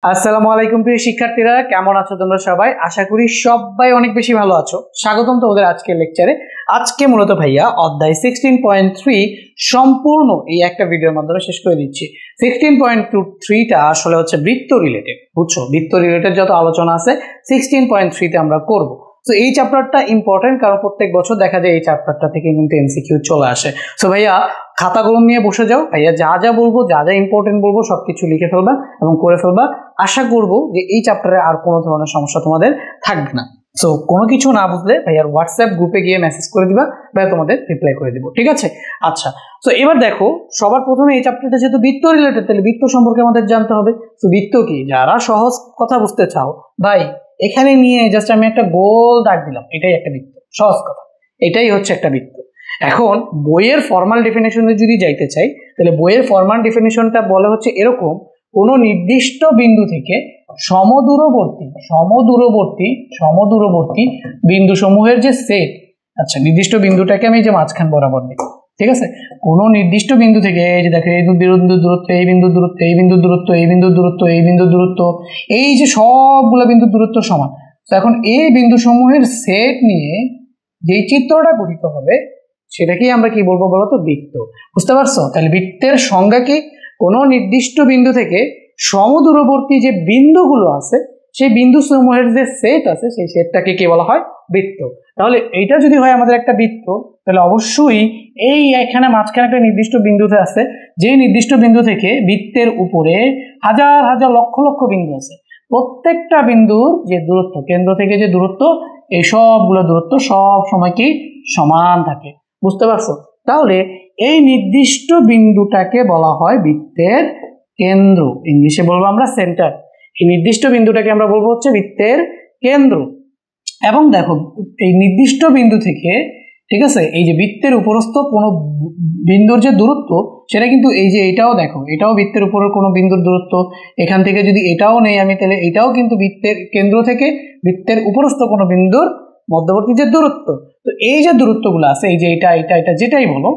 আসসালামু আলাইকুম প্রিয় শিক্ষার্থীরা, কেমন আছো তোমরা সবাই? আশা করি সবাই অনেক বেশি ভালো আছো। স্বাগতম তোমাদের আজকের লেকচারে। আজকে মূলত ভাইয়া অধ্যায় 16.3 সম্পূর্ণ এই একটা ভিডিওর মাধ্যমে শেষ করে দিচ্ছি। 16.3টা আসলে হচ্ছে বৃত্ত রিলেটেড, বুঝছো? বৃত্ত রিলেটেড যত আলোচনা আছে 16.3তে আমরা করব। তো এই চ্যাপ্টারটা ইম্পর্টেন্ট, কারণ প্রত্যেক বছর দেখা যায় এই চ্যাপ্টারটা থেকে কিন্তু এমসিকিউ চলে আসে। সো ভাইয়া খাতা কলম নিয়ে বসে যাও, ভাইয়া যা যা বলবো, যা যা ইম্পর্টেন্ট বলবো সবকিছু লিখে ফেলবা এবং করে ফেলবা। আশা করবো যে এই চ্যাপ্টারে আর কোনো ধরনের সমস্যা তোমাদের থাকবে না। সো কোনো কিছু না বুঝলে ভাইয়ার হোয়াটসঅ্যাপ গ্রুপে গিয়ে মেসেজ করে দিবা, ভাইয়া তোমাদের রিপ্লাই করে দিব, ঠিক আছে? আচ্ছা, তো এবার দেখো, সবার প্রথমে এই চ্যাপ্টারটা যেহেতু বৃত্ত রিলেটেড, তাহলে বৃত্ত সম্পর্কে আমাদের জানতে হবে। তো বৃত্ত কি? যারা সহজ কথা বুঝতে চাও ভাই, এখানে নিয়ে জাস্ট আমি একটা গোল দাগ দিলাম, এটাই একটা বৃত্ত। সহজ কথা, এটাই হচ্ছে একটা বৃত্ত। এখন বইয়ের ফর্মাল ডেফিনেশনে যদি যাইতে চাই, তাহলে বইয়ের ফর্মাল ডেফিনেশনটা বলা হচ্ছে এরকম: কোনো নির্দিষ্ট বিন্দু থেকে সমদূরবর্তী বিন্দুসমূহের যে সেট, আচ্ছা নির্দিষ্ট বিন্দুটাকে আমি যে মাঝখান বরাবর দিই, ঠিক আছে? কোনো নির্দিষ্ট বিন্দু থেকে, এই যে দেখো, এই বিন্দুর দূরত্ব, এই বিন্দুর দূরত্ব, এই বিন্দুর দূরত্ব, এই বিন্দুর দূরত্ব, এই বিন্দুর দূরত্ব, এই যে সবগুলো বিন্দুর দূরত্ব সমান। তো এখন এই বিন্দুসমূহের সেট নিয়ে যেই চিত্রটা গঠিত হবে সেটাকেই আমরা কি বলবো বলতো? বৃত্ত। বুঝতে পারছো? তাহলে বৃত্তের সংজ্ঞা কি? কোনো নির্দিষ্ট বিন্দু থেকে সমদূরবর্তী যে বিন্দুগুলো আছে সেই বিন্দু সমূহের যে সেট আছে সেই সেটটাকে কি বলা হয়? বৃত্ত। তাহলে এইটা যদি হয় আমাদের একটা বৃত্ত, তাহলে অবশ্যই এই এখানে মাঝখানে একটা নির্দিষ্ট বিন্দুতে আছে, যে নির্দিষ্ট বিন্দু থেকে বৃত্তের উপরে হাজার হাজার লক্ষ লক্ষ বিন্দু আছে। প্রত্যেকটা বিন্দুর যে দূরত্ব, কেন্দ্র থেকে যে দূরত্ব, এই সবগুলো দূরত্ব সব সময় কি সমান থাকে। বুঝতে পারছো? তাহলে এই নির্দিষ্ট বিন্দুটাকে বলা হয় বৃত্তের কেন্দ্র, ইংলিশে বলবো আমরা সেন্টার। এই নির্দিষ্ট বিন্দুটাকে আমরা বলবো হচ্ছে বৃত্তের কেন্দ্র। এবং দেখো, এই নির্দিষ্ট বিন্দু থেকে, ঠিক আছে, এই যে বৃত্তের উপরস্থ কোনো বিন্দুর যে দূরত্ব, সেটা কিন্তু এই যে এটাও দেখো, এটাও বৃত্তের উপরের কোনো বিন্দুর দূরত্ব। এখান থেকে যদি এটাও নেই আমি, তাহলে এটাও কিন্তু বৃত্তের কেন্দ্র থেকে বৃত্তের উপরস্থ কোনো বিন্দুর মধ্যবর্তী যে দূরত্ব। তো এই যে দূরত্বগুলো আছে, এই যে এটা এটা এটা যেটাই বলো,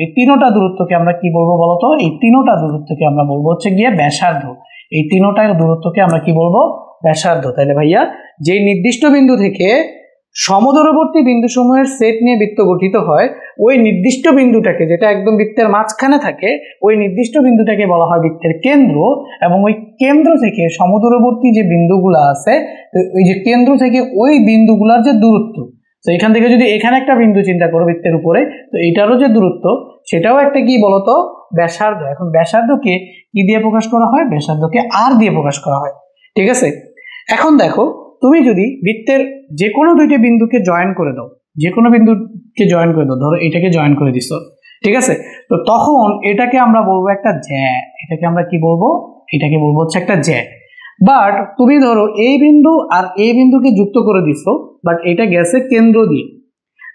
এই তিনোটা দূরত্বকে আমরা কি বলবো বলতো? এই তিনোটা দূরত্বকে আমরা বলবো হচ্ছে গিয়ে ব্যাসার্ধ। এই তিনোটা দূরত্বকে আমরা কি বলবো? ব্যাসার্ধ। তাহলে ভাইয়া, যে নির্দিষ্ট বিন্দু থেকে সমদূরবর্তী বিন্দুসমূহের সেট নিয়ে বৃত্ত গঠিত হয়, ওই নির্দিষ্ট বিন্দুটাকে, যেটা একদম বৃত্তের মাঝখানে থাকে, ওই নির্দিষ্ট বিন্দুটাকে বলা হয় বৃত্তের কেন্দ্র। এবং ওই কেন্দ্র থেকে সমদূরবর্তী যে বিন্দুগুলো আছে, ওই যে কেন্দ্র থেকে ওই বিন্দুগুলোর যে দূরত্ব, তো এখান থেকে যদি এখানে একটা বিন্দু চিন্তা করো বৃত্তের উপরে, তো এটারও যে দূরত্ব সেটাও একটা কি বলতো? ব্যাসার্ধ। এখন ব্যাসার্ধকে কি দিয়ে প্রকাশ করা হয়? ব্যাসার্ধকে আর দিয়ে প্রকাশ করা হয়, ঠিক আছে? এখন দেখো, তুমি যদি বৃত্তের যে কোনো দুইটা বিন্দুকে জয়েন করে দাও, ধরো এটাকে জয়েন করে দিছো, ঠিক আছে? তো তখন এটাকে আমরা বলবো একটা জ্যা। এটাকে আমরা কি বলবো? এটাকে বলবো হচ্ছে একটা জ্যা। বাট তুমি ধরো এই বিন্দু আর এই বিন্দুকে যুক্ত করে দিছো, বাট এটা গেছে কেন্দ্র দিয়ে।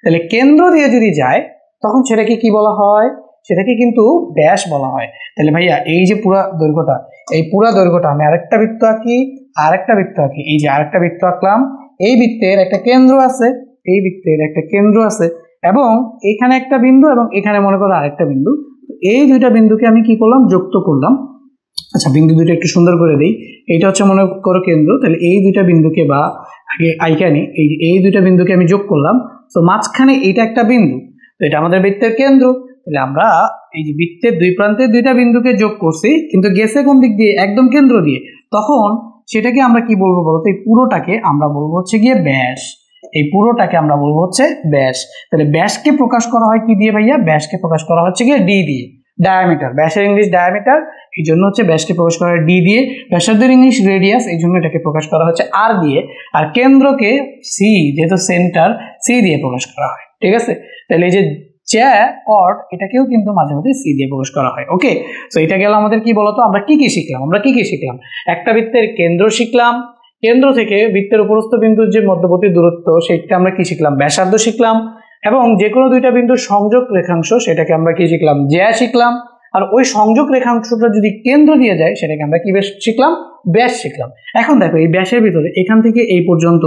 তাহলে কেন্দ্র দিয়ে যদি যায়, তখন সেটাকে কি বলা হয়? সেটাকে কিন্তু ব্যাস বলা হয়। তাহলে ভাইয়া, এই যে পুরা দৈর্ঘ্যটা, এই পুরা দৈর্ঘ্যটা আমি আরেকটা বৃত্ত আঁকি, এই যে আরেকটা বৃত্ত আঁকলাম। এই বৃত্তের একটা কেন্দ্র আছে, এবং এখানে একটা বিন্দু, এবং এখানে মনে করো আরেকটা বিন্দু। এই দুইটা বিন্দুকে আমি কি করলাম? যুক্ত করলাম। আচ্ছা, বিন্দু দুটো একটু সুন্দর করে দিই। এইটা হচ্ছে মনে করো কেন্দ্র, তাহলে এই দুইটা বিন্দুকে, বা আগে আইকানি, এই দুইটা বিন্দুকে আমি যোগ করলাম। তো মাঝখানে এটা একটা বিন্দু, তো এটা আমাদের বৃত্তের কেন্দ্র। তাহলে আমরা এই যে বৃত্তের দুই প্রান্তে দুইটা বিন্দুকে যোগ করছি, কিন্তু গেছে কোন দিক দিয়ে? একদম কেন্দ্র দিয়ে। তখন সেটাকে আমরা কি বলবো বলতো? এই পুরোটাকে আমরা বলবো হচ্ছে গিয়ে ব্যাস। তাহলে ব্যাসকে প্রকাশ করা হয় কি দিয়ে ভাইয়া? ব্যাসকে প্রকাশ করা হচ্ছে গিয়ে ডি দিয়ে। ডায়ামিটার, ব্যাসের ইংলিশ ডায়ামিটার, এই জন্য হচ্ছে ব্যাসকে প্রকাশ করা হয় ডি দিয়ে। ব্যাসার্ধের ইংলিশ রেডিয়াস, এই জন্য এটাকে প্রকাশ করা হচ্ছে আর দিয়ে। আর কেন্দ্রকে সি, যেহেতু সেন্টার, সি দিয়ে প্রকাশ করা হয়, ঠিক আছে? তাহলে এই যে জ্যা, কর্ড, এটাকেও কিন্তু মাঝে মাঝে সি দিয়ে প্রকাশ করা হয়। ওকে, তো এটা গেল আমাদের কি বলতো? আমরা কি কি শিখলাম? একটা বৃত্তের কেন্দ্র শিখলাম, কেন্দ্র থেকে বৃত্তের উপরস্থ বিন্দুর যে মধ্যবর্তী দূরত্ব, সেটা আমরা কি শিখলাম? ব্যাসার্ধ শিখলাম। এবং যে কোনো দুইটা বিন্দুর সংযোগ রেখাংশ, সেটাকে আমরা কি শিখলাম? জ্যা শিখলাম। আর ওই সংযোগ রেখাংশটা যদি কেন্দ্র দিয়ে যায়, সেটাকে আমরা কি শিখলাম? ব্যাস শিখলাম। এখন দেখো, এই ব্যাসের ভিতরে এখান থেকে এই পর্যন্ত,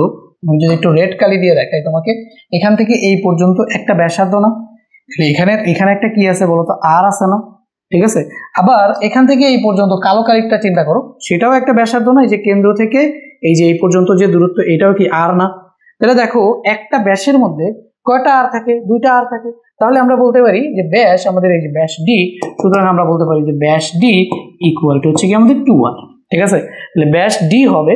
আমি যদি একটু রেড কালি দিয়ে দেখাই তোমাকে, এখান থেকে এই পর্যন্ত একটা ব্যাসার্ধ না? এখানে একটা কি আছে বলতো? আর আছে না? ঠিক আছে। আবার এখান থেকে এই পর্যন্ত কালো কালিকটা চিন্তা করো, সেটাও একটা ব্যাসার্ধ না? এই যে কেন্দ্র থেকে এই যে এই পর্যন্ত যে দূরত্ব, এটাও কি আর না? তাহলে দেখো একটা ব্যাসের মধ্যে কয়টা আর থাকে? দুইটা আর থাকে। তাহলে আমরা বলতে পারি যে ব্যাস আমাদের এই যে ব্যাস ডি, সুতরাং আমরা বলতে পারি যে ব্যাস ডি ইকুয়াল টু হচ্ছে কি আমাদের 2r। ঠিক আছে, তাহলে ব্যাস ডি হবে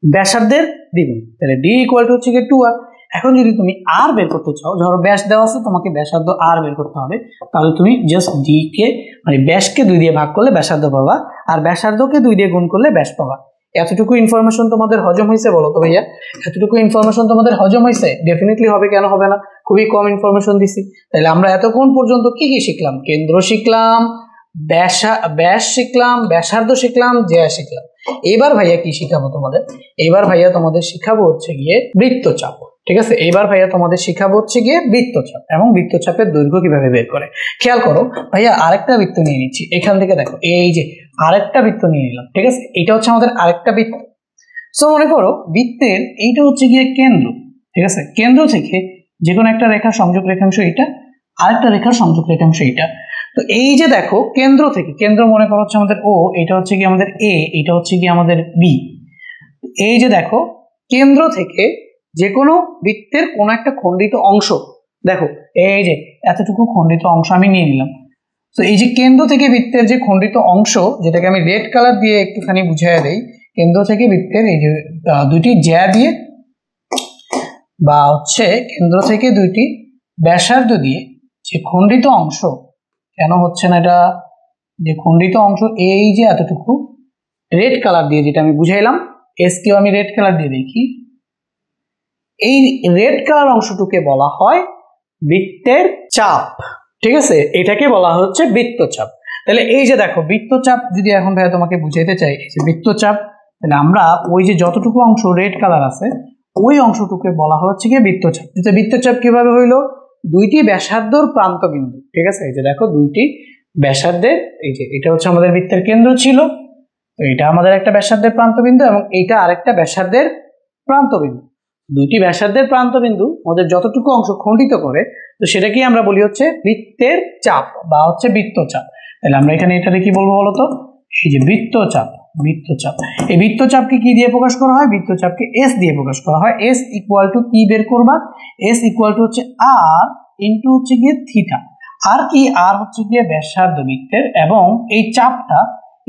ব্যাসার্ধের দ্বিগুণ, তাহলে ডি ইকুয়াল টু হচ্ছে কি 2r। এখন যদি তুমি আর বের করতে চাও, ধরো ব্যাস দেওয়া আছে, তোমাকে ব্যাসার্ধ আর বের করতে হবে, তাহলে তুমি জাস্ট ডি কে মানে ব্যাসকে 2 দিয়ে ভাগ করলে ব্যাসার্ধ পাবা, আর ব্যাসার্ধকে 2 দিয়ে গুণ করলে ব্যাস পাবা। এতটুকু ইনফরমেশন তোমাদের হজম হয়েছে বলো তো ভাইয়া? এতটুকু ইনফরমেশন তোমাদের হজম হয়েছে? ডেফিনেটলি হবে, কেন হবে না? খুবই কম ইনফরমেশন দিছি। তাহলে আমরা এতক্ষণ পর্যন্ত কি কি শিখলাম? কেন্দ্র শিখলাম, ব্যাস শিখলাম, ব্যাসার্ধ শিখলাম, জ্যা শিখলাম। এবার ভাইয়া কি শিখাবো তোমাদের? এবার ভাইয়া তোমাদের শিখাবো হচ্ছে গিয়ে বৃত্তচাপ। ঠিক আছে, এবার ভাইয়া তোমাদের শিখাবো হচ্ছে গিয়ে বৃত্তচাপ এবং বৃত্তচাপের দৈর্ঘ্য কিভাবে বের করে। খেয়াল করো ভাইয়া, আরেকটা বৃত্ত নিয়ে নিচ্ছি। এখান থেকে দেখো, এই যে আরেকটা বৃত্ত নিয়ে নিলাম। ঠিক আছে, এটা হচ্ছে আমাদের আরেকটা বৃত্ত। সো মনে করো বৃত্তের এইটা হচ্ছে গিয়ে কেন্দ্র। ঠিক আছে, কেন্দ্র থেকে যে কোনো একটা রেখার সংযোগ রেখাংশ এইটা, আরেকটা রেখার সংযোগ রেখাংশ এইটা। তো এই যে দেখো কেন্দ্র থেকে, কেন্দ্র মনে করো হচ্ছে আমাদের ও, এটা হচ্ছে কি আমাদের এ, এটা হচ্ছে কি আমাদের বি। এই যে দেখো কেন্দ্র থেকে যে কোনো বৃত্তের কোনো একটা খণ্ডিত অংশ, দেখো এই যে এতটুকু খণ্ডিত অংশ আমি নিয়ে নিলাম। তো এই যে কেন্দ্র থেকে বৃত্তের যে খণ্ডিত অংশ, যেটাকে আমি রেড কালার দিয়ে একটুখানি বুঝিয়ে দেই, কেন্দ্র থেকে বৃত্তের এই যে দুইটি জ্যা দিয়ে বা হচ্ছে কেন্দ্র থেকে দুইটি ব্যাসার্ধ দিয়ে যে খণ্ডিত অংশ, কেন হচ্ছে না এটা, যে খণ্ডিত অংশ এই যে এতটুকু রেড কালার দিয়ে যেটা আমি বুঝাইলাম, এস কেও আমি রেড কালার দিয়ে দেখি, এই রেড কালার অংশটুকে বলা হয় বৃত্তের চাপ। ঠিক আছে, এটাকে বলা হচ্ছে বৃত্তচাপ। তাহলে এই যে দেখো বৃত্তচাপ যদি এখন ভাইয়া তোমাকে বুঝাইতে চাই, এই যে বৃত্তচাপ, তাহলে আমরা ওই যে যতটুকু অংশ রেড কালার আছে ওই অংশটুকে বলা হচ্ছে কি বৃত্তচাপ। বৃত্তচাপ কিভাবে হইলো? দুইটি ব্যাসার্ধর প্রান্ত বিন্দু। ঠিক আছে, এই যে দেখো দুইটি ব্যাসার্ধের, এই যে এটা হচ্ছে আমাদের বৃত্তের কেন্দ্র ছিল, তো এটা আমাদের একটা ব্যাসার্ধের প্রান্তবিন্দু এবং এইটা আরেকটা ব্যাসার্ধের প্রান্তবিন্দু। দুইটি ব্যাসার্ধের প্রান্তবিন্দু আমাদের যতটুকু অংশ খণ্ডিত করে, তো সেটাকেই আমরা বলি হচ্ছে বৃত্তের চাপ বা হচ্ছে বৃত্তচাপ। তাহলে আমরা এখানে এটাকে কি বলবো বলতো? এই যে বৃত্তচাপ। বৃত্তচাপ, এই বৃত্তচাপকে কি দিয়ে প্রকাশ করা হয়? বৃত্তচাপকে এস দিয়ে প্রকাশ করা হয়। এস ইকুয়াল টু কি বের করবা? এস ইকুয়াল টু হচ্ছে আর ইন্টু হচ্ছে গিয়ে থিটা। আর কি? আর হচ্ছে গিয়ে ব্যাসার্ধ বৃত্তের, এবং এই চাপটা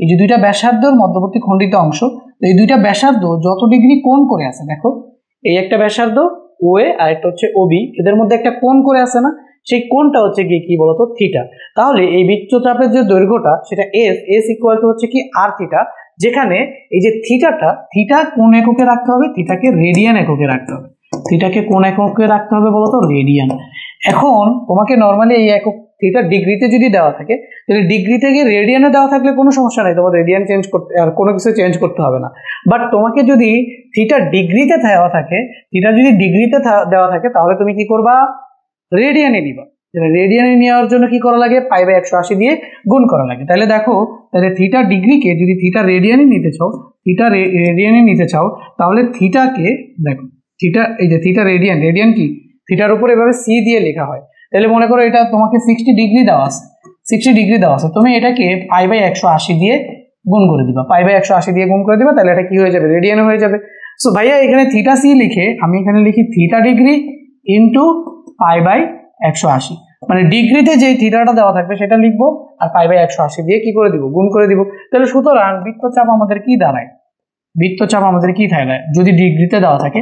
এই যে দুইটা ব্যাসার্ধর মধ্যবর্তী খণ্ডিত অংশ, এই দুইটা ব্যাসার্ধ যত ডিগ্রি কোণ করে আছে, দেখো এই একটা ব্যাসার্ধ ওএ আর একটা হচ্ছে ওবি, এদের মধ্যে একটা কোণ করে আছে না, সেই কোণটা হচ্ছে গিয়ে কি বলতো? থিটা। তাহলে এই বৃত্তচাপের যে দৈর্ঘ্যটা সেটা এস, এস ইকুয়াল টু হচ্ছে কি আর থিটা, যেখানে এই যে থিটাটা, থিটা কোন এককে রাখতে হবে? থিটাকে রেডিয়ান এককে রাখতে হবে। থিটাকে কোন এককে রাখতে হবে বলতো? রেডিয়ান। এখন তোমাকে নর্মালি এই একক থিটা ডিগ্রিতে যদি দেওয়া থাকে, তাহলে ডিগ্রি থেকে রেডিয়ানে দেওয়া থাকলে কোনো সমস্যা নাই, তোমার রেডিয়ান চেঞ্জ করতে আর কোনো কিছু চেঞ্জ করতে হবে না। বাট তোমাকে যদি থিটা ডিগ্রিতে দেওয়া থাকে, থিটা যদি ডিগ্রিতে দেওয়া থাকে, তাহলে তুমি কি করবা? রেডিয়ানে নিবা। রেডিয়ানে নেওয়ার জন্য কি করা লাগে? পাই বাই 180 দিয়ে গুণ করা লাগে। তাহলে দেখো, তাহলে থিটা ডিগ্রিকে যদি থিটা রেডিয়ানে নিতে চাও, থিটা রেডিয়ানে নিতে চাও, তাহলে থিটাকে দেখো, থিটা এই যে থিটা রেডিয়ান, রেডিয়ান কি থিটার উপর এভাবে সি দিয়ে লেখা হয়। তাহলে মনে করো এটা তোমাকে 60 ডিগ্রি দেওয়া আছে, 60 ডিগ্রি দেওয়া আছে, তুমি এটাকে পাই বাই 180 দিয়ে গুণ করে দিবা, পাই বাই 180 দিয়ে গুণ করে দিবা, তাহলে এটা কি হয়ে যাবে? রেডিয়ানে হয়ে যাবে। সো ভাইয়া এখানে থিটা সি লিখে আমি এখানে লিখি theta degree into pi by 180, মানে ডিগ্রিতে যে থিটাটা দেওয়া থাকবে সেটা লিখবো, আর পাই বাই 180 দিয়ে কি করে দিব? গুণ করে দিব। তাহলে সুতরাং বৃত্তচাপ আমাদের কি দাঁড়ায়? বৃত্তচাপ আমাদের কি থাকে? যদি ডিগ্রিতে দেওয়া থাকে,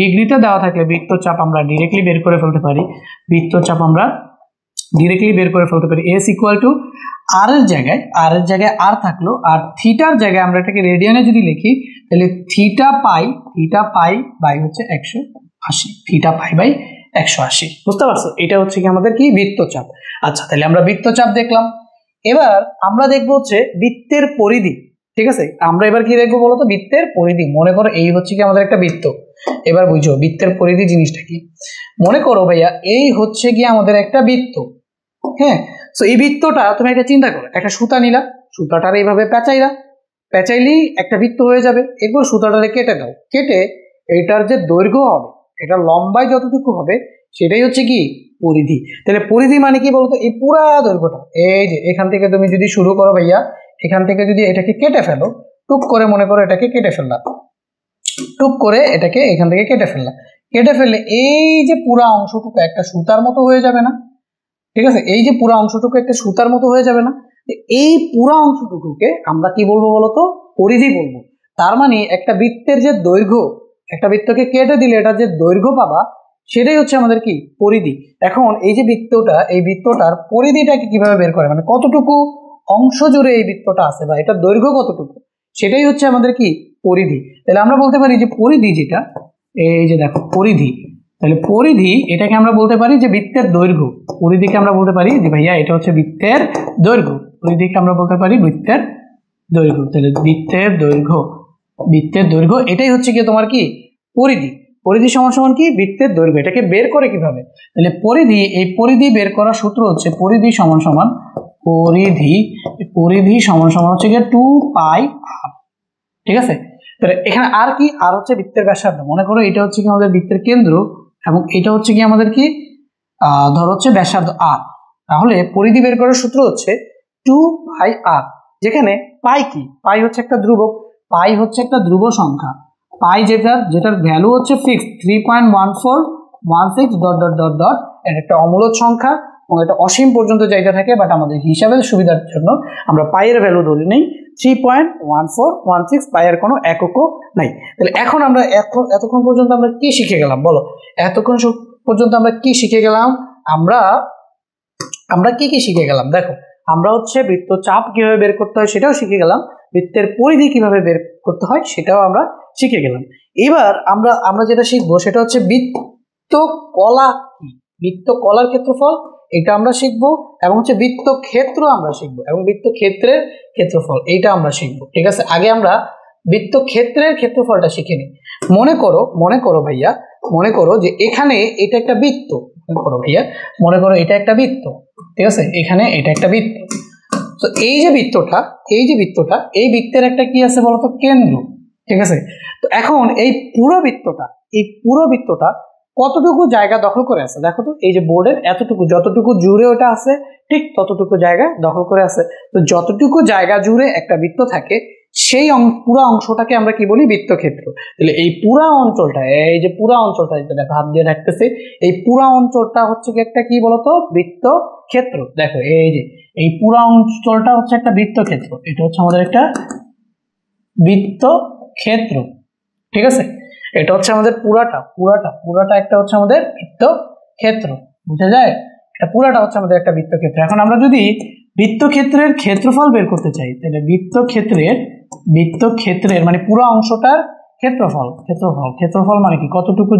ডিগ্রিতে দেওয়া থাকলে বৃত্তচাপ আমরা ডিরেক্টলি বের করে ফেলতে পারি। বৃত্তচাপ আমরা ডিরেক্টলি বের করে ফেলতে পারি। এস ইকুয়াল টু আর এর জায়গায় আর থাকলো, আর থিটার জায়গায় আমরা এটাকে রেডিয়ানে যদি লিখি, তাহলে থিটা পাই বাই হচ্ছে 180, থিটা পাই বাই 180। বুঝতে পারছো? এটা হচ্ছে কি আমাদের কি? বৃত্তচাপ। আচ্ছা, তাহলে আমরা বৃত্তচাপ দেখলাম। এবার আমরা দেখবো হচ্ছে বৃত্তের পরিধি। ঠিক আছে, আমরা এবার কি দেখবো বলতো? বৃত্তের পরিধি। মনে করো এই হচ্ছে কি আমাদের একটা বৃত্ত। এবার বুঝো বৃত্তের পরিধি জিনিসটা কি। মনে করো ভাইয়া এই হচ্ছে কি আমাদের একটা বৃত্ত। হ্যাঁ, তো এই বৃত্তটা তুমি একটা চিন্তা করো, একটা সুতা নিলা, সুতাটার এইভাবে পেঁচাইলেই একটা বৃত্ত হয়ে যাবে। এরপর সুতাটারে কেটে দাও, কেটে এটার যে দৈর্ঘ্য হবে, এটা লম্বায় যতটুকু হবে সেটাই হচ্ছে কি পরিধি। তাহলে পরিধি মানে কি বলতো, এই পুরা দৈর্ঘ্যটা, এই যে এখান থেকে তুমি যদি শুরু করো ভাইয়া, এখান থেকে যদি এটাকে কেটে ফেলো, টুক করে মনে করো এটাকে কেটে ফেললাম, টুক করে এটাকে এখান থেকে কেটে ফেললাম, কেটে ফেললে এই যে পুরা অংশটুকু একটা সুতার মতো হয়ে যাবে না? ঠিক আছে, এই যে পুরা অংশটুকু একটা সুতার মতো হয়ে যাবে না? এই পুরা অংশটুকুকে আমরা কি বলবো বলতো, পরিধি বলবো। তার মানে একটা বৃত্তের যে দৈর্ঘ্য, একটা বৃত্তকে কেটে দিলে এটা যে দৈর্ঘ্য পাবা, সেটাই হচ্ছে আমাদের কি পরিধি। এখন এই যে বৃত্তটা, এই বৃত্তটার পরিধিটাকে কিভাবে বের করে, মানে কতটুকু অংশ জুড়ে এই বৃত্তটা আছে বা এটা দৈর্ঘ্য কতটুকু, সেটাই হচ্ছে আমাদের কি পরিধি। তাহলে আমরা বলতে পারি যে পরিধি যেটা, এই যে দেখো পরিধি, তাহলে পরিধি এটাকে আমরা বলতে পারি যে বৃত্তের দৈর্ঘ্য। পরিধিকে আমরা বলতে পারি যে ভাইয়া এটা হচ্ছে বৃত্তের দৈর্ঘ্য, পরিধিকে আমরা বলতে পারি বৃত্তের দৈর্ঘ্য। তাহলে বৃত্তের দৈর্ঘ্য, বৃত্তের দৈর্ঘ্য এটাই হচ্ছে কি তোমার কি পরিধি। পরিধি সমান সমান কি বৃত্তের দৈর্ঘ্য। এটাকে বের করে কিভাবে, তাহলে পরিধি, এই পরিধি বের করার সূত্র হচ্ছে পরিধি সমান সমান পরিধি সমান সমান হচ্ছে গিয়ে 2πr। ঠিক আছে, তাহলে এখানে আর কি, আর হচ্ছে বৃত্তের ব্যাসার্ধ। মনে করো এটা হচ্ছে কি আমাদের বৃত্তের কেন্দ্র এবং এটা হচ্ছে কি আমাদের কি ধর হচ্ছে ব্যাসার্ধ r। তাহলে পরিধি বের করার সূত্র হচ্ছে 2πr, যেখানে পাই কি, পাই হচ্ছে একটা ধ্রুবক, পাই হচ্ছে একটা ধ্রুব সংখ্যা, পাই যেটার ভ্যালু হচ্ছে fixed 3.1416 dot dot dot dot, এটা একটা অমূলদ সংখ্যা এবং এটা অসীম পর্যন্ত যাইতে থাকে, বাট আমাদের হিসাবের সুবিধার জন্য আমরা পাইয়ের ভ্যালু ধরে নেই 3.1416, পাইয়ের কোনো এককও নাই। তাহলে এখন আমরা এতক্ষণ পর্যন্ত আমরা কি শিখে গেলাম বলো, এতক্ষণ পর্যন্ত আমরা কি শিখে গেলাম, আমরা কি কি শিখে গেলাম দেখো, আমরা হচ্ছে বৃত্তচাপ কিভাবে বের করতে হয় সেটাও শিখে গেলাম, বৃত্তের পরিধি কিভাবে বের করতে হয় সেটাও আমরা শিখে গেলাম। এবার আমরা যেটা শিখবো সেটা হচ্ছে বৃত্তকলা কি, বৃত্তকলার ক্ষেত্রফল এটা আমরা শিখবো, এবং হচ্ছে বৃত্তক্ষেত্র আমরা শিখবো, এবং বৃত্তক্ষেত্রের ক্ষেত্রফল এইটা আমরা শিখবো। ঠিক আছে, আগে আমরা বৃত্তক্ষেত্রের ক্ষেত্রফলটা শিখে নিই। মনে করো ভাইয়া, মনে করো যে এখানে এটা একটা বৃত্ত, মনে করো এটা একটা বৃত্ত। ঠিক আছে, এখানে এটা একটা বৃত্ত। তো এই যে বৃত্তটা, এই বৃত্তের একটা কি আছে বলতো, কেন্দ্র। ঠিক আছে, তো এখন এই পুরো বৃত্তটা কতটুকু জায়গা দখল করে আছে দেখো তো, এই যে বোর্ডের এতটুকু, যতটুকু জুড়ে ওটা আছে ঠিক ততটুকু জায়গা দখল করে আছে। তো যতটুকু জায়গা জুড়ে একটা বৃত্ত থাকে সেই পুরো অংশটাকে আমরা কি বলি, বৃত্তক্ষেত্র। তাহলে এই পুরা অঞ্চলটা, এই যে পুরা অঞ্চলটা যেটা দেখো হাত দিয়ে রাখতেছে, এই পুরা অঞ্চলটা হচ্ছে কি একটা কি বলতো, বৃত্তক্ষেত্র। দেখো এই যে এই পুরা অঞ্চলটা হচ্ছে একটা বৃত্তক্ষেত্র, এটা হচ্ছে আমাদের একটা বৃত্তক্ষেত্র। ঠিক আছে, এটা হচ্ছে আমাদের পুরাটা একটা হচ্ছে আমাদের বৃত্তক্ষেত্র, বুঝা যায়, এটা পুরাটা হচ্ছে আমাদের একটা বৃত্তক্ষেত্র। এখন আমরা যদি বৃত্তক্ষেত্রের ক্ষেত্রফল বের করতে চাই, তাহলে বৃত্তক্ষেত্রের মানে পুরো অংশটার ক্ষেত্রফল মানে কি, কতটুকু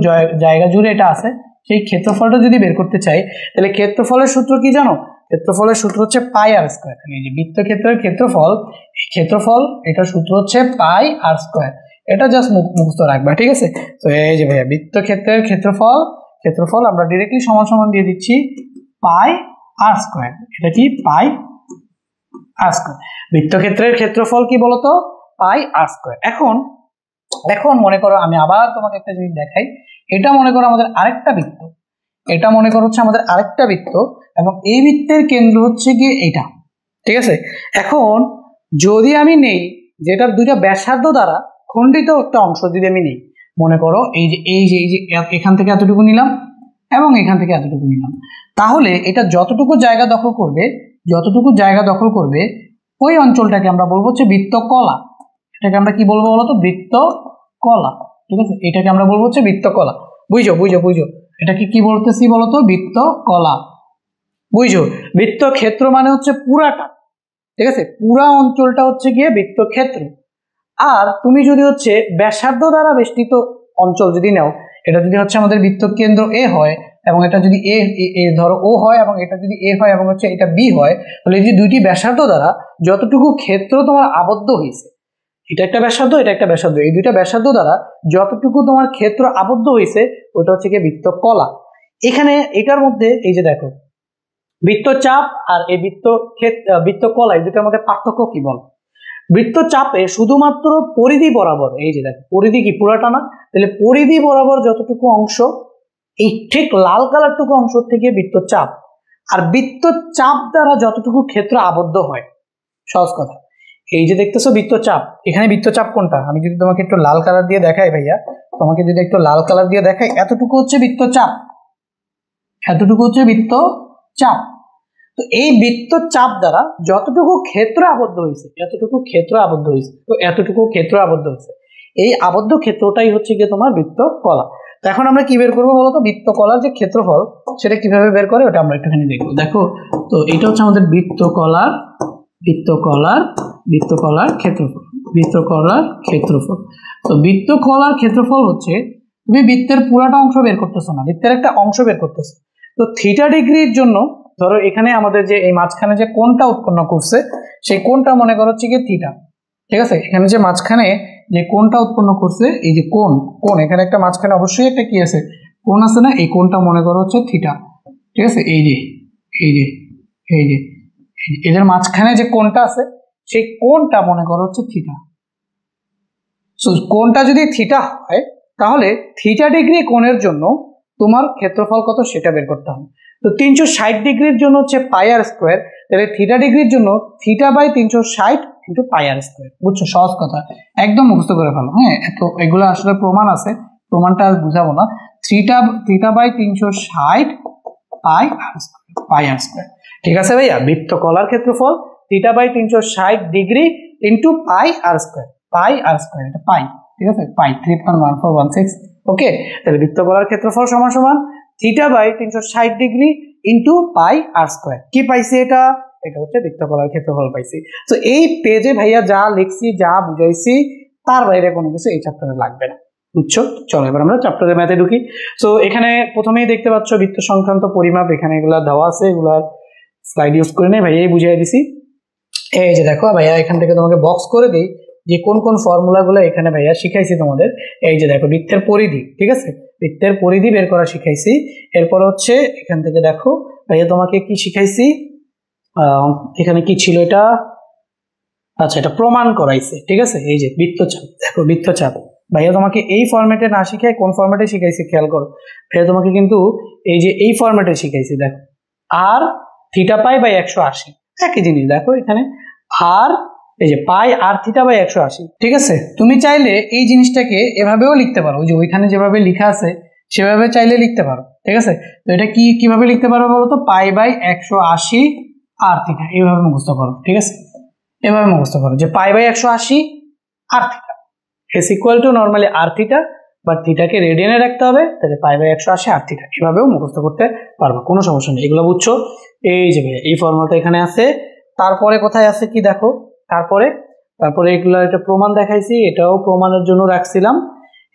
জায়গা জুড়ে এটা আছে সেই ক্ষেত্রফলটা যদি বের করতে চাই, তাহলে ক্ষেত্রফলের সূত্র কি জানো, ক্ষেত্রফলের সূত্র হচ্ছে পাই আর স্কয়ার। এই যে বৃত্তক্ষেত্রের ক্ষেত্রফল এটার সূত্র হচ্ছে পাই আর স্কয়ার, এটা জাস্ট মুখস্থ রাখবা। ঠিক আছে, তো এই যে ভাইয়া বৃত্তক্ষেত্রের ক্ষেত্রফল আমরা ডিরেক্টলি সমান সমান দিয়ে দিচ্ছি পাই আর স্কয়ার। এটা কি পাই আর স্কয়ার, বৃত্তক্ষেত্রের ক্ষেত্রফল কি বলতো, পাই আর স্কয়ার। এখন মনে করো আমি আবার তোমাকে একটা জিনিস দেখাই, এটা মনে করো আমাদের আরেকটা বৃত্ত, এটা মনে করো হচ্ছে আমাদের আরেকটা বৃত্ত, এবং এই বৃত্তের কেন্দ্র হচ্ছে গিয়ে এটা। ঠিক আছে, এখন যদি আমি নেই যেটার দুইটা ব্যাসার্ধ দ্বারা খণ্ডিত একটা অংশ যদি আমি নেই, মনে করো এই যে এখান থেকে এতটুকু নিলাম এবং এখান থেকে এতটুকু নিলাম, তাহলে এটা যতটুকু জায়গা দখল করবে ওই অঞ্চলটাকে আমরা বলবো হচ্ছে বৃত্তকলা। এটাকে আমরা কি বলবো বলতো, বৃত্তকলা। ঠিক আছে, এটাকে আমরা বলবো হচ্ছে বৃত্তকলা। বুঝো এটাকে কি বলতেছি বলতো, বৃত্তকলা। বুঝো, বৃত্তক্ষেত্র মানে হচ্ছে পুরাটা। ঠিক আছে, পুরা অঞ্চলটা হচ্ছে গিয়ে বৃত্তক্ষেত্র। আর তুমি যদি হচ্ছে ব্যাসার্ধ দ্বারা বেষ্টিত অঞ্চল যদি নাও, এটা যদি হচ্ছে আমাদের বৃত্তকেন্দ্র এ হয় এবং এটা যদি এ ধরো ও হয় এবং এটা যদি এ হয় এবং হচ্ছে এটা বি হয়, তাহলে এই যে দুইটি ব্যাসার্ধ দ্বারা যতটুকু ক্ষেত্র তোমার আবদ্ধ হয়েছে, এটা একটা ব্যাসার্ধ, এটা একটা ব্যাসার্ধ, এই দুইটা ব্যাসার্ধ দ্বারা যতটুকু তোমার ক্ষেত্র আবদ্ধ হয়েছে ওটা হচ্ছে গিয়ে বৃত্তকলা। এখানে এটার মধ্যে এই যে দেখো বৃত্তচাপ আর এই বৃত্তকলা, এই দুটার মধ্যে পার্থক্য কি বল। বৃত্তচাপে শুধুমাত্র পরিধি বরাবর, এই যে দেখো পরিধি কি পুরাটা না, তাহলে পরিধি বরাবর যতটুকু অংশ এই ঠিক লাল কালারটুকু অংশ থেকে বৃত্তচাপ, আর বৃত্তচাপ দ্বারা যতটুকু ক্ষেত্র আবদ্ধ হয়, সহজ কথা, এই যে দেখতেছো বৃত্তচাপ, এখানে বৃত্তচাপ কোনটা, আমি যদি তোমাকে একটু লাল কালার দিয়ে দেখাই ভাইয়া, তোমাকে যদি একটু লাল কালার দিয়ে দেখাই, এতটুকু হচ্ছে বৃত্তচাপ, এতটুকু হচ্ছে বৃত্তচাপ। তো এই বৃত্তচাপ দ্বারা যতটুকু ক্ষেত্র আবদ্ধ হয়েছে, এতটুকু ক্ষেত্র আবদ্ধ হয়েছে, তো এতটুকু ক্ষেত্র আবদ্ধ হয়েছে, এই আবদ্ধ ক্ষেত্রটাই হচ্ছে গিয়ে তোমার বৃত্তকলা। তো এখন আমরা কি বের করবো বলতো, বৃত্তকলার যে ক্ষেত্রফল সেটা কিভাবে বের করে ওটা আমরা একটুখানি দেখবো। দেখো, তো এটা হচ্ছে আমাদের বৃত্তকলার ক্ষেত্রফল, বৃত্তকলার ক্ষেত্রফল। তো বৃত্তকলার ক্ষেত্রফল হচ্ছে, তুমি বৃত্তের পুরাটা অংশ বের করতেছো না, বৃত্তের একটা অংশ বের করতেছো। তো থিটা ডিগ্রির জন্য ধরো এখানে আমাদের যে এই মাঝখানে যে কোণটা উৎপন্ন করছে, সেই কোণটা মনে করো হচ্ছে গিয়ে থিটা, ঠিক আছে। এখানে যে মাঝখানে যে কোণটা উৎপন্ন করছে, এই যে কোণ, এখানে একটা মাঝখানে অবশ্যই একটা কি আছে, কোণ আছে না, এই কোণটা মনে করো হচ্ছে থিটা, ঠিক আছে। এই যে এদের মাঝখানে যে কোণটা আছে, সেই কোণটা মনে করো হচ্ছে থিটা। সো কোণটা যদি থিটা হয়, তাহলে থিটা ডিগ্রি কোণের জন্য তোমার ক্ষেত্রফল কত সেটা বের করতে হবে। তো 360 ডিগ্রির জন্য হচ্ছে পাই আর স্কোয়ার, তাহলে থিটা ডিগ্রির জন্য theta by 360 into pi r square. বুঝছো, সহজ কথা, একদম মুখস্থ করে ফেলো। হ্যাঁ, তো এগুলো আসলে প্রমাণ আছে, প্রমাণটা আর বুঝাবো না। Theta by 360 pi r square, ঠিক আছে ভাইয়া। বৃত্তকলার ক্ষেত্রফল theta by 360 degree into pi r square, এটা পাই, ঠিক আছে, পাই 3.1416। ওকে, তাহলে বৃত্তকলার ক্ষেত্রফল সমান সমান theta by 360 degree into pi r square. কি পাইছি এটা হচ্ছে বৃত্তকলার ক্ষেত্রফল পাইছি। তো এই পেজে ভাইয়া যা লিখছি, যা বুঝাইছি, তার বাইরে কোনো কিছু এই চ্যাপ্টারে লাগবে না। বুঝছো, চলো এবার আমরা চ্যাপ্টারের ম্যাথে ঢুকি। তো এখানে প্রথমেই দেখতে পাচ্ছ বৃত্ত সংক্রান্ত পরিমাপ, এখানে এগুলা দেওয়া আছে, এগুলার স্লাইড ইউজ করে নেই, ভাইয়াই বুঝিয়ে দিছি। এই যে দেখো ভাইয়া, এখান থেকে তোমাকে বক্স করে দিই যে কোন কোন ফর্মুলাগুলো এখানে ভাইয়া শিখাইছি তোমাদের। এই যে দেখো, বৃত্তের পরিধি, ঠিক আছে, বৃত্তের পরিধি বের করা শিখাইছি। এরপর হচ্ছে এখান থেকে দেখো ভাইয়া তোমাকে কি শিখাইছি, এখানে কি ছিল এটা, আচ্ছা এটা প্রমাণ করাইছে, ঠিক আছে। এই যে বৃত্তচাপ, দেখো বৃত্তচাপ ভাইয়া তোমাকে এই ফরম্যাটে না শিখায় কোন ফরম্যাটে শিখাইছি খেয়াল করো। ভাইয়া তোমাকে কিন্তু এই যে এই ফরম্যাটে শিখাইছি, দেখো আর থিটা পাই বাই 180, একই জিনিস দেখো এখানে, আর এই যে পাই আর থিটা বাই 180, ঠিক আছে। তুমি চাইলে এই জিনিসটাকে এভাবেও লিখতে পারো, ওই যে ওইখানে যেভাবে লেখা আছে সেভাবে চাইলে লিখতে পারো, ঠিক আছে। তো এটা কিভাবে লিখতে পারো বলো তো, পাই বাই 180 আর থিটা, এইভাবে মুখস্থ করো, ঠিক আছে, এভাবে মুখস্থ করো যে pi by 180 R theta is equal to normally R theta, but থিটাকে রেডিয়ানে রাখতে হবে, তাহলে পাই বাই 180 আর থিটা, এভাবেও মুখস্থ করতে পারবো, কোনো সমস্যা নেই। এগুলো বুঝছো, এই যে এই ফর্মুলাটা এখানে আছে। তারপরে কোথায় আছে কি দেখো, তারপরে এগুলো একটা প্রমাণ দেখাইছি, এটাও প্রমাণের জন্য রাখছিলাম।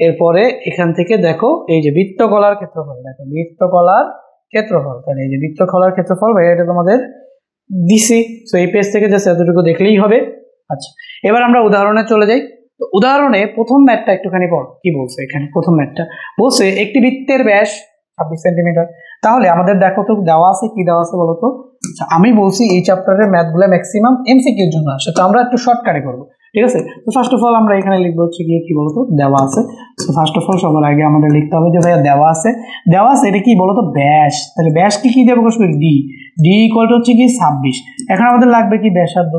এরপরে এখান থেকে দেখো এই যে বৃত্তকলার ক্ষেত্রফল, দেখো বৃত্তকলার ক্ষেত্রফল, তাহলে এই যে বৃত্তকলার ক্ষেত্রফল ভাইয়া এটা তোমাদের দিছি। তো এই পেজ থেকে জাস্ট এতটুকু দেখলেই হবে। আচ্ছা, এবার আমরা উদাহরণে চলে যাই। তো উদাহরণে প্রথম ম্যাথটা একটুখানি পড়ো, কি বলছে এখানে। প্রথম ম্যাথটা বলছে একটি বৃত্তের ব্যাস 26 সেন্টিমিটার। তাহলে আমাদের দেখো তো দেওয়া আছে, কি দেওয়া আছে বলতো। আচ্ছা, আমি বলছি এই চ্যাপ্টারের ম্যাথগুলো ম্যাক্সিমাম এমসিকিউর জন্য আসে, তো আমরা একটু শর্টকাটে করবো, ঠিক আছে। তো ফার্স্ট অফ অল আমরা এখানে লিখবো হচ্ছে গিয়ে কি বলতো, দেওয়া আছে। তো ফার্স্ট অফ অল সবার আগে আমাদের লিখতে হবে যে ভাইয়া দেওয়া আছে, এটা কি বলতো, ব্যাস। তাহলে ব্যাস কি দেবো, ডি ইকুয়াল টু হচ্ছে কি 26। এখন আমাদের লাগবে কি ব্যাসার্ধ,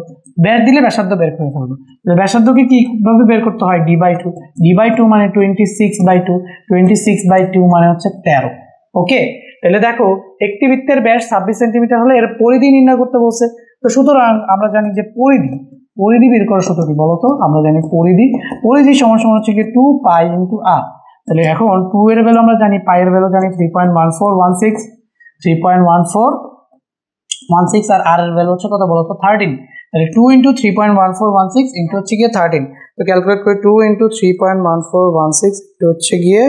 ব্যাস দিলে ব্যাসার্ধ বের করে ফেলবো। ব্যাসার্ধকে কিভাবে বের করতে হয়, ডি/2 মানে 26/2, 26/2 মানে হচ্ছে 13। ওকে, তাহলে দেখো একটি বৃত্তের ব্যাস 26 সেন্টিমিটার হলে এর পরিধি নির্ণয় করতে বলছে। তো সুতরাং আমরা জানি যে পরিধি বের করার সূত্র কি বলতো, আমরা জানি পরিধি সমান হচ্ছে কি 2 পাই ইন্টু আর। তাহলে এখন 2 এর ভ্যালু আমরা জানি, পাই এর ভ্যালু জানি 3.1416 আর আর এর ভ্যালু হচ্ছে কত বলতো, 13। তাহলে 2 ইন্টু 3.1416 ইন্টু হচ্ছে গিয়ে 13। তো ক্যালকুলেট করে 2 ইন্টু 3.1416 ইন্টু হচ্ছে গিয়ে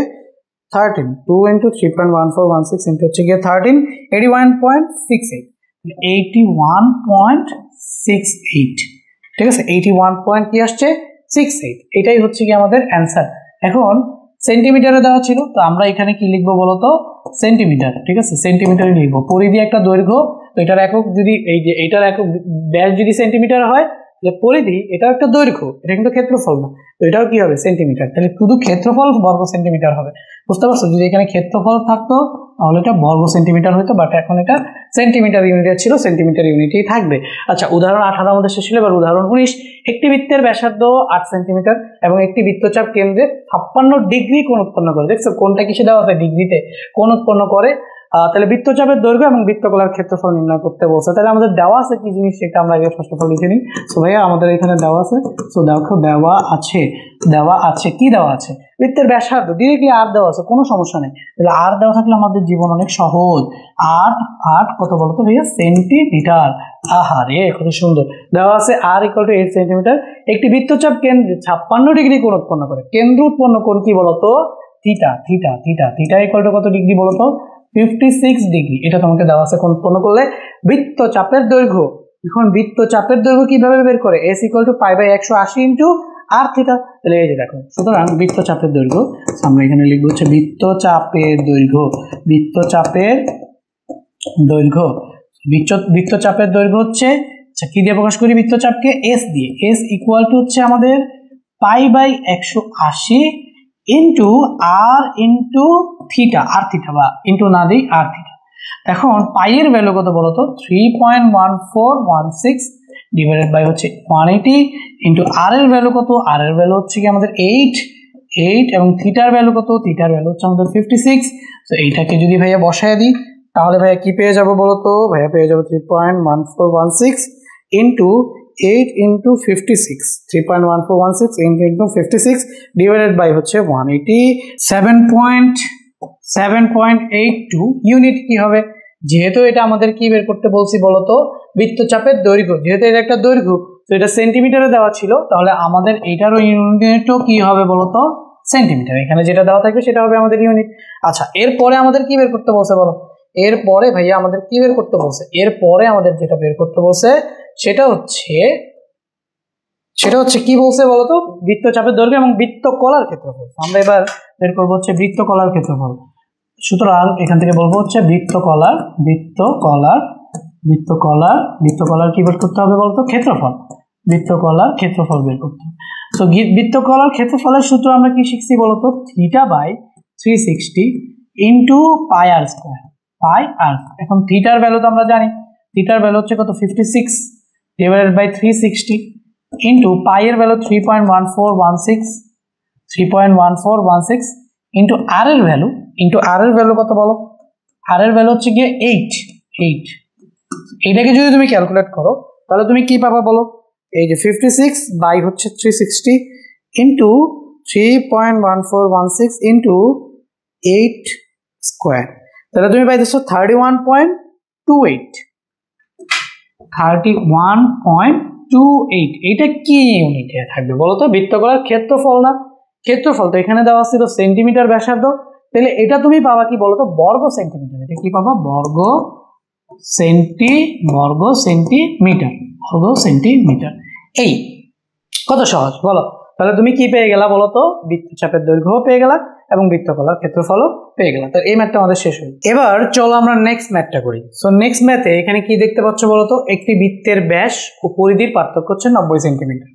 13, 2 ইন্টু 3.1416 ইন্টু হচ্ছে গিয়ে 13, 81.68, 81.68, ঠিক আছে। 81 পয়েন্ট কি আসছে, 68, এটাই হচ্ছে কি আমাদের অ্যান্সার। এখন সেন্টিমিটারে দেওয়া ছিল, তো আমরা এখানে কি লিখবো বলতো, সেন্টিমিটার, ঠিক আছে, সেন্টিমিটারে লিখবো। পরিধি একটা দৈর্ঘ্য, তো এটার একক যদি এই যে এটার একক ব্যাস যদি সেন্টিমিটার হয়, যে পরিধি এটা একটা দৈর্ঘ্য, এটা কিন্তু ক্ষেত্রফল না, তো এটাও কি হবে সেন্টিমিটার, তাহলে শুধু ক্ষেত্রফল বর্গ সেন্টিমিটার হবে। বুঝতে পারছো, যদি এখানে ক্ষেত্রফল থাকতো তাহলে এটা বর্গ সেন্টিমিটার হতো, বাট এখন এটা সেন্টিমিটার ইউনিটের ছিল, সেন্টিমিটার ইউনিটেই থাকবে। আচ্ছা, উদাহরণ 18 আমাদের শেষ হলো, এবার উদাহরণ 19। একটি বৃত্তের ব্যাসার্ধ 8 সেন্টিমিটার এবং একটি বৃত্তচাপ কেন্দ্রে 56 ডিগ্রি কোণ উৎপন্ন করে। দেখছো কোণটা কিসে দেওয়া আছে, ডিগ্রিতে কোণ উৎপন্ন করে। তাহলে বৃত্তচাপের দৈর্ঘ্য এবং বৃত্তকলার ক্ষেত্রফল নির্ণয় করতে বলছে। তাহলে আমাদের দেওয়া আছে কি জিনিস, সেটা আমরা আগে ফার্স্ট অফ অল লিখে নিই। সো ভাইয়া আমাদের এখানে দেওয়া আছে, সো দেখো দেওয়া আছে কি দেওয়া আছে, বৃত্তের ব্যাসার্ধ ডিরেক্টলি আর দেওয়া আছে, কোনো সমস্যা নেই। তাহলে আর দেওয়া থাকলে আমাদের জীবন অনেক সহজ। আট কত বলতো ভাইয়া, সেন্টিমিটার। আহারে কত সুন্দর দেওয়া আছে, আর ইকুয়াল টু 8 সেন্টিমিটার। একটি বৃত্তচাপ কেন্দ্রে 56 ডিগ্রি কোণ উৎপন্ন করে। কেন্দ্র উৎপন্ন কোণ কি বলতো, থিটা। থিটা ইকুয়াল টু কত ডিগ্রি বলতো, 56 ডিগ্রি। এটা তোমাকে দেওয়া আছে কোণ উৎপন্ন করলে বৃত্তচাপের দৈর্ঘ্য। এখন বৃত্তচাপের দৈর্ঘ্য কিভাবে বের করে, s equal to pi by 180 into R theta. তাহলে এই যে দেখো, সুতরাং বৃত্তচাপের দৈর্ঘ্য আমরা এখানে লিখবো হচ্ছে বৃত্তচাপের দৈর্ঘ্য। বৃত্তচাপের দৈর্ঘ্য হচ্ছে, আচ্ছা কি দিয়ে প্রকাশ করি বৃত্তচাপকে, s দিয়ে। s ইকুয়াল টু হচ্ছে আমাদের pi by 180 into r into theta, r theta বা ইন্টু না দিই আর থিটা। এখন পাইয়ের ভ্যালু কত বলতো, 3.1416 ডিভাইডেড বাই হচ্ছে 180 ইন্টু আর এর ভ্যালু কত, আর এর ভ্যালু হচ্ছে কি আমাদের 8 এবং থিটার ভ্যালু কত, থিটার ভ্যালু হচ্ছে আমাদের 56। তো এইটাকে যদি ভাইয়া বসায় দিই তাহলে ভাইয়া কি পেয়ে যাবো বলতো, ভাইয়া পেয়ে যাবো 3.1416 into 8 into 56, 3.1416 into 56 divided by হচ্ছে 180, 7.82 ইউনিট কি হবে। যেহেতু এটা আমাদের কি বের করতে বলছি বলতো, বৃত্তচাপের দৈর্ঘ্য, যেহেতু এটা একটা দৈর্ঘ্য, তো এটা সেন্টিমিটারে দেওয়া ছিল, তাহলে আমাদের এটারও ইউনিটও কি হবে বলতো, সেন্টিমিটার। এখানে যেটা দেওয়া থাকবে সেটা হবে আমাদের ইউনিট। আচ্ছা, এরপরে আমাদের কি বের করতে বলছে বলো, এরপরে ভাইয়া আমাদের কি বের করতে বলছে, এরপরে আমাদের যেটা বের করতে বলছে সেটা হচ্ছে কি বলছে বলতো, বৃত্তচাপের দৈর্ঘ্য এবং বৃত্তকলার ক্ষেত্রফল। আমরা এবার বের করবো হচ্ছে বৃত্তকলার ক্ষেত্রফল। সুতরাং এখান থেকে বলবো হচ্ছে বৃত্তকলার কি বের করতে হবে বলতো, ক্ষেত্রফল। বৃত্তকলার ক্ষেত্রফল বের করতে হবে। তো বৃত্তকলার ক্ষেত্রফলের সূত্র আমরা কি শিখছি বলতো, theta by 360 into pi r square, এখন থিটার ভ্যালু তো আমরা জানি, থিটার ভ্যালু হচ্ছে কত 56 ডিভাইডেড বাই 360 ইন্টু পাই এর ভ্যালু 3.1416 ইন্টু আর এর ভ্যালু কত বলো, আর এর ভ্যালু হচ্ছে গিয়ে 8। এইটাকে যদি তুমি ক্যালকুলেট করো তাহলে তুমি কি পাবা বলো, এই যে 56 বাই হচ্ছে 360 ইন্টু 3.1416 ইন্টু 8 স্কোয়ার, তাহলে তুমি পাইতেছো 31.28। এইটা কি ইউনিটে থাকবে বলো তো, বৃত্তকলার ক্ষেত্রফল না, ক্ষেত্রফল তো এখানে দেওয়া ছিল সেন্টিমিটার ব্যাসার্ধ, তাহলে এটা তুমি পাবা কি বলতো, বর্গ সেন্টিমিটার। এটা কি পাবা, বর্গ সেন্টিমিটার। এই কত সহজ বলো। তাহলে তুমি কি পেয়ে গেলা বলো তো, বৃত্তচাপের দৈর্ঘ্য পেয়ে গেলা এবং বৃত্তকলার ক্ষেত্রফলও পেয়ে গেলা। তো এই ম্যাথটা আমাদের শেষ হলো। এবার চলো আমরা নেক্সট ম্যাথটা করি। সো নেক্সট ম্যাথে এখানে কি দেখতে পাচ্ছ বলো তো, একটি বৃত্তের ব্যাস ও পরিধির পার্থক্য হচ্ছে 90 সেন্টিমিটার।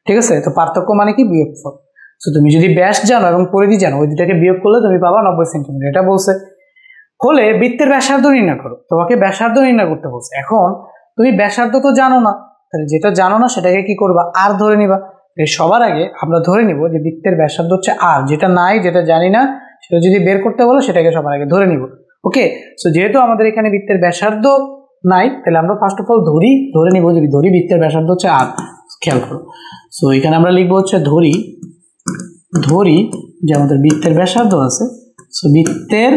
ঠিক আছে, তো পার্থক্য মানে কি, বিয়োগফল। সো তুমি যদি ব্যাস জানো এবং পরিধি জানো, ওই দুটাকে বিয়োগ করলে তুমি পাবা 90 সেন্টিমিটার। এটা বলছে হলে বৃত্তের ব্যাসার্ধ নির্ণয় করো, তোমাকে ব্যাসার্ধ নির্ণয় করতে বলছে। এখন তুমি ব্যাসার্ধ তো জানো না, তাহলে যেটা জানো না সেটাকে কি করবা, আর ধরে নিবা। সবার আগে আমরা ধরে নিব যে বৃত্তের ব্যাসার্ধ হচ্ছে আর, যেটা নাই, যেটা জানি না সেটা যদি বের করতে বলো সেটাকে সবার আগে ধরে নিব। ওকে, সো যেহেতু আমাদের এখানে বৃত্তের ব্যাসার্ধ নাই, তাহলে আমরা ফার্স্ট অফ অল ধরে নিব, যদি ধরি বৃত্তের ব্যাসার্ধ হচ্ছে আর। খেয়াল করো, সো এখানে আমরা লিখবো হচ্ছে ধরি যে আমাদের বৃত্তের ব্যাসার্ধ আছে। সো বৃত্তের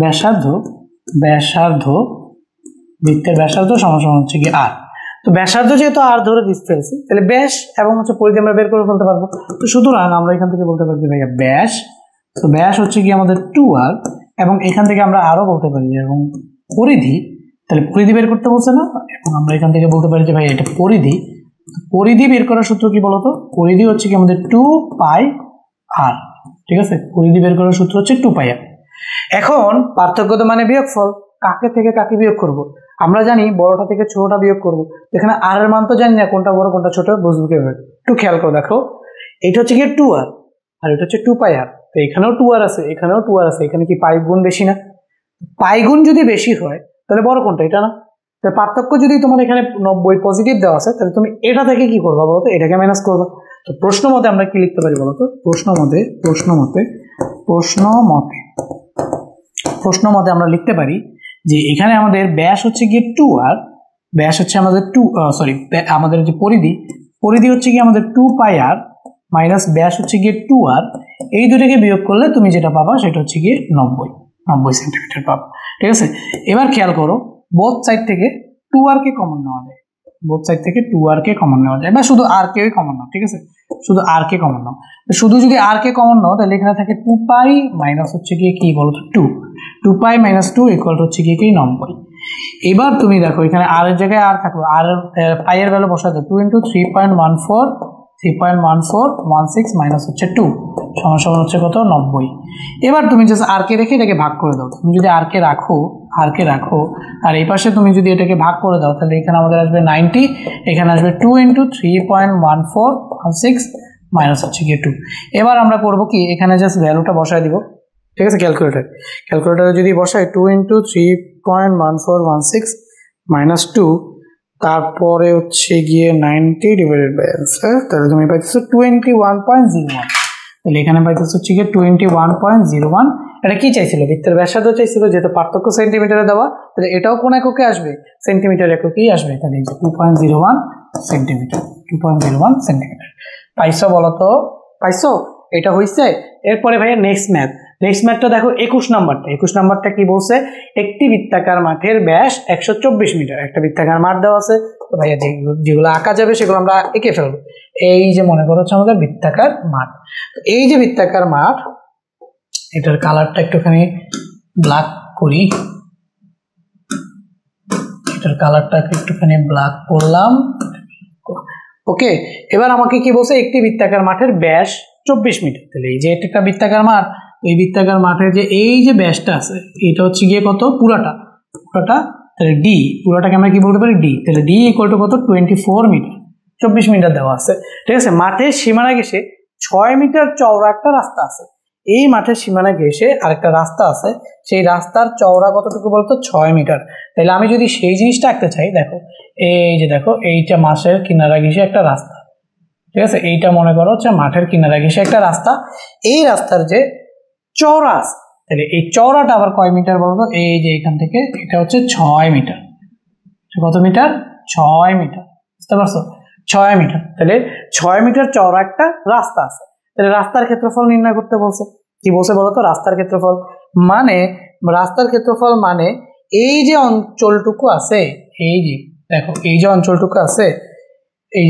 ব্যাসার্ধ সমান হচ্ছে কি আর। তো ব্যাসার্ধ যেহেতু আর ধরে ফেলছি, তাহলে ব্যাস এবং হচ্ছে পরিধি আমরা বের করে ফেলতে পারবো। তো সুতরাং আমরা এখান থেকে বলতে পারি যে ভাইয়া ব্যাস, তো ব্যাস হচ্ছে কি আমাদের 2r, এবং এখান থেকে আমরা আরো বলতে পারি যে এবং পরিধি, তাহলে পরিধি বের করতে বলছে না, এবং আমরা এখান থেকে বলতে পারি যে ভাই এটা পরিধি বের করার সূত্র কি বলতো, পরিধি হচ্ছে কি আমাদের 2πr। ঠিক আছে, পরিধি বের করার সূত্র হচ্ছে 2πr। এখন পার্থক্য তো মানে বিয়োগফল, কাকে থেকে কাকে বিয়োগ করব, আমরা জানি বড়টা থেকে ছোটটা বিয়োগ করবো, এখানে আর এর মান তো জানি না কোনটা বড় কোনটা ছোট, বুঝবো কিভাবে? একটু খেয়াল করে দেখো, এটা হচ্ছে গিয়ে 2r আর এটা হচ্ছে 2πr, তো এখানেও 2r আছে এখানেও 2r আছে, এখানে কি পাই গুণ বেশি না? পাই গুণ যদি বেশি হয় তাহলে বড় কোনটা? এটা না? তাহলে পার্থক্য যদি তোমার এখানে 90 পজিটিভ দেওয়া আছে তাহলে তুমি এটা থেকে কি করবা বলো তো? এটাকে মাইনাস করবা। তো প্রশ্ন মতে আমরা কি লিখতে পারি বলো তো? প্রশ্ন মতে আমরা লিখতে পারি যে এখানে আমাদের ব্যাস হচ্ছে গিয়ে 2r, ব্যাস হচ্ছে আমাদের আমাদের যে পরিধি হচ্ছে গিয়ে আমাদের 2πr মাইনাস ব্যাস হচ্ছে গিয়ে 2r, এই দুটাকে বিয়োগ করলে তুমি যেটা পাবা সেটা হচ্ছে গিয়ে 90 সেন্টিমিটার পাবো। ঠিক আছে, এবার খেয়াল করো বোথ সাইড থেকে 2r কে কমন নেওয়া যায়, বা শুধু r কে কমন নাও। ঠিক আছে, শুধু r কে কমন নাও। শুধু যদি r কে কমন নাও তাহলে এখানে থাকে 2π মাইনাস হচ্ছে গিয়ে কি বলতো 2π মাইনাস 2 ইকুয়াল টু হচ্ছে গিয়ে কি 90। এবার তুমি দেখো এখানে r এর জায়গায় r থাকলো, r এর পাই এর ভ্যালু বসাতে 2 × 3.1416 মাইনাস হচ্ছে 2 সমান হচ্ছে কত? 90। এবার তুমি জাস্ট r কে রেখে এটাকে ভাগ করে দাও। তুমি যদি r কে রাখো আর এই পাশে তুমি যদি এটাকে ভাগ করে দাও তাহলে এখানে আমাদের আসবে 90, এখানে আসবে 2 × 3.1416 মাইনাস হচ্ছে গিয়ে 2। এবার আমরা করব কি, এখানে জাস্ট ভ্যালুটা বসায় দিব। ঠিক আছে, ক্যালকুলেটরে যদি বসাই 2 × 3.1416 মাইনাস 2, তারপরে হচ্ছে গিয়ে 90 ডিভাইডেড বাই অ্যান্সার, তাহলে তুমি পাইতেছো 21.01। তাহলে এখানে পাইতেছো হচ্ছে গিয়ে 21.01। এটা কি চাইছিল? বৃত্তের ব্যাসার্ধ চাইছিল, যেহেতু পার্থক্য সেন্টিমিটারে দেওয়া তাহলে এটাও কোন এককে আসবে? সেন্টিমিটার এককেই আসবে। তাহলে 2.01 সেন্টিমিটার, পাইছো? বলো তো পাইছো? এটা হইছে। এরপরে ভাইয়া নেক্সট ম্যাথটা দেখো 21 নাম্বারটা কি বলছে? একটি বৃত্তাকার মাঠের ব্যাস 124 মিটার। একটা বৃত্তাকার মাঠ দেওয়া আছে, তো ভাইয়া যেগুলো আঁকা যাবে সেগুলো আমরা এঁকে ফেলবো। এই যে মনে করো হচ্ছে আমাদের বৃত্তাকার মাঠ, তো এই যে বৃত্তাকার মাঠ, এটার কালারটা একটুখানি ব্ল্যাক করি, করলাম। ওকে, এবার আমাকে কি বলছে? একটি বৃত্তাকার মাঠের ব্যাস 24 মিটার। তাহলে এই যে একটা বৃত্তাকার মাঠ, এই বৃত্তাকার মাঠের যে এই যে ব্যাসটা আছে এটা হচ্ছে গিয়ে কত? পুরাটা, তাহলে ডি, পুরাটাকে আমরা কি বলতে পারি? ডি। তাহলে ডি ইকুয়াল টু কত? 24 মিটার, 24 মিটার দেওয়া আছে। ঠিক আছে, মাঠের সীমানা ঘেঁষে 6 মিটার চওড়া একটা রাস্তা আছে। এই মাঠের সীমানা ঘেঁষে আরেকটা রাস্তা আছে, সেই রাস্তার চওড়া কতটুকু বলতো? 6 মিটার। তাহলে আমি যদি সেই জিনিসটা আঁকতে চাই, দেখো এই যে দেখো এইটা মাঠের কিনারা ঘেঁষে একটা রাস্তা। ঠিক আছে, এইটা মনে করো হচ্ছে মাঠের কিনারা ঘেঁষে একটা রাস্তা। এই রাস্তার যে চওড়া আছে, তাহলে এই চওড়াটা আবার কয় মিটার বলতো? এই যে এখান থেকে এটা হচ্ছে 6 মিটার। কত মিটার? 6 মিটার। বুঝতে পারছো? 6 মিটার। তাহলে 6 মিটার চওড়া একটা রাস্তা আছে। তাহলে রাস্তার ক্ষেত্রফল নির্ণয় করতে বলছে। কি বলছে বলতো? রাস্তার ক্ষেত্রফল মানে এই যে অঞ্চলটুকু আছে, এই যে দেখো এই যে অঞ্চলটুকু আছে, এই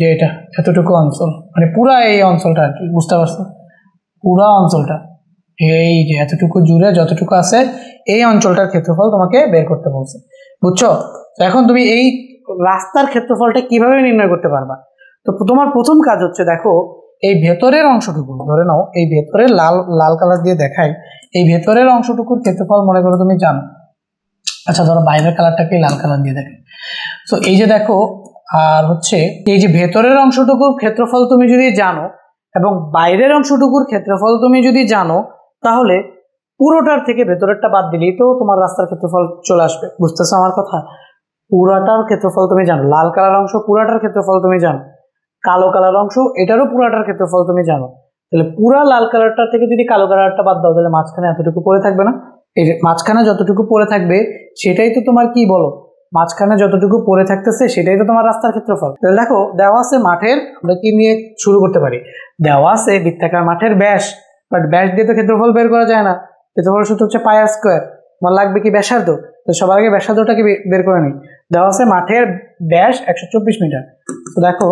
যে এটা এতটুকু অঞ্চল, মানে পুরা এই অঞ্চলটা আর কি। বুঝতে পারছো? পুরা অঞ্চলটা এই যে এতটুকু জুড়ে যতটুকু আছে এই অঞ্চলটার ক্ষেত্রফল তোমাকে বের করতে বলছে। বুঝছো? এখন তুমি এই রাস্তার ক্ষেত্রফলটা কিভাবে নির্ণয় করতে পারবা? তো তোমার প্রথম কাজ হচ্ছে, দেখো এই ভেতরের অংশটুকু, ধরে নাও এই ভেতরের লাল কালার দিয়ে দেখাই, এই ভেতরের অংশটুকুর ক্ষেত্রফল মনে করো তুমি জানো। আচ্ছা, ধরো বাইরের কালারটাকে লাল কালার দিয়ে দেখাই। তো এই যে দেখো, আর হচ্ছে এই যে ভেতরের অংশটুকুর ক্ষেত্রফল তুমি যদি জানো এবং বাইরের অংশটুকুর ক্ষেত্রফল তুমি যদি জানো, তাহলে পুরোটার থেকে ভেতরেরটা বাদ দিলেই তো তোমার রাস্তার ক্ষেত্রফল চলে আসবে। বুঝতেছো আমার কথা? পুরাটার ক্ষেত্রফল তুমি জানো, লাল কালার অংশ পুরাটার ক্ষেত্রফল তুমি জানো, কালো কালার অংশ এটারও পুরাটার ক্ষেত্রফল তুমি জানো। তাহলে পুরা লাল কালারটা থেকে যদি কালো কালারটা বাদ দাও, তাহলে মাঝখানে এতটুকু পড়ে থাকবে না? এই যে মাঝখানে যতটুকু পড়ে থাকবে সেটাই তো তোমার কি বলো? মাঝখানে যতটুকু পড়ে থাকতেছে সেটাই তো তোমার রাস্তার ক্ষেত্রফল। তাহলে দেখো দেওয়া আছে মাঠের, আমরা কি নিয়ে শুরু করতে পারি? দেওয়া আছে বৃত্তাকার মাঠের ব্যাস, বাট ব্যাস দিয়ে তো ক্ষেত্রফল বের করা যায় না। ক্ষেত্রফল সূত্র হচ্ছে পাই আর স্কোয়ার। আমার লাগবে কি? ব্যাসার্ধ। তো সবার আগে ব্যাসার্ধটাকে বের করে নিই। দেওয়া আছে মাঠের ব্যাস 124 মিটার। তো দেখো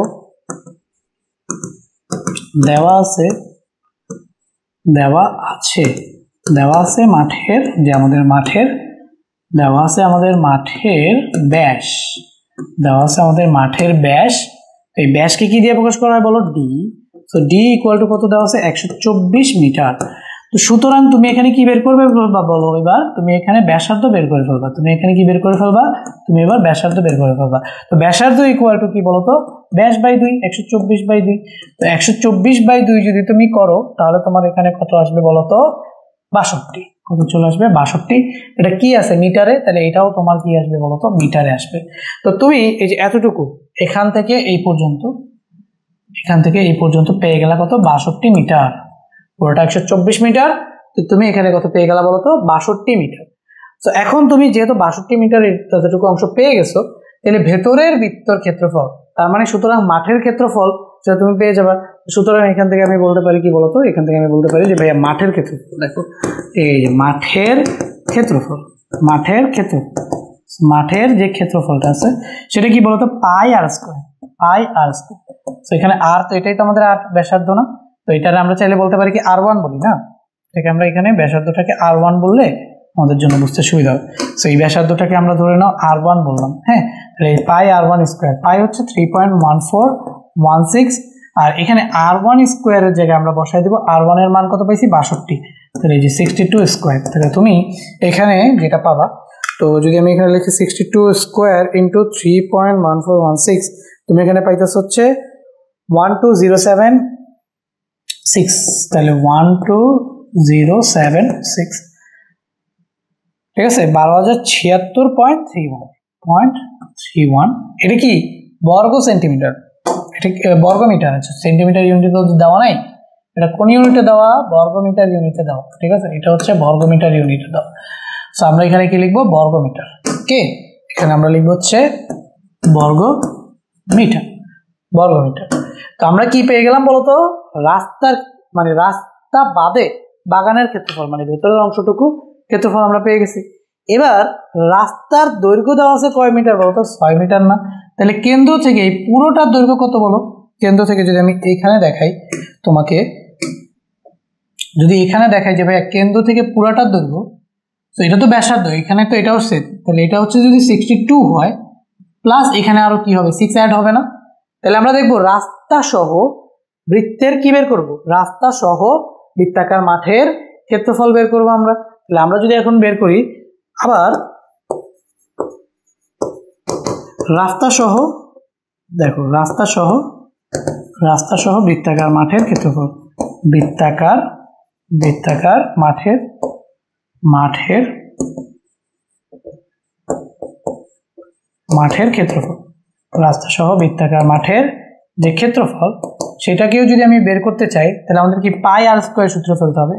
দেওয়া আছে মাঠের, যে আমাদের মাঠের দেওয়া আছে আমাদের মাঠের ব্যাস, এই ব্যাসকে কি দিয়ে প্রকাশ করা হয় বলো? ডি। তো ডি ইকুয়াল টু কত দেওয়া আছে? 124 মিটার। তো সুতরাং তুমি এখানে কি বের করবে বলো এবার, তুমি এখানে ব্যাসার্ধ বের করে ফেলবা। তুমি এখানে কি বের করে ফেলবা, তুমি এবার ব্যাসার্ধ বের করে ফেলবা। তো ব্যাসার্ধ ইকুয়াল টু কি বলো তো, ব্যাস বাই 2, 124/2। তো 124/2 যদি তুমি করো তাহলে তোমার এখানে কত আসবে বলো তো, 62। কত চলে আসবে, 62। এটা কি আছে মিটারে, তাহলে এটাও তোমার কি আসবে বলো তো, মিটারে আসবে। তো তুমি এই যে এতটুকু এখান থেকে এই পর্যন্ত, এখান থেকে এই পর্যন্ত পেয়ে গেলা কত, 62 মিটার। পুরোটা 124 মিটার। তো তুমি এখানে কত পেয়ে গেলা বলো তো, 62 মিটার। তো এখন তুমি যেহেতু 62 মিটারের যতটুকু অংশ পেয়ে গেছো, তাহলে ভেতরের বৃত্তর ক্ষেত্রফল, তার মানে সুতরাং মাঠের ক্ষেত্রফল সেটা তুমি পেয়ে যাবে। সুতরাং এখান থেকে আমি বলতে পারি কি বলতো, এখান থেকে আমি বলতে পারি যে ভাইয়া মাঠের ক্ষেত্রফল, দেখো এই যে মাঠের ক্ষেত্রফল, মাঠের ক্ষেত্রফল, মাঠের যে ক্ষেত্রফলটা আছে সেটা কি বলতো, পাই আর স্কয়ার, পাই আর স্কয়ার। তো এখানে আর, তো এটাই তো আমাদের আর ব্যাসার্ধ না, তো এটারে আমরা চাইলে বলতে পারি কি r1 বলি না, ঠিক আমরা এখানে ব্যাসার্ধটাকে r1 বললে আমাদের জন্য বুঝতে সুবিধা হবে। সো এই ব্যাসার্ধটাকে আমরা ধরে নাও r1 বললাম, হ্যাঁ। তাহলে এই পাই r1 স্কয়ার, পাই হচ্ছে 3.1416, আর এখানে r1 স্কয়ারের জায়গায় আমরা বসাই দেব r1 এর মান কত পাইছি, 62। তাহলে এই যে 62 স্কয়ার। তাহলে তুমি এখানে যেটা পাবা, তো যদি আমি এখানে লিখি 62 স্কয়ার ইন্টু 3.1416, তুমি এখানে পাইতেছ হচ্ছে 12076। তাহলে 12076, ঠিক আছে, 12,076.31। এটা কি বর্গ সেন্টিমিটার, এটা বর্গ মিটার আছে, সেন্টিমিটার ইউনিটে তো দেওয়া নাই, এটা কোন ইউনিটে দেওয়া, বর্গ মিটার ইউনিটে দেওয়া, ঠিক আছে, এটা হচ্ছে বর্গ মিটার ইউনিটে দেওয়া। সো আমরা এখানে কি লিখবো, বর্গ মিটার। ওকে, এখানে আমরা লিখবো হচ্ছে বর্গ মিটার, বর্গ মিটার। তো আমরা কি পেয়ে গেলাম বলতো, রাস্তার মানে রাস্তা বাদে বাগানের ক্ষেত্রফল, মানে ভেতরের অংশটুকু ক্ষেত্রফল আমরা পেয়ে গেছি। এবার রাস্তার দৈর্ঘ্য দেওয়া আছে কয় মিটার বলতো, 6 মিটার না। তাহলে কেন্দ্র থেকে এই পুরোটার দৈর্ঘ্য কত বলো, কেন্দ্র থেকে যদি আমি এখানে দেখাই তোমাকে, যদি এখানে দেখাই যে ভাই কেন্দ্র থেকে পুরোটার দৈর্ঘ্য, তো এটা তো ব্যাসার্ধ, এখানে তো এটাও সেট, তাহলে এটা হচ্ছে যদি 62 হয়, প্লাস এখানে আরো কি হবে, 6 অ্যাড হবে না। তাহলে আমরা দেখবো রাস্তা সহ বৃত্তের কি বের করব, রাস্তা সহ বৃত্তাকার মাঠের ক্ষেত্রফল বের করব আমরা। তাহলে আমরা যদি এখন বের করি আবার রাস্তা সহ, দেখো রাস্তা সহ বৃত্তাকার মাঠের ক্ষেত্রফল, বৃত্তাকার মাঠের ক্ষেত্রফল, রাস্তা সহ বৃত্তাকার মাঠের যে ক্ষেত্রফল সেটাকেও যদি আমি বের করতে চাই, তাহলে আমাদের কি পাই আর স্কয়ার সূত্র ফেলতে হবে।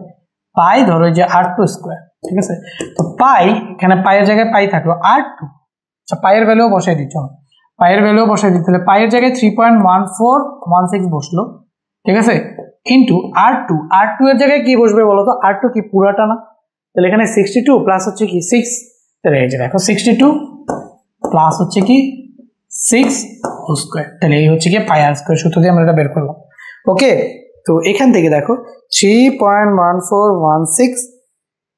পাই ধরো যে r2 স্কয়ার, ঠিক আছে। তো পাই, এখানে পাইয়ের জায়গায় পাই থাকলো r2, আচ্ছা পাইয়ের ভ্যালুও বসাই দিচ্ছ, পাইয়ের ভ্যালুও বসাই দিতে, তাহলে পাইয়ের জায়গায় 3.1416 বসলো, ঠিক আছে, ইন্টু r2 এর জায়গায় কি বসবে বলো তো, r2 কি পুরাটা না, তাহলে এখানে 62 প্লাস হচ্ছে কি 6, তাহলে এই যে দেখো 62 প্লাস হচ্ছে কি 6 হোল স্কয়ার, তাহলে এই হচ্ছে কি পাই আর স্কয়ার সূত্র দিয়ে আমরা এটা বের করলাম। ওকে, তো এখান থেকে দেখো 3.1416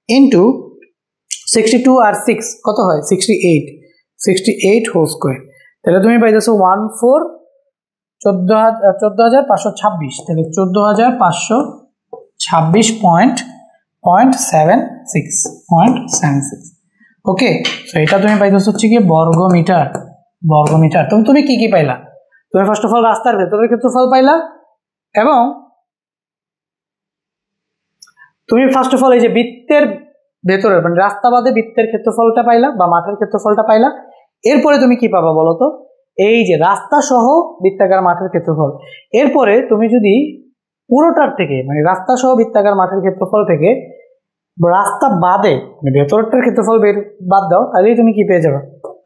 ইন্টু 62 আর 6 কত হয়, 68 হোল স্কয়ার। তাহলে তুমি পাইতেছো 14,526, তাহলে 14,526.76। ওকে, তো এটা তুমি পাইতেছো হচ্ছে কি বর্গ মিটার। তুমি কি পাইলা, তুমি ফার্স্ট অফ অল রাস্তার ভেতরের ক্ষেত্রফল পাইলা, এবং তুমি ফার্স্ট অফ অল এই যে বৃত্তের ভেতরে মানে রাস্তা বাদে বৃত্তের ক্ষেত্রফলটা পাইলা বা মাঠের ক্ষেত্রফলটা পাইলা। এরপরে তুমি কি পাবা বলতো, এই যে রাস্তা সহ বৃত্তাকার মাঠের ক্ষেত্রফল। এরপরে তুমি যদি পুরোটার থেকে মানে রাস্তা সহ বৃত্তাকার মাঠের ক্ষেত্রফল থেকে রাস্তা বাদে মানে ভেতরটার ক্ষেত্রফল বাদ দাও, তাহলেই তুমি কি পেয়ে যাবে,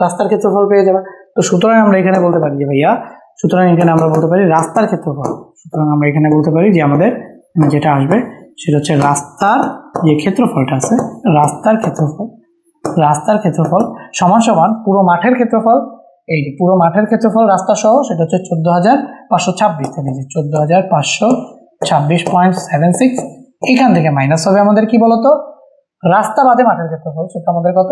রাস্তার ক্ষেত্রফল পেয়ে যাবে। তো সুতরাং আমরা এখানে বলতে পারি যে ভাইয়া, সুতরাং এখানে আমরা বলতে পারি রাস্তার ক্ষেত্রফল, সুতরাং আমরা এখানে বলতে পারি যে আমাদের যেটা আসবে সেটা হচ্ছে রাস্তার যে ক্ষেত্রফলটা আছে, রাস্তার ক্ষেত্রফল সমান সমান পুরো মাঠের ক্ষেত্রফল। এই যে পুরো মাঠের ক্ষেত্রফল রাস্তা সহ সেটা হচ্ছে 14,526, তাহলে যে 14,526.76, এখান থেকে মাইনাস হবে আমাদের কি বলতো, রাস্তা বাদে মাঠের ক্ষেত্রফল, সেটা আমাদের কত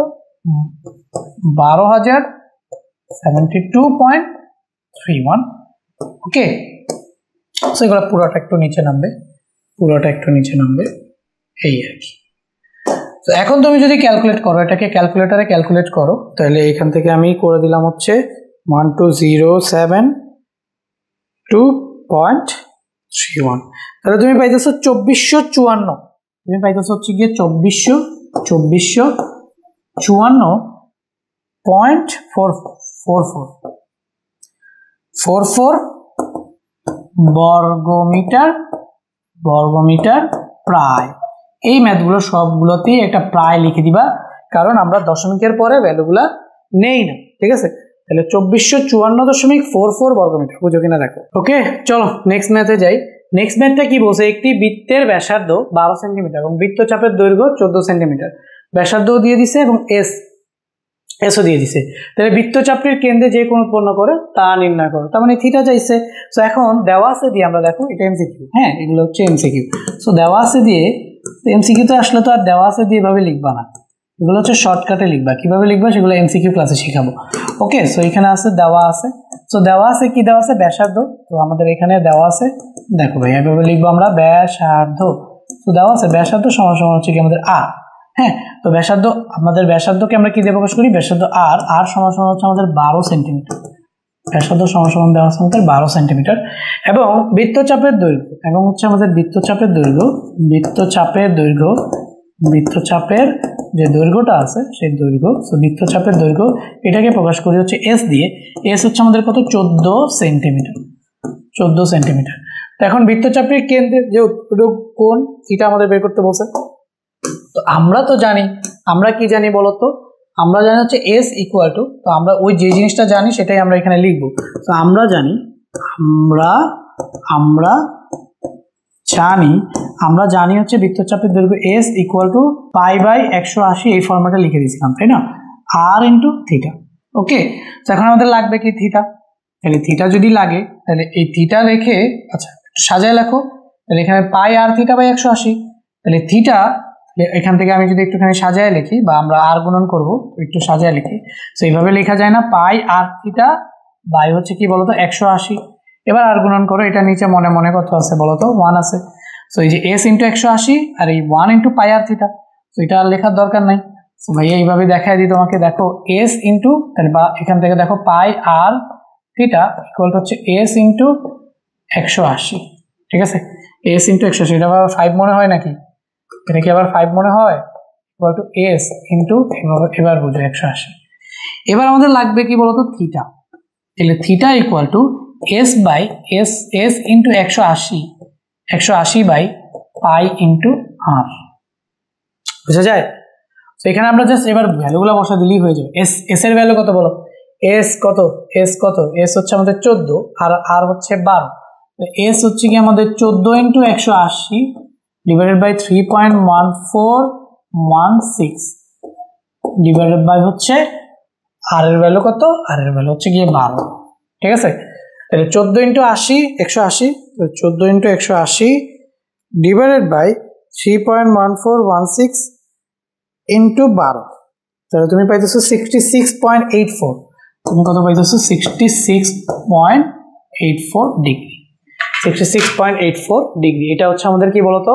12,072.31। ওকে, সো এগুলো পুরোটা একটু নিচে নামবে, এই আর কি। তো এখন তুমি যদি ক্যালকুলেট করো, এটাকে ক্যালকুলেটরে ক্যালকুলেট করো, তাহলে এখান থেকে আমি করে দিলাম হচ্ছে 1207.2.31, তাহলে তুমি পাইতেছো 2454, তুমি পাইতেছো হচ্ছে গিয়ে 2454.44 বর্গমিটার প্রায়। এই ম্যাথগুলো সবগুলোতেই একটা প্রায় লিখে দিবা, কারণ আমরা দশমিকের পরে ভ্যালুগুলা নেই না, ঠিক আছে। তাহলে 2454.44 বর্গমিটার, বুঝো কিনা দেখো। ওকে, চলো নেক্সট ম্যাথে যাই। নেক্সট ম্যাথটা কি বলছে, একটি বৃত্তের ব্যাসার্ধ 12 সেন্টিমিটার এবং বৃত্তচাপের দৈর্ঘ্য 14 সেন্টিমিটার, ব্যাসার্ধও দিয়ে দিছে এবং এসও দিয়ে দিছে। তাহলে বৃত্তচাপটির কেন্দ্রে যে কোণ উৎপন্ন করে তা নির্ণয় করো, তার মানে থিটা চাইছে। সো এখন দেওয়া আছে দিয়ে আমরা দেখো, এটা এমসিকিউ, হ্যাঁ এগুলো হচ্ছে এমসিকিউ। সো দেওয়া আছে দিয়ে, এমসিকিউ তো আসলে তো আর দেওয়া আছে দিয়ে এভাবে লিখবা না, এগুলো হচ্ছে শর্টকাটে লিখবা। কিভাবে লিখবা সেগুলো এমসিকিউ ক্লাসে শিখাবো। ওকে, সো এখানে আছে দেওয়া আছে, সো দেওয়া আছে কি দেওয়া আছে, ব্যাসার্ধ। তো আমাদের এখানে দেওয়া আছে, দেখো ভাই এভাবে লিখবো আমরা, ব্যাসার্ধ। তো দেওয়া আছে ব্যাসার্ধ সমান সমান হচ্ছে কি আমাদের আর, হ্যাঁ। তো ব্যাসার্ধ, আমাদের ব্যাসার্ধকে আমরা কি দিয়ে প্রকাশ করি, ব্যাসার্ধ আর সমান সমান হচ্ছে আমাদের 12 সেন্টিমিটার। ব্যাসার্ধ সমান সমান দেওয়া আছে আমাদের 12 সেন্টিমিটার এবং বৃত্তচাপের দৈর্ঘ্য, এবং হচ্ছে আমাদের বৃত্তচাপের যে দৈর্ঘ্যটা আছে সেই দৈর্ঘ্য, তো বৃত্তচাপের দৈর্ঘ্য এটাকে প্রকাশ করি হচ্ছে এস দিয়ে। এস হচ্ছে আমাদের কত, 14 সেন্টিমিটার। তো এখন বৃত্তচাপের কেন্দ্রের যে কোণ এটা আমাদের বের করতে বলছে। তো আমরা তো জানি, আমরা কি জানি বলতো, আমরা জানি হচ্ছে এস ইকুয়াল টু, তো আমরা ওই যে জিনিসটা জানি সেটাই আমরা এখানে লিখবো। তো আমরা জানি হচ্ছে বৃত্তচাপের দৈর্ঘ্য এস ইকুয়াল টু π/180, এই ফর্ম্যাটে লিখে দিয়েছিলাম, তাই না, আর ইন্টু থিটা। ওকে, তো এখন আমাদের লাগবে কি থিটা। তাহলে থিটা যদি লাগে তাহলে এই থিটা রেখে, আচ্ছা সাজায় লেখো, তাহলে এখানে πr/180, তাহলে থিটা, এখান থেকে আমি যদি একটুখানি সাজায় লিখি, বা আমরা আর গুণন করবো, একটু সাজায় লিখি। তো এইভাবে লেখা যায় না, πr/θ হচ্ছে কি বলতো 180। এবার আর গুণন করো, এটা নিচে মনে মনে কত আছে বলতো, 1 আছে। সো এই যে s ইন্টু 180 আর এই 1 ইন্টু πr/θ, তো এটা আর লেখার দরকার নাই। তো ভাইয়া এইভাবে দেখাই দিই তোমাকে, দেখো s ইন্টু, তাহলে বা এখান থেকে দেখো πr/θ ইকুয়াল টু হচ্ছে s ইন্টু 180, ঠিক আছে, s ইন্টু 180। এটা আবার 5 মনে হয় নাকি, এটা কি আবার 5 মনে হয়, ইকুয়াল টু s ইন্টু, এবার বুঝো 180। এবার আমাদের লাগবে কি বলতো, থিটা। তাহলে theta equal to s into 180 by pi into R, বুঝা যায়। তো এখানে আমরা জাস্ট এবার ভ্যালুগুলো বসা দিলেই হয়ে যাবে। এস এর ভ্যালু কত বলো, এস হচ্ছে আমাদের 14 আর হচ্ছে 12। তো এস হচ্ছে কি আমাদের 14 into 180 divided by 3.1416 divided by হচ্ছে আর এর ভ্যালু কত, আর এর ভ্যালু হচ্ছে গিয়ে 12, ঠিক আছে। তাহলে 14 into 80 180, 14 into 180 divided by 3.1416 into 12, তাহলে তুমি পাইতেছো 66.84। তুমি কত পাইতেছো, 66.84 ডিগ্রি। 66.84 ডিগ্রি, এটা হচ্ছে আমাদের কি বলতো,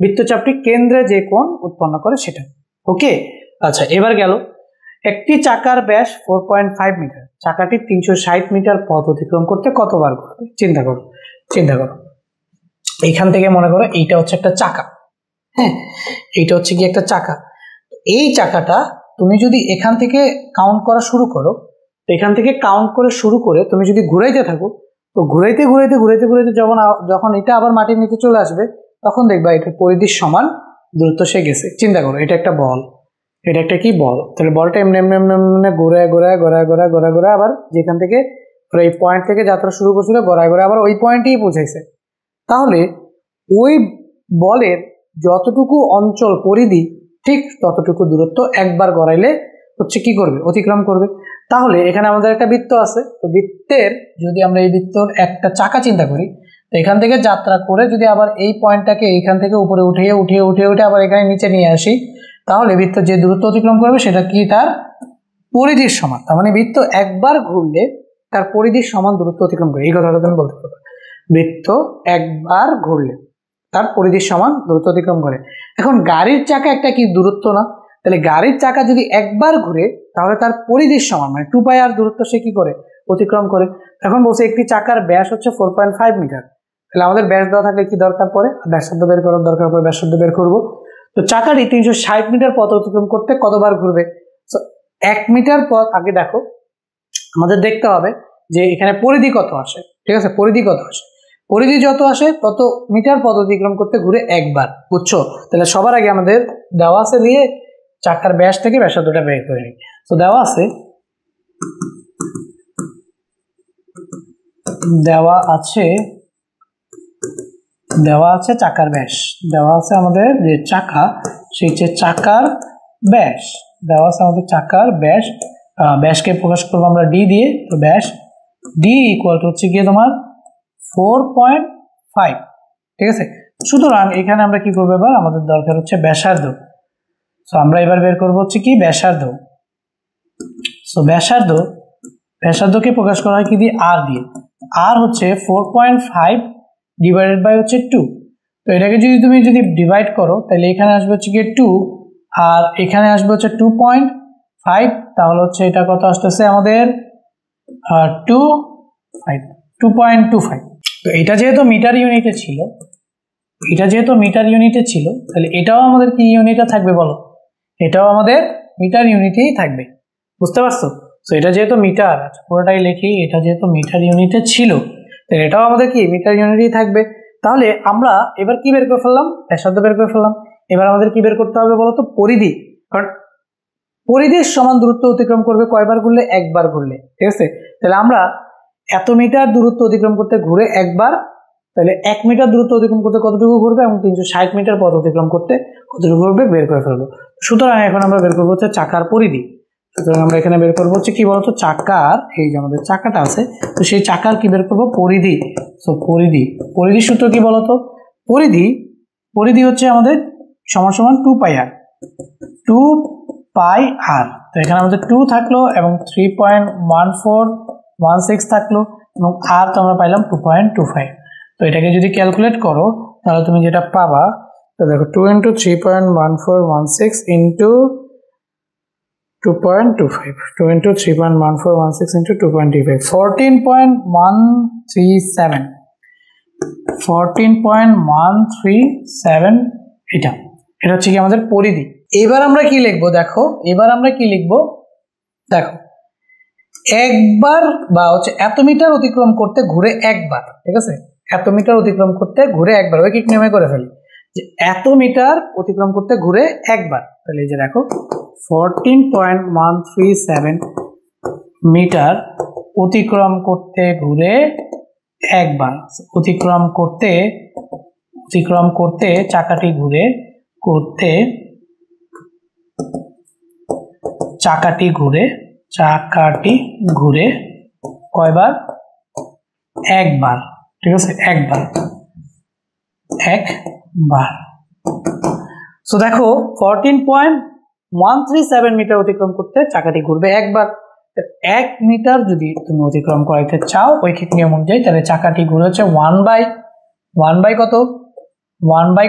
বৃত্তচাপটি কেন্দ্রে যে কোণ উৎপন্ন করে সেটা। ওকে, আচ্ছা এবার গেল, একটি চাকার ব্যাস 4.5 মিটার, চাকাটি 360 মিটার পথ অতিক্রম করতে কতবার ঘুরবে, চিন্তা করো। এইখান থেকে মনে করো এইটা হচ্ছে একটা চাকা, হ্যাঁ এইটা হচ্ছে কি একটা চাকা। এই চাকাটা তুমি যদি এখান থেকে কাউন্ট করা শুরু করো, তো এখান থেকে কাউন্ট করে শুরু করে তুমি যদি ঘুরাইতে থাকো, তো ঘুরাইতে যখন এটা আবার মাটির নিচে চলে আসবে, তখন দেখবা এটা পরিধির সমান দূরত্ব সে গেছে। চিন্তা করো, এটা একটা বল, এটা একটা কি বল, তাহলে বলটা এমনি ঘোরায় আবার যেখান থেকে এই পয়েন্ট থেকে যাত্রা শুরু করছিল ঘোরায় আবার ওই পয়েন্টেই পৌঁছাইছে। তাহলে ওই বলের যতটুকু অঞ্চল পরিধি, ঠিক ততটুকু দূরত্ব একবার গড়াইলে হচ্ছে কি করবে, অতিক্রম করবে। তাহলে এখানে আমাদের একটা বৃত্ত আছে, তো বৃত্তের যদি আমরা এই বৃত্তর একটা চাকা চিন্তা করি, তো এখান থেকে যাত্রা করে যদি আবার এই পয়েন্টটাকে এইখান থেকে উপরে উঠিয়ে আবার এখানে নিচে নিয়ে আসি, তাহলে বৃত্ত যে দূরত্ব অতিক্রম করবে সেটা কি, তার পরিধির সমান। তার মানে বৃত্ত একবার ঘুরলে তার পরিধির সমান দূরত্ব অতিক্রম করে, এই কথাটা তুমি বলতে পারবে। বৃত্ত একবার ঘুরলে তার পরিধির সমান দূরত্ব অতিক্রম করে। এখন গাড়ির চাকা একটা কি দূরত্ব না, তাহলে গাড়ির চাকা যদি একবার ঘুরে তাহলে তার পরিধির সমান মানে 2πr দূরত্ব সে কি করে অতিক্রম করে। এখন বলছে একটি চাকার ব্যাস হচ্ছে 4.5 মিটার, তাহলে আমাদের ব্যাস দেওয়া থাকলে কি দরকার পড়ে, ব্যাসার্ধ বের করার দরকার পড়ে, ব্যাসার্ধ বের করবো। তো চাকাটি 360 মিটার পথ অতিক্রম করতে কতবার ঘুরবে। 1 মিটার পথ আগে দেখো আমাদের দেখতে হবে যে এখানে পরিধি কত আসে, ঠিক আছে, পরিধি কত আসে, পরিধি যত আসে তত মিটার পথ অতিক্রম করতে ঘুরে একবার, বুঝছো। তাহলে সবার আগে আমাদের দেওয়া আছে দিয়ে চাকার ব্যাস থেকে ব্যাসার্ধটা বের করে নিই। তো দেওয়া আছে চাকার ব্যাস, দেওয়া আছে আমাদের যে চাকা সেই যে চাকার ব্যাস দেওয়া আছে আমাদের চাকার ব্যাস, ব্যাসকে প্রকাশ করবো আমরা ডি দিয়ে। তো ব্যাস ডি ইকুয়াল টু হচ্ছে গিয়ে তোমার 4.5, ঠিক আছে। সুতরাং এখানে আমরা কি করবো, এবার আমাদের দরকার হচ্ছে ব্যাসার্ধ। তো আমরা এবার বের করবো হচ্ছে কি ব্যাসার্ধ। সো ব্যাসার্ধকে প্রকাশ করা হয় কি দিয়ে, আর দিয়ে। আর হচ্ছে 4.5 ডিভাইডেড বাই হচ্ছে 2। তো এটাকে তুমি যদি ডিভাইড করো তাহলে এখানে আসবে হচ্ছে গিয়ে 2 আর এখানে আসবে হচ্ছে 2.5, তাহলে হচ্ছে এটা কত আসতেছে আমাদের 2.25। তো এটা যেহেতু মিটার ইউনিটে ছিল, তাহলে এটাও আমাদের কি ইউনিটে থাকবে বলো, এটাও আমাদের মিটার ইউনিটেই থাকবে, বুঝতে পারছো। তো এটা যেহেতু মিটার, পুরোটাই লিখি, এটা যেহেতু মিটার ইউনিটে ছিল তাহলে এটাও আমাদের কি মিটার ইউনিটেই থাকবে। তাহলে আমরা এবার কি বের করে ফেললাম, ব্যাসার্ধ বের করে ফেললাম। এবার আমাদের কি বের করতে হবে বলতো, পরিধি, কারণ পরিধির সমান দূরত্ব অতিক্রম করবে কয়বার ঘুরলে, একবার ঘুরলে, ঠিক আছে। তাহলে আমরা এত মিটার দূরত্ব অতিক্রম করতে ঘুরে একবার, তাহলে 1 মিটার দূরত্ব অতিক্রম করতে কতটুকু ঘুরবে এবং 360 মিটার পথ অতিক্রম করতে কতটুকু ঘুরবে বের করে ফেলবো। সুতরাং এখন আমরা বের করবো হচ্ছে চাকার পরিধি। সুতরাং আমরা এখানে বের করবো হচ্ছে কি বলতো, চাকার, এই যে আমাদের চাকাটা আছে, তো সেই চাকার কি বের করবো, পরিধি। তো পরিধি সূত্র কি বলতো, পরিধি হচ্ছে আমাদের সমান সমান 2πr। তো এখানে আমাদের 2 থাকলো এবং 3.1416 থাকলো এবং আর তো আমরা পাইলাম 2.25। তো এটাকে যদি ক্যালকুলেট করো তাহলে তুমি যেটা পাবা, তো দেখো 2 × 3.1416 ইন্টু 2.25, 2 × 3.1416 ইন্টু 2.25, 14.137 এটা হচ্ছে কি আমাদের পরিধি। এবার আমরা কি লিখবো দেখো, একবার বা হচ্ছে এত মিটার অতিক্রম করতে ঘুরে একবার, ঠিক আছে, এত মিটার অতিক্রম করতে ঘুরে একবার, ঐকিক নিয়মে করে ফেলি যে এত মিটার অতিক্রম করতে ঘুরে একবার। তাহলে এই যে দেখো 14.137 মিটার অতিক্রম করতে ঘুরে একবার, অতিক্রম করতে চাকাটি ঘুরে কয়বার, একবার, ঠিক আছে, একবার। সো দেখো 14.137 মিটার অতিক্রম করতে চাকাটি ঘুরবে একবার। 1 মিটার যদি তুমি অতিক্রম করাইতে চাও ঐকিক নিয়ম অনুযায়ী, তাহলে চাকাটি ঘুরে হচ্ছে 1 বাই কত, 1 বাই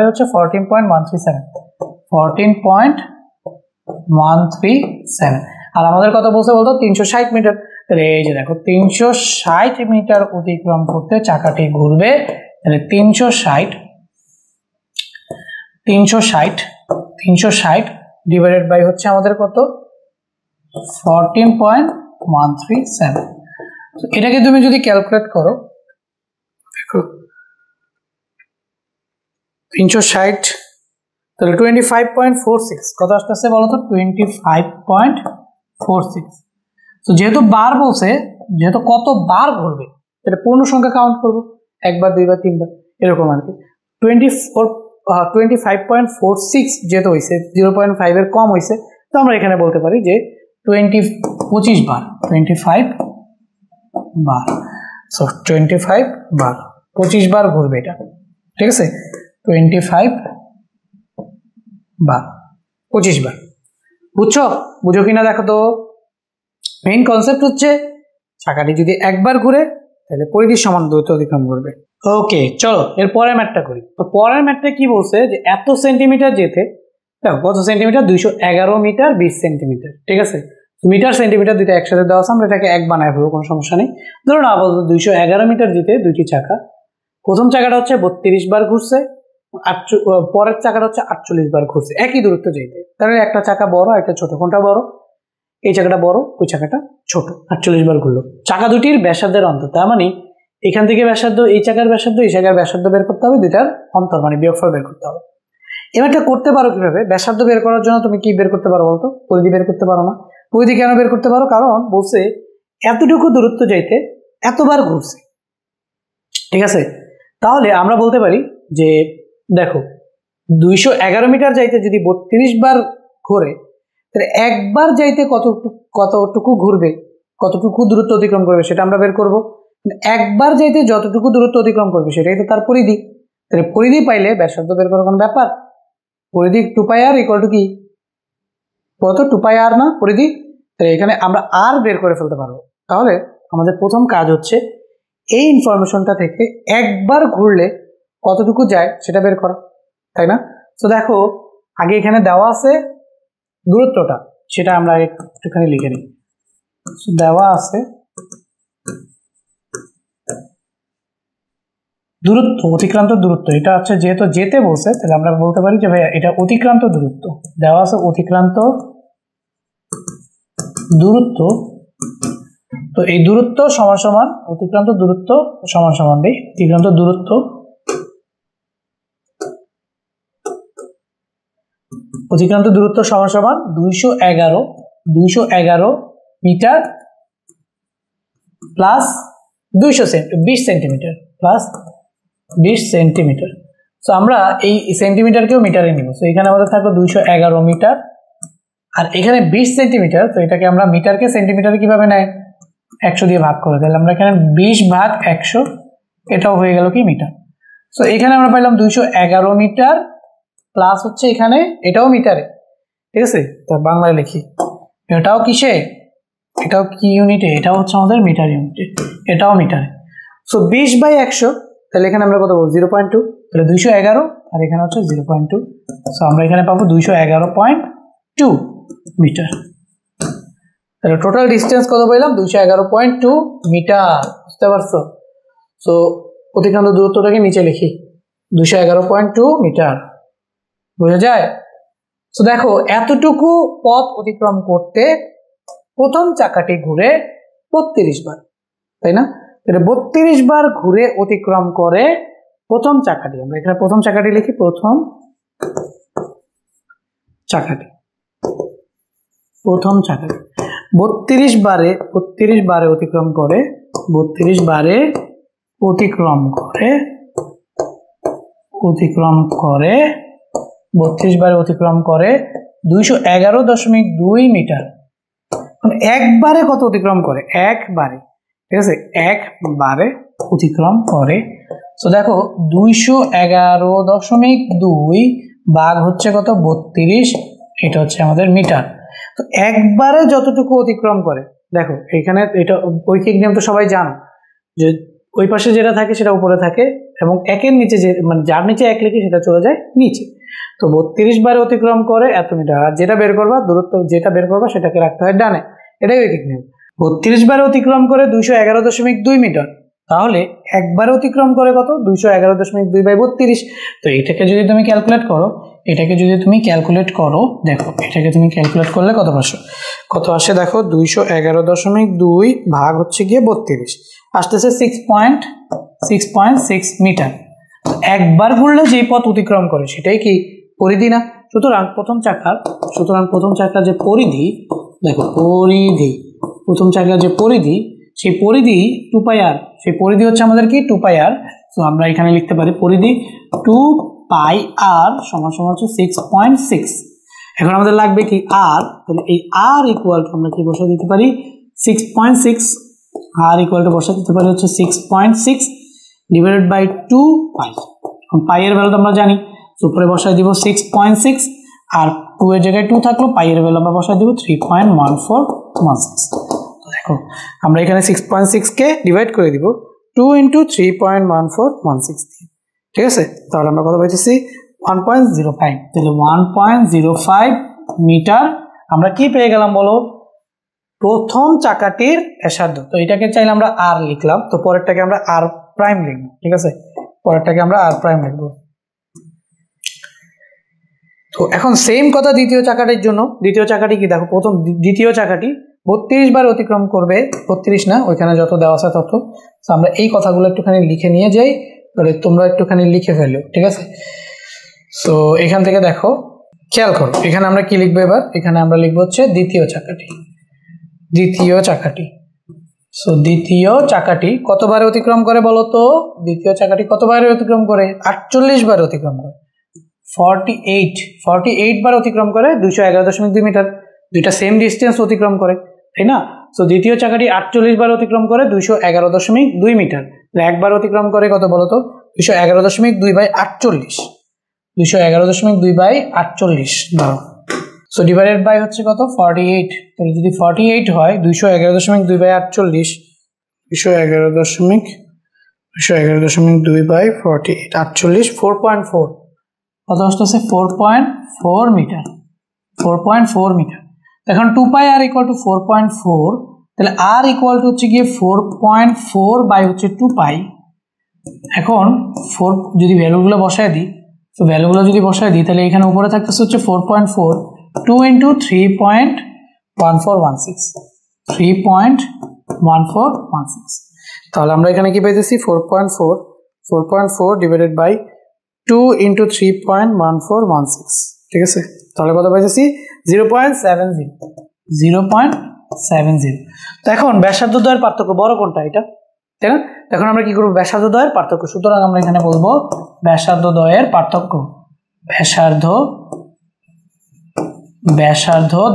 হচ্ছে 14.137, আর আমাদের কত বলছে বলতো 360 মিটার। তাহলে এই যে দেখো 360 মিটার অতিক্রম করতে চাকাটি ঘুরবে, তাহলে 360 ডিভাইডেড বাই হচ্ছে আমাদের কত 14.137। এটাকে তুমি যদি ক্যালকুলেট করো, দেখো 360 তাহলে 25.46 কত আসতেছে বলতো, 25.46। তো যেহেতু বার বলছে, যেহেতু কত বার ঘুরবে এটা পূর্ণ সংখ্যা কাউন্ট করবো, 1 বার 2 বার 3 বার এরকম আর কি। 25.46 যেহেতু হয়েছে 0.5 এর কম হয়েছে, তো আমরা এখানে বলতে পারি যে 25 বার, 25 বার। সো 25 বার, 25 বার ঘুরবে এটা, ঠিক আছে, 25 বার, 25 বার। বুঝো কিনা দেখো তো। মেইন কনসেপ্ট হচ্ছে চাকাটি যদি একবার ঘুরে তাহলে পরিধির সমান দূরত্ব অতিক্রম করবে। ওকে, চলো এর পরের ম্যাথটা করি। তো পরের ম্যাথটা কি বলছে যে এত সেন্টিমিটার যেতে, দেখো কত সেন্টিমিটার, 211 মিটার 20 সেন্টিমিটার, ঠিক আছে। মিটার সেন্টিমিটার দুইটা একসাথে দেওয়া আছে, আমরা এটাকে এক বানায় ফেলবো, কোনো সমস্যা নেই। ধরুন আপাতত 211 মিটার যেতে দুইটি চাকা, প্রথম চাকাটা হচ্ছে 32 বার ঘুরছে, পরের চাকাটা হচ্ছে 48 বার ঘুরছে, একই দূরত্ব যেতে। তাহলে একটা চাকা বড় একটা ছোট, কোনটা বড়? এই চাকাটা বড়, ওই চাকাটা ছোট। 48 বার ঘুরলো। চাকা দুটির ব্যাসার্ধের অন্তর, তার মানে এখান থেকে ব্যাসার্ধ, এই চাকার ব্যাসার্ধ, এই চাকার ব্যাসার্ধ বের করতে হবে, দুইটার অন্তর মানে বিয়োগফল বের করতে হবে। এবারটা করতে পারো কিভাবে? ব্যাসার্ধ বের করার জন্য তুমি কি বের করতে পারো বলতো? পরিধি বের করতে পারো না? পরিধি কেন বের করতে পারো? কারণ বলছে এতটুকু দূরত্ব যাইতে এতবার ঘুরছে, ঠিক আছে। তাহলে আমরা বলতে পারি যে দেখো 211 মিটার যাইতে যদি 32 বার ঘুরে, তাহলে একবার যাইতে কতটুকু ঘুরবে, কতটুকু দূরত্ব অতিক্রম করবে সেটা আমরা বের করব। একবার যাইতে যতটুকু দূরত্ব অতিক্রম করবে সেটাই তো তার পরিধি। তাহলে পরিধি পাইলে ব্যাসার্ধ বের করার কোনো ব্যাপার? পরিধি 2πr ইকুয়াল টু কি বলতো? 2πr না পরিধি? তাহলে এখানে আমরা আর বের করে ফেলতে পারবো। তাহলে আমাদের প্রথম কাজ হচ্ছে এই ইনফরমেশনটা থেকে একবার ঘুরলে কতটুকু যায় সেটা বের করা, তাই না? তো দেখো আগে এখানে দেওয়া আছে দূরত্বটা, সেটা আমরা একটুখানি লিখে নিই। দেওয়া আছে দূরত্ব, অতিক্রান্ত দূরত্ব, এটা হচ্ছে যেহেতু যেতে বলছে তাহলে আমরা বলতে পারি যে ভাই এটা অতিক্রান্ত দূরত্ব। দেওয়া আছে অতিক্রান্ত দূরত্ব, তো এই দূরত্ব সমান সমান অতিক্রান্ত দূরত্ব সমান সমান দিই অতিক্রান্ত দূরত্ব, অতিক্রান্ত দূরত্ব সমান সমান 211 metre plus 20 centimetre plus 20 centimetre. তো আমরা এই সেন্টিমিটারকেও মিটারে নিব। তো এখানে আমাদের থাকলো 211 মিটার আর এখানে 20 সেন্টিমিটার। তো এটাকে আমরা মিটারকে সেন্টিমিটারে কিভাবে নেয়? 100 দিয়ে ভাগ করে, তাহলে আমরা এখানে 20 ভাগ 100, এটাও হয়ে গেল কি মিটার। তো এখানে আমরা পাইলাম 211 মিটার প্লাস হচ্ছে এখানে এটাও মিটারে, ঠিক আছে। তো বাংলায় লিখি, এটাও কিসে, এটাও কি ইউনিটে? এটাও হচ্ছে আমাদের মিটার ইউনিটে, এটাও মিটারে। সো 20/100, তাহলে এখানে আমরা কত বলবো? 0.2, তাহলে 211 আর এখানে হচ্ছে 0.2। সো আমরা এখানে পাবো 211.2 মিটার। তাহলে টোটাল ডিস্টেন্স কত পাইলাম? 211.2 মিটার, বুঝতে পারছো? সো অতিক্রান্ত দূরত্বটাকে নিচে লিখি, 211.2 মিটার, বোঝা যায়? তো দেখো এতটুকু পথ অতিক্রম করতে প্রথম চাকাটি ঘুরে 32 বার, তাই না? তাহলে 32 বার ঘুরে অতিক্রম করে প্রথম চাকাটি। আমরা এখানে প্রথম চাকাটি লিখি, প্রথম চাকাটি 32 বারে অতিক্রম করে 32 বারে অতিক্রম করে 211.2 মিটার। একবারে কত অতিক্রম করে? একবারে, ঠিক আছে, একবারে অতিক্রম করে। তো দেখো 211.2 ভাগ হচ্ছে কত? 32, এটা হচ্ছে আমাদের মিটার। তো একবারে যতটুকু অতিক্রম করে, দেখো এখানে এটা ঐকিক নিয়ম তো সবাই জানো যে ওই পাশে যেটা থাকে সেটা উপরে থাকে এবং একের নিচে যে মানে যার নিচে 1 লিখি সেটা চলে যায় নিচে। তো 32 বারে অতিক্রম করে এত মিটার, আর যেটা বের করবা দূরত্ব যেটা বের করবা সেটাকে রাখতে হয় ডানে, এটাই ঐকিক নিয়ম। 32 বারে অতিক্রম করে 211.2 মিটার, তাহলে একবারে অতিক্রম করে কত? 211.2/32। তো এটাকে যদি তুমি ক্যালকুলেট করো, দেখো এটাকে তুমি ক্যালকুলেট করলে কত আসে দেখো, 211.2 ভাগ হচ্ছে গিয়ে 32 আসতেছে 6.6 মিটার। একবার ঘুরলে যেই পথ অতিক্রম করে সেটাই কি পরিধি না? সুতরাং প্রথম চাকার যে পরিধি, দেখো পরিধি, প্রথম চাকার যে পরিধি, সেই পরিধি 2πr, সেই পরিধি হচ্ছে আমাদের কি 2πr। তো আমরা এখানে লিখতে পারি পরিধি 2πr সমান সমান হচ্ছে 6.6। এখন আমাদের লাগবে কি r, তাহলে এই r ইকুয়াল টু আমরা কি বসিয়ে দিতে পারি 6.6, r ইকুয়াল টু বসিয়ে দিতে পারি হচ্ছে 6.6 ডিভাইডেড বাই 2π। এখন পাই এর ভ্যালু আমরা জানি, উপরে বসাই দিব 6.6 আর 2 এর জায়গায় 2 থাকলো, পাই এর ভ্যালু আমরা বসাই দিব 3.1416। দেখো আমরা এখানে 6.6 কে ডিভাইড করে দিব 2 ইন্টু 3.1416 দিয়ে, ঠিক আছে। তাহলে আমরা কত পাইতেছি 1.05, তাহলে 1.05 মিটার আমরা কি পেয়ে গেলাম বলো, প্রথম চাকাটির ব্যাসার্ধ। তো এটাকে চাইলে আমরা আর লিখলাম, তো পরেরটাকে আমরা আর প্রাইম লিখবো, ঠিক আছে, পরেরটাকে আমরা আর প্রাইম লিখবো। তো এখন সেম কথা দ্বিতীয় চাকাটির জন্য। দ্বিতীয় চাকাটি কি দেখো, প্রথম দ্বিতীয় চাকাটি 32 বার অতিক্রম করবে, 32 না, ওইখানে যত দেওয়া আছে তত। তো আমরা এই কথাগুলো একটুখানি লিখে নিয়ে যাই, তাহলে তোমরা একটুখানি লিখে ফেলো, ঠিক আছে। সো এখান থেকে দেখো, খেয়াল করো, এখানে আমরা কি লিখবো এবার, এখানে আমরা লিখবো হচ্ছে দ্বিতীয় চাকাটি, দ্বিতীয় চাকাটি। সো দ্বিতীয় চাকাটি কতবার অতিক্রম করে বলো তো, দ্বিতীয় চাকাটি কতবার অতিক্রম করে, 48 বার অতিক্রম করে, 48 বার অতিক্রম করে 211.2 মিটার, দুইটা সেম ডিস্টেন্স অতিক্রম করে, তাই না। সো দ্বিতীয় চাকাটি 48 বার অতিক্রম করে 211.2 মিটার, একবার অতিক্রম করে কত বলতো, 211.2/48, 211.2/48 ধরো। সো ডিভাইডেড বাই হচ্ছে কত 48, তাহলে যদি 48 হয় 211.2/48, 211.2/48, 48 4.4, কত আসতেছে 4.4 মিটার, 4.4 মিটার। এখন 2 পাই আর ইকুয়াল টু 4.4, তাহলে আর ইকুয়াল টু হচ্ছে গিয়ে 4.4 বাই হচ্ছে 2 পাই। এখন 4 যদি ভ্যালুগুলো বসায় দিই, তো ভ্যালুগুলো যদি বসায় দিই, তাহলে এখানে উপরে থাকতেছে হচ্ছে 4.4, 2 ইন্টু 3.1416, 3.1416। তাহলে আমরা এখানে কি পাইতেছি 4.4 ডিভাইডেড বাই 2 ইন্টু 3.1416, ঠিক আছে। তাহলে কত পাইতেছি 0.70। তো এখন ব্যাসার্ধ দ্বয়ের পার্থক্য বড় কোনটা, এটা, তাই না। এখন আমরা কি করবো, ব্যাসার্ধ দ্বয়ের পার্থক্য, সুতরাং আমরা এখানে বলবো ব্যাসার্ধ দ্বয়ের পার্থক্য, ব্যাসার্ধ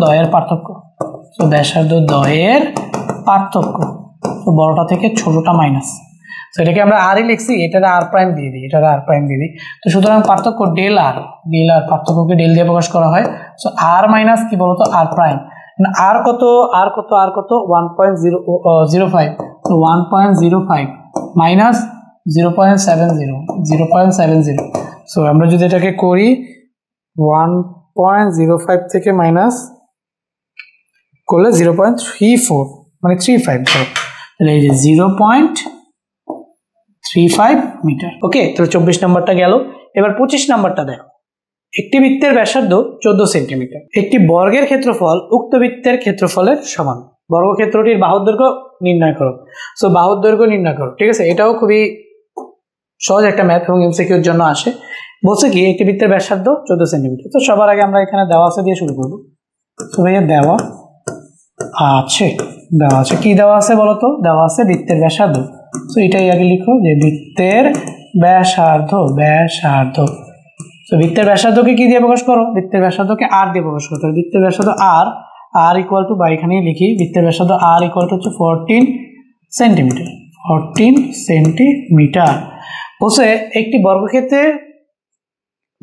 দ্বয়ের পার্থক্য। তো ব্যাসার্ধ দ্বয়ের পার্থক্য, তো বড়টা থেকে ছোটটা মাইনাস, তো এটাকে আমরা আরই লিখছি, এটার আর প্রাইম দিয়ে দিই, এটার আর প্রাইম দিয়ে দিই। তো সুতরাং পার্থক্য ডেল আর, পার্থক্যকে ডেল দিয়ে প্রকাশ করা হয়। সো আর মাইনাস কি বলতো আর প্রাইম, আর কত 1.05, তো 1.05 মাইনাস 0.70। সো আমরা যদি এটাকে করি 1.05 থেকে মাইনাস করলে 0.34, মানে 35 ধরো, তাহলে এই যে 0.35 মিটার। ওকে, তাহলে 24 নাম্বারটা গেল। এবার 25 নাম্বারটা দেখো, একটি বৃত্তের ব্যাসার্ধ 14 সেন্টিমিটার, একটি বর্গের ক্ষেত্রফল উক্ত বৃত্তের ক্ষেত্রফলের সমান, বর্গক্ষেত্রটির বাহুর দৈর্ঘ্য নির্ণয় করো। সো বাহুর দৈর্ঘ্য নির্ণয় করো, ঠিক আছে। এটাও খুবই সহজ একটা ম্যাথ এবং এমসিকিউর জন্য আসে। বলছে কি একটি বৃত্তের ব্যাসার্ধ 14 সেন্টিমিটার। তো সবার আগে আমরা এখানে দেওয়া আছে দিয়ে শুরু করবো। তো ভাইয়া দেওয়া আছে কি দেওয়া আছে বলতো, দেওয়া আছে বৃত্তের ব্যাসার্ধ। তো এটাই আগে লিখো যে বৃত্তের ব্যাসার্ধ। তো বৃত্তের ব্যাসার্ধকে কি দিয়ে প্রকাশ করো, বৃত্তের ব্যাসার্ধকে আর দিয়ে প্রকাশ করো। তাহলে বৃত্তের ব্যাসার্ধ আর ইকুয়াল টু, বা এখানেই লিখি বৃত্তের ব্যাসার্ধ আর ইকুয়াল টু হচ্ছে 14 সেন্টিমিটার, 14 সেন্টিমিটার। বলছে একটি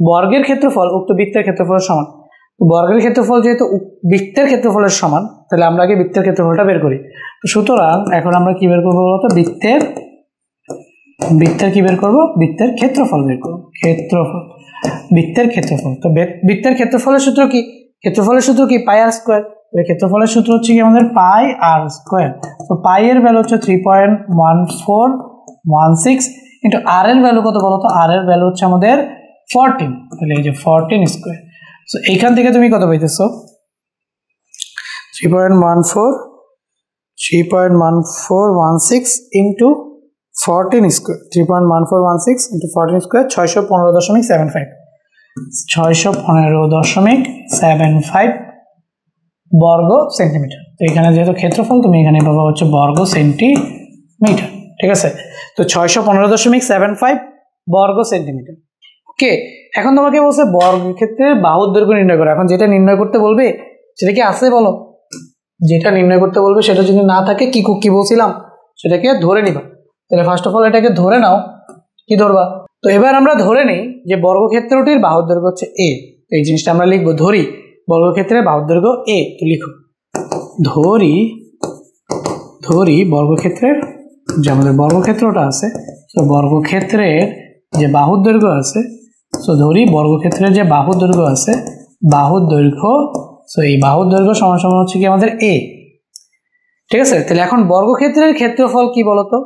বর্গের ক্ষেত্রফল উক্ত বৃত্তের ক্ষেত্রফলের সমান। বর্গের ক্ষেত্রফল যেহেতু বৃত্তের ক্ষেত্রফলের সমান, তাহলে আমরা আগে বৃত্তের ক্ষেত্রফলটা বের করি। তো সুতরাং এখন আমরা কি বের করবো বলতো, বৃত্তের কি বের করবো, বৃত্তের ক্ষেত্রফল বের করবো, বৃত্তের ক্ষেত্রফল। তো বৃত্তের ক্ষেত্রফলের সূত্র কি, পাই আর স্কোয়ার। ক্ষেত্রফলের সূত্র হচ্ছে কি আমাদের পাই আর স্কোয়ার। তো পাই এর ভ্যালু হচ্ছে 3.1416 কিন্তু আর এর ভ্যালু কত বলতো, আর এর ভ্যালু হচ্ছে আমাদের 14, তাহলে এই যে 14 স্কোয়ার। সো এইখান থেকে তুমি কত পাইতেছো 3.1416 ইন্টু 14 স্কোয়ার, 3.1416 ইন্টু 14 স্কোয়ার 615.75, 615.75 বর্গ সেন্টিমিটার। তো এখানে যেহেতু ক্ষেত্রফল, তুমি এখানে পাবো হচ্ছে বর্গ সেন্টিমিটার, ঠিক আছে। তো 615.75 বর্গ সেন্টিমিটার। ওকে, এখন তোমাকে বলছে বর্গক্ষেত্রের বাহুর দৈর্ঘ্য নির্ণয় করো। এখন যেটা নির্ণয় করতে বলবে সেটা কি আছে বলো, যেটা নির্ণয় করতে বলবে সেটা যদি না থাকে কি বলছিলাম, সেটাকে ধরে নিবা। তাহলে ফার্স্ট অফ অল এটাকে ধরে নাও, কি ধরবা। তো এবার আমরা ধরে নিই যে বর্গক্ষেত্রটির বাহুর দৈর্ঘ্য হচ্ছে এ। এই জিনিসটা আমরা লিখবো, ধরি বর্গক্ষেত্রের বাহুর দৈর্ঘ্য এ। তো লিখো ধরি বর্গক্ষেত্রের যে আমাদের বর্গক্ষেত্রটা আছে, তো বর্গক্ষেত্রের যে বাহুর দৈর্ঘ্য আছে, সো ধরি বর্গক্ষেত্রের যে বাহুর দৈর্ঘ্য আছে, বাহুর দৈর্ঘ্য, সো এই বাহুর দৈর্ঘ্য সমান সমান হচ্ছে কি আমাদের এ। ঠিক আছে, তাহলে এখন বর্গক্ষেত্রের ক্ষেত্রফল কি বলতো?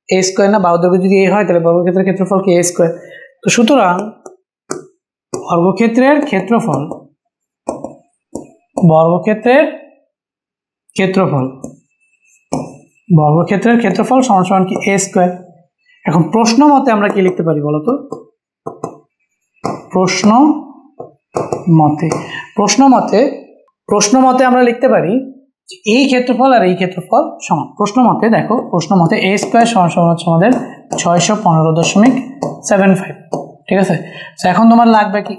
এ স্কোয়ার না? বাহুর দৈর্ঘ্য যদি এ হয় তাহলে বর্গক্ষেত্রের ক্ষেত্রফল কি এ স্কোয়ার। তো সুতরাং বর্গক্ষেত্রের ক্ষেত্রফল, বর্গক্ষেত্রের ক্ষেত্রফল, বর্গক্ষেত্রের ক্ষেত্রফল সমান সমান কি এ স্কোয়ার। এখন প্রশ্ন মতে আমরা কি লিখতে পারি বলতো? প্রশ্ন মতে আমরা লিখতে পারি যে এই ক্ষেত্রফল আর এই ক্ষেত্রফল সমান। প্রশ্ন মতে দেখো, প্রশ্ন মতে এ স্কোয়ার সমান সমান হচ্ছে আমাদের 615.75। ঠিক আছে, তো এখন তোমার লাগবে কি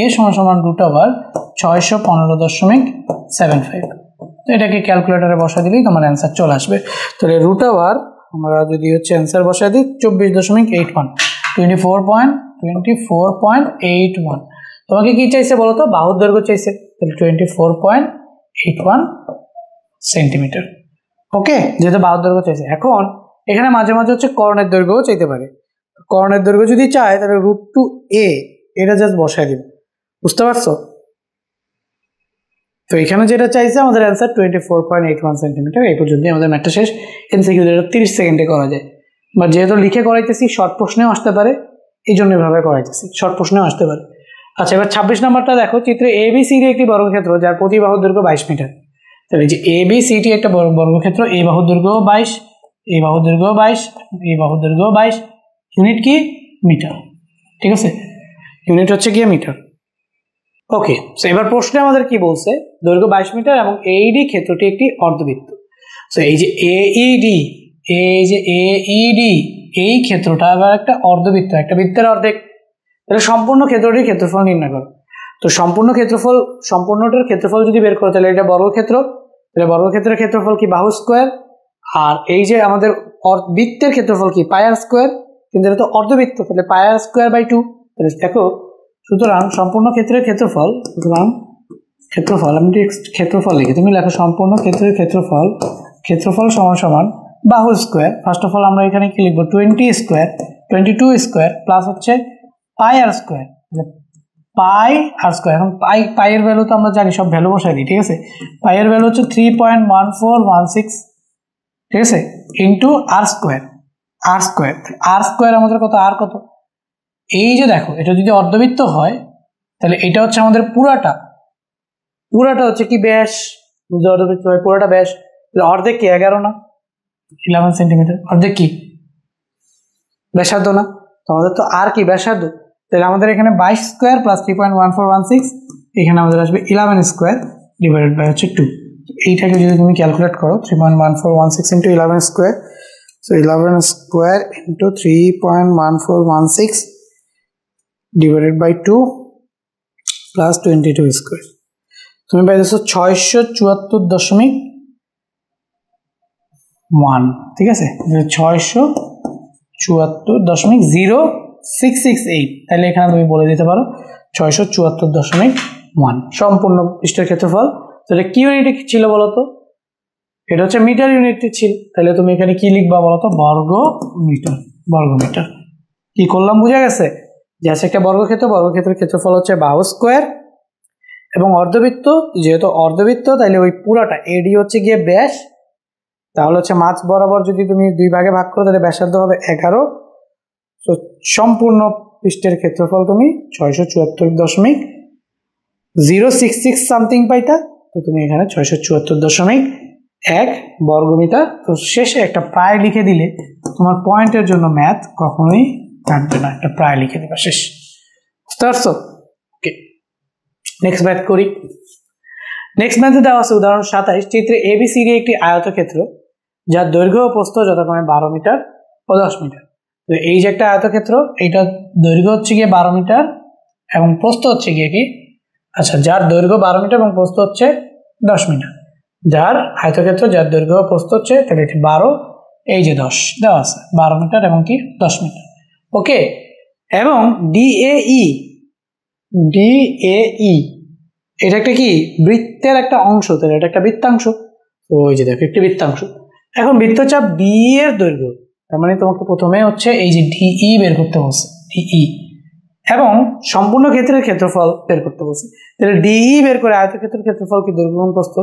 এ সমান সমান √615.75। তো এটাকে ক্যালকুলেটরে বসা দিলেই তোমার অ্যান্সার চলে আসবে। তাহলে √, আমরা যদি হচ্ছে অ্যান্সার বসা দিই 24.81, 24.81। তোমাকে কি চাইছে বলো তো? বাহুর দৈর্ঘ্য চাইছে, তাহলে 24.81 সেন্টিমিটার। ওকে, যেহেতু বাহুর দৈর্ঘ্য চাইছে। এখন এখানে মাঝে মাঝে হচ্ছে কর্ণের দৈর্ঘ্যও চাইতে পারে। কর্ণের দৈর্ঘ্য যদি চায় তাহলে √2a এটা জাস্ট বসায় দিব। বুঝতে পারছো? তো এখানে যেটা চাইছে আমাদের অ্যান্সার 24.81 সেন্টিমিটার। এই পর্যন্ত আমাদের ম্যাথটা শেষ। এমসিকিউ 30 সেকেন্ডে করা যায়, বা যেহেতু লিখে করাইতেছি শর্ট প্রশ্নেও আসতে পারে, এই জন্য এভাবে করাইতেছি, শর্ট প্রশ্নেও আসতে পারে। আচ্ছা, এবার 26 নম্বরটা দেখো। চিত্রে ABCD একটি বর্গক্ষেত্র যার প্রতি বাহুর দৈর্ঘ্য 22 মিটার। তাহলে যে ABCD একটা বর্গক্ষেত্র, এই বাহুর দৈর্ঘ্য 22, এই বাহুর দৈর্ঘ্য 22, এই বাহুর দৈর্ঘ্য 22, ইউনিট কি? মিটার। ঠিক আছে, ইউনিট হচ্ছে গিয়ে মিটার। ওকে, সো এবার প্রশ্নে আমাদের কি বলছে? দৈর্ঘ্য 22 মিটার এবং AED ক্ষেত্রটি একটি অর্ধবৃত্ত। সো এই যে AED, এই ক্ষেত্রটা আবার একটা অর্ধবৃত্ত, একটা বৃত্তের অর্ধেক। তাহলে সম্পূর্ণ ক্ষেত্রটির ক্ষেত্রফল নির্ণয় করো। তো সম্পূর্ণটার ক্ষেত্রফল যদি বের করো তাহলে এটা বর্গক্ষেত্র, তাহলে বর্গক্ষেত্রের ক্ষেত্রফল কি? বাহু স্কোয়ার। আর এই যে আমাদের বৃত্তের ক্ষেত্রফল কি? পায়ার স্কোয়ার। কিন্তু এটা তো অর্ধবৃত্ত, তাহলে পায়ার স্কোয়ার বাই 2। তাহলে দেখো, সুতরাং সম্পূর্ণ ক্ষেত্রের ক্ষেত্রফল, সুতরাং ক্ষেত্রফল, আমি ক্ষেত্রফল লিখি, তুমি লেখো সম্পূর্ণ ক্ষেত্রের ক্ষেত্রফল সমান সমান বাহু স্কোয়ার। ফার্স্ট অফ অল আমরা এখানে কি লিখবো? 22 স্কোয়ার প্লাস হচ্ছে পাই আর স্কোয়ার, পাই আর স্কোয়ার। এখন পাইয়ের ভ্যালু তো আমরা জানি, সব ভ্যালু বসাই দিই। ঠিক আছে, পাইয়ের ভ্যালু হচ্ছে 3.1416, ঠিক আছে, ইন্টু আর স্কোয়ার। আর স্কোয়ার আমাদের কত? আর কত? এই যে দেখো, এটা যদি অর্ধবৃত্ত হয় তাহলে এটা হচ্ছে আমাদের পুরাটা হচ্ছে কি? ব্যাস। যদি অর্ধবৃত্ত হয় পুরাটা ব্যাস, অর্ধেক কি? 11 না? 11 সেন্টিমিটার। অর্ধেক কি? ব্যাসার্ধ না? তোমাদের তো আর কি? ব্যাসার্ধ। তাহলে আমাদের এখানে 22 স্কোয়ার প্লাস 3.1416, এখানে আমাদের আসবে 11 স্কোয়ার ডিভাইডেড বাই হচ্ছে 2। এইটাকে যদি তুমি ক্যালকুলেট করো, 3.1416 into 11 square, so 11 square into 3.1416 divided by 2 plus 22 square, তুমি পাইতেছো 674.1। ঠিক আছে, 674.0668। তাহলে এখানে তুমি বলে দিতে পারো 674.1 সম্পূর্ণ পৃষ্ঠের ক্ষেত্রফল। তাহলে কি ইউনিট ছিল বলতো? এটা হচ্ছে মিটার ইউনিটটি ছিল। তাহলে তুমি এখানে কি লিখবা বলতো? বর্গমিটার। কি করলাম বুঝা গেছে? যে আছে একটা বর্গক্ষেত্রের ক্ষেত্রফল হচ্ছে বাহু স্কোয়ার এবং অর্ধবৃত্ত, যেহেতু অর্ধবৃত্ত তাহলে ওই পুরাটা এডি হচ্ছে গিয়ে ব্যাস। তাহলে হচ্ছে মাঝ বরাবর যদি তুমি 2 ভাগে ভাগ করো তাহলে ব্যাসার্ধ হবে 11। তো সম্পূর্ণ পৃষ্ঠের ক্ষেত্রফল তুমি 674.066 সামথিং পাইতা। তো তুমি এখানে 674.1 বর্গমিটার। তো শেষে একটা প্রায় লিখে দিলে তোমার পয়েন্টের জন্য ম্যাথ কখনোই কাটবে না, একটা প্রায় লিখে দেবা, শেষ। বুঝতে পারছো? ওকে, নেক্সট ম্যাথ করি। নেক্সট ম্যাথে দেওয়া আছে উদাহরণ 27। চিত্রে ABCD একটি আয়তক্ষেত্র যার দৈর্ঘ্য ও প্রস্থ যথাক্রমে 12 মিটার ও 10 মিটার। তো এই যে একটা আয়তক্ষেত্র, এইটা দৈর্ঘ্য হচ্ছে গিয়ে 12 মিটার এবং প্রস্থ হচ্ছে গিয়ে কি? আচ্ছা, যার দৈর্ঘ্য 12 মিটার এবং প্রস্থ হচ্ছে 10 মিটার। যার আয়তক্ষেত্র যার দৈর্ঘ্য ও প্রস্থ হচ্ছে, তাহলে এটি 12, এই যে 10 দেওয়া আছে, 12 মিটার এবং কি 10 মিটার। ওকে, এবং DAE এটা একটা কি? বৃত্তের একটা অংশ। তাহলে এটা একটা বৃত্তাংশ। তো ওই যে দেখো, একটি বৃত্তাংশ। এখন বৃত্তচাপ বি এর দৈর্ঘ্য, তার মানে তোমাকে প্রথমে হচ্ছে এই যে ডিই বের করতে বলছে, ডিই, এবং সম্পূর্ণ ক্ষেত্রের ক্ষেত্রফল বের করতে বলছে। তাহলে ডিই বের করে আয়তক্ষেত্রের ক্ষেত্রফল কি দৈর্ঘ্য গুণ প্রস্থ,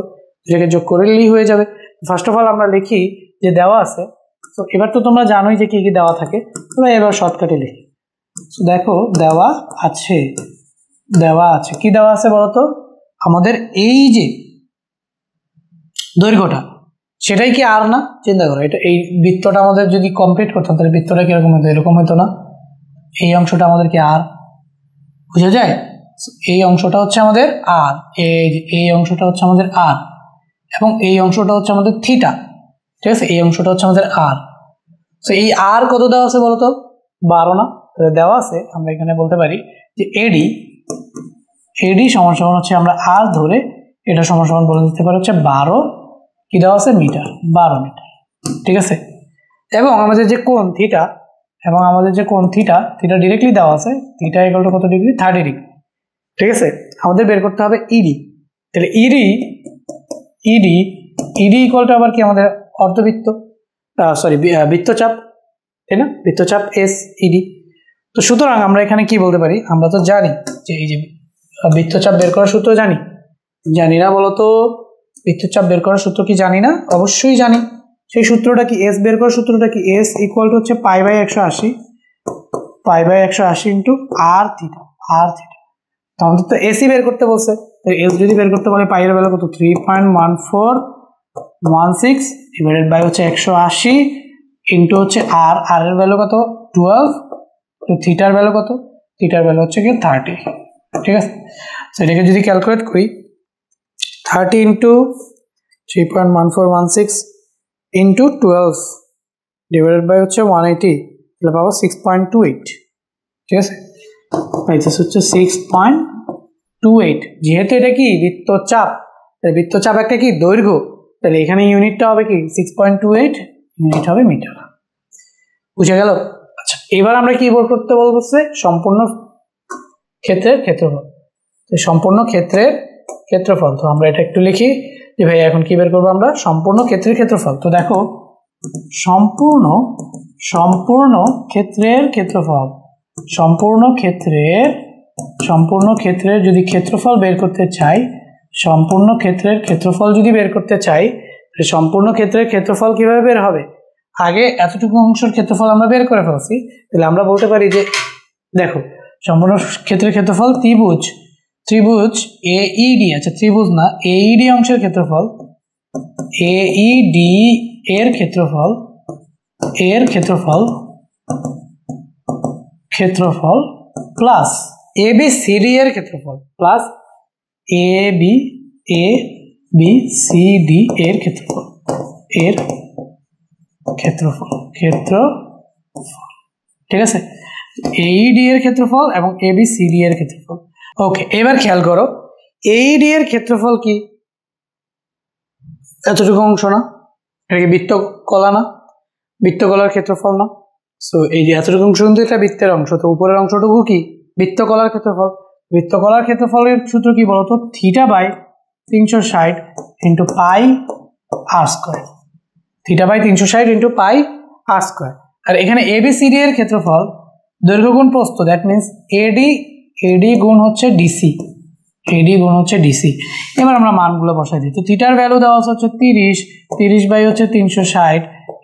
এটাকে যোগ করলেই হয়ে যাবে। ফার্স্ট অফ অল আমরা লিখি যে দেওয়া আছে, তো এবার তো তোমরা জানোই যে কি কি দেওয়া থাকে, তোমরা এবার শর্টকাটে লিখি। তো দেখো দেওয়া আছে, কি দেওয়া আছে বলতো, আমাদের এই যে দৈর্ঘ্যটা সেটাই কি আর না, চিন্তা করো, এটা এই বৃত্তটা আমাদের যদি কমপ্লিট করতাম তাহলে বৃত্তটা কিরকম হতো, এরকম হতো না, এই অংশটা আমাদের কি আর, বুঝা যায়, এই অংশটা হচ্ছে আমাদের আর, এই অংশটা হচ্ছে আমাদের আর, এবং এই অংশটা হচ্ছে আমাদের থিটা, ঠিক আছে, এই অংশটা হচ্ছে আমাদের আর। তো এই আর কত দেওয়া আছে বলতো, 12 না, দেওয়া আছে, আমরা এখানে বলতে পারি যে এডি সমান সমান হচ্ছে, আমরা আর ধরে এটা সমান সমান বলে দিতে পারি হচ্ছে 12, কি দেওয়া আছে মিটার, 12 মিটার, ঠিক আছে। এবং আমাদের যে কোণ থিটা, থিটা ডিরেক্টলি দেওয়া আছে, থিটা ইকুয়াল টু কত ডিগ্রি, 30 ডিগ্রি, ঠিক আছে। আমাদের বের করতে হবে ইডি, তাহলে ইডি ইকুয়াল টু আবার কি আমাদের অর্ধবৃত্ত, সরি বৃত্তচাপ, তাই না, বৃত্তচাপ এস ইডি। তো সুতরাং আমরা এখানে কি বলতে পারি, আমরা তো জানি যে এই যে বৃত্তচাপ বের করার সূত্র জানি না বলতো, বৃত্তচাপ বের করার সূত্র কি জানি না, অবশ্যই জানি। সেই সূত্রটা কি, এস বের করার সূত্রটা কি, এস ইকুয়াল টু হচ্ছে পাই/180 ইন্টু আর থিটা, তো আমাদের তো এসি বের করতে বলছে, তো এস যদি বের করতে বলে পাই এর ভ্যালু কত, 3.1416 ডিভাইডেড বাই হচ্ছে 180 ইন্টু হচ্ছে আর এর ভ্যালু কত 12, তো থিটার ভ্যালু কত, থিটার ভ্যালু হচ্ছে কি 30, ঠিক আছে। তো এটাকে যদি ক্যালকুলেট করি, 30 ইন্টু 3.1416 ইন্টু 12 ডিভাইডেড বাই হচ্ছে 180, তাহলে পাবো 6.28, ঠিক আছে, পাইতেছে হচ্ছে 6.28। যেহেতু এটা কি বৃত্তচাপ, বৃত্তচাপ একটা কি দৈর্ঘ্য, তাহলে এখানে ইউনিটটা হবে কি 6.28, ইউনিট হবে মিটার, বুঝে গেল। আচ্ছা, এবার আমরা কি বের করতে বলছে, সম্পূর্ণ ক্ষেত্রের ক্ষেত্রফল, সম্পূর্ণ ক্ষেত্রের ক্ষেত্রফল। তো আমরা এটা একটু লিখি যে ভাই এখন কি বের করবো আমরা, সম্পূর্ণ ক্ষেত্রের ক্ষেত্রফল। তো দেখো সম্পূর্ণ ক্ষেত্রের ক্ষেত্রফল, সম্পূর্ণ ক্ষেত্রের যদি ক্ষেত্রফল বের করতে চাই, সম্পূর্ণ ক্ষেত্রের ক্ষেত্রফল যদি বের করতে চাই, সম্পূর্ণ ক্ষেত্রের ক্ষেত্রফল কিভাবে বের হবে, আগে এতটুকু অংশের ক্ষেত্রফল আমরা বের করে ফেলছি, তাহলে আমরা বলতে পারি যে দেখো সম্পূর্ণ ক্ষেত্রের ক্ষেত্রফল ত্রিভুজ এইডি, আচ্ছা ত্রিভুজ না, এইডি অংশের ক্ষেত্রফল, এইডি এর ক্ষেত্রফল প্লাস এবিসিডি এর ক্ষেত্রফল, প্লাস এবিসিডি এর ক্ষেত্রফল, ঠিক আছে, এইডি এর ক্ষেত্রফল এবং এবিসিডি এর ক্ষেত্রফল। ওকে, এবার খেয়াল করো, এইডি এর ক্ষেত্রফল কি, এতটুকু অংশ না, এটা কি বৃত্তকলা না, বৃত্তকলার ক্ষেত্রফল না, সো এই যে এতটুকু অংশ কিন্তু এটা বৃত্তের অংশ, তো উপরের অংশটুকু কি বৃত্তকলার ক্ষেত্রফল। বৃত্তকলার ক্ষেত্রফলের সূত্র কি বলতো, θ/360 into pi r square, θ/360 into pi r square. আর এখানে এবিসিডি এর ক্ষেত্রফল দৈর্ঘ্য গুণ প্রস্থ, দ্যাট মিনস এডি গুণ হচ্ছে ডিসি, এবার আমরা মানগুলো বসাই দিই। তো থিটার ভ্যালু দেওয়া হচ্ছে 30 বাই হচ্ছে 360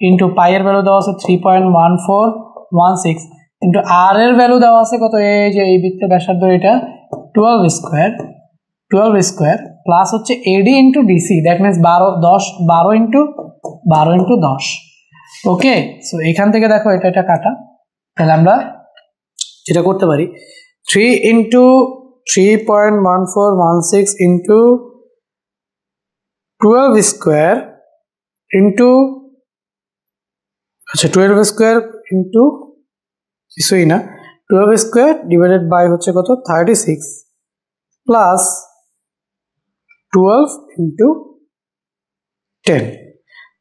ইন্টু পাই এর ভ্যালু দেওয়া আছে 3.1416 ইন্টু আর এর ভ্যালু দেওয়া আছে কত, এই যে এই বৃত্তের ব্যাসার্ধ এটা 12 স্কোয়ার প্লাস হচ্ছে এডি into DC, that means 12 into 10। Okay, so এখান থেকে দেখো এটা কাটা, তাহলে আমরা যেটা করতে পারি 3 ইন্টু 3.1416 ইন্টু 12 স্কোয়ার ইন্টু, আচ্ছা 12 স্কোয়ার ইন্টু কিছুই না, 12 স্কোয়ার ডিভাইডেড বাই হচ্ছে কত 36 প্লাস 12 ইন্টু 10,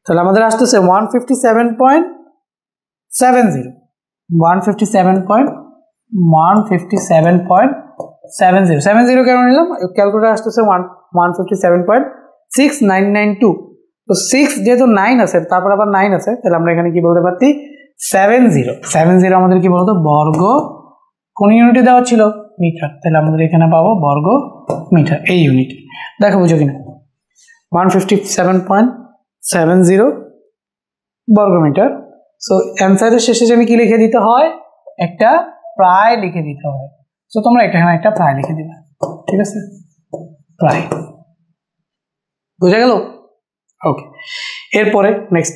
তাহলে আমাদের আসতেছে 157.70 কেন নিলাম, ক্যালকুলেটর আসতেছে 157.6992, তো 6 যেহেতু 9 আছে, তারপর আবার 9 আছে, তাহলে আমরা এখানে কি বলতে পারছি 70 আমাদের কি বলতো বর্গ, কোন ইউনিটে দেওয়া ছিল মিটার, তাহলে আমাদের এখানে পাবো বর্গ মিটার এই ইউনিট। দেখো বুঝো কিনা 157.70 বর্গ মিটার। সো অ্যান্সারের শেষে আমি কি লিখে দিতে হয়, একটা প্রায় লিখে দিতে হয়। সো তোমরা এখানে একটা প্রায় লিখে দিবে, ঠিক আছে, প্রায়। বুঝা গেল? ওকে, এরপরে নেক্সট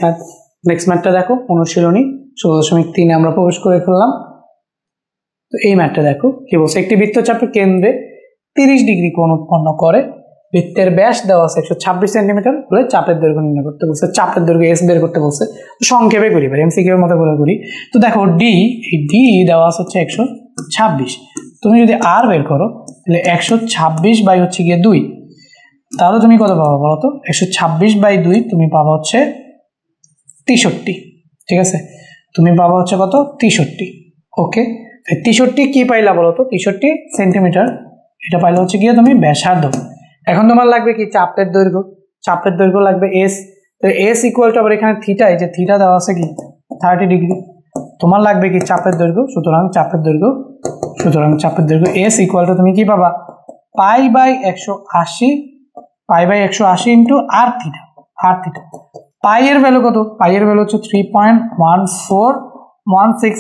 ম্যাথটা দেখো, অনুশীলনী 16.3 আমরা প্রবেশ করে ফেললাম। তো এই ম্যাথটা দেখো কি বলছে, একটি বৃত্তচাপের কেন্দ্রে 30 ডিগ্রি কোণ উৎপন্ন করে, বৃত্তের ব্যাস দেওয়া আছে 126 সেন্টিমিটার, বলে চাপের দৈর্ঘ্য নির্ণয় করতে বলছে, চাপের দৈর্ঘ্য এস বের করতে বলছে। সংক্ষেপে করি, এমসিকিউ এর মতো করে করি। তো দেখো ডি, এই ডি দেওয়া আছে হচ্ছে 126, তুমি যদি আর বের করো তাহলে 126 বাই হচ্ছে গিয়ে 2, তাহলে তুমি কত পাবা বলো তো, 126 বাই 2 তুমি পাবা হচ্ছে 63, ঠিক আছে, তুমি পাবা হচ্ছে কত 63। ওকে, 63 কি পাইলা বলো তো, 63 সেন্টিমিটার, এটা পাইলে হচ্ছে গিয়ে তুমি ব্যাসার্ধ। এখন তোমার লাগবে কি চাপের দৈর্ঘ্য, চাপের দৈর্ঘ্য লাগবে এস, তো এস ইকুয়াল টু আবার এখানে থিটা, এই যে থিটা দেওয়া আছে কি 30 ডিগ্রি, তোমার লাগবে কি চাপের দৈর্ঘ্য, সুতরাং চাপের দৈর্ঘ্য এস ইকুয়াল টু তুমি কি পাবা pi by 180 into R theta, pi এর ভ্যালু কত, পাই এর ভ্যালু হচ্ছে 3.1416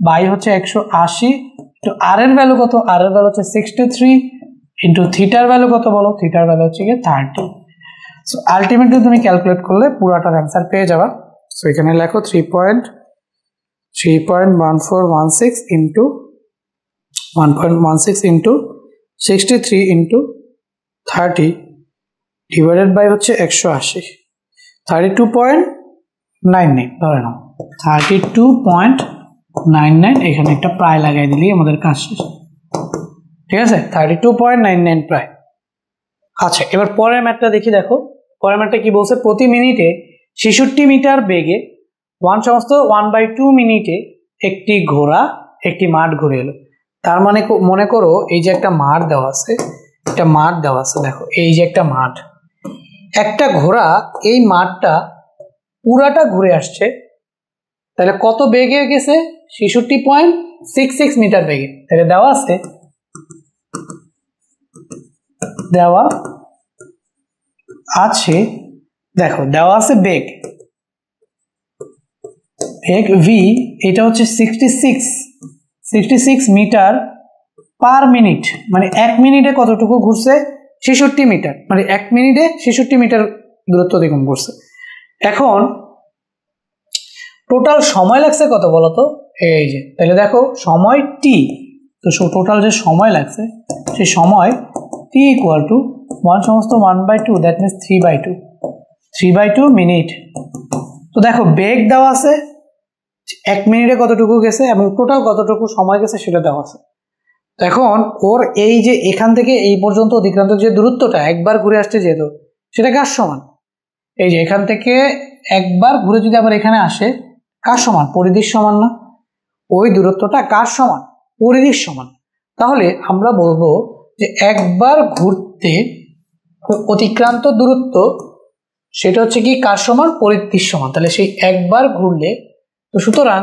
বাই হচ্ছে 180 তো আর এর ভ্যালু কত, আর এর ভ্যালু হচ্ছে 63 ইন্টু থিটার ভ্যালু কত বলো, থিটার ভ্যালু হচ্ছে গিয়ে 30। সো আলটিমেটলি তুমি ক্যালকুলেট করলে পুরাটার অ্যান্সার পেয়ে যাবা। সো এখানে লেখো 3.1416 into 1.16 into 63 into 30 divided by হচ্ছে 180, 32.99 ধরে নাও, 32.99, এখানে একটা প্রায় লাগাই দিলেই আমাদের কাজ শেষ, ঠিক আছে, 32.99 প্রায়। আচ্ছা, এবার পরের ম্যাথটা দেখি। দেখো পরের ম্যাথটা কি বলছে, প্রতি মিনিটে 66 মিটার বেগে 1/2 মিনিটে একটি ঘোড়া একটি মাঠ ঘুরে এলো। তার মানে মনে করো এই যে একটা মাঠ দেওয়া আছে, দেখো এই যে একটা মাঠ, একটা ঘোড়া এই মাঠটা পুরাটা ঘুরে আসছে, তাহলে কত বেগে গেছে, 66.66 মিটার বেগে। তাহলে দেওয়া আছে দেখো দেওয়া আছে বেগ ভি, এটা হচ্ছে 66 মিটার পার মিনিট, মানে 1 মিনিটে কতটুকু ঘুরছে, 66 মিটার, মানে 1 মিনিটে 66 মিটার দূরত্ব অতিক্রম করছে। এখন টোটাল সময় লাগছে কত বলতো, এই যে, তাহলে দেখো সময় টি, তো টোটাল যে সময় লাগছে সেই সময় টি equal to 1/2, that means 3/2 minute. তো দেখো বেগ দেওয়া আছে 1 মিনিটে কতটুকু গেছে এবং টোটাল কতটুকু সময় গেছে সেটা দেওয়া আছে। তো এখন ওর এই যে এখান থেকে এই পর্যন্ত অতিক্রান্ত যে দূরত্বটা একবার ঘুরে আসছে যেহেতু, সেটা কার সমান, এই যে এখান থেকে একবার ঘুরে যদি আবার এখানে আসে, কার সমান, পরিধির সমান না, ওই দূরত্বটা কার সমান, পরিধির সমান। তাহলে আমরা বলবো যে একবার ঘুরতে অতিক্রান্ত দূরত্ব সেটা হচ্ছে কি কার সমান, পরিধির সমান। তাহলে সেই একবার ঘুরলে, তো সুতরাং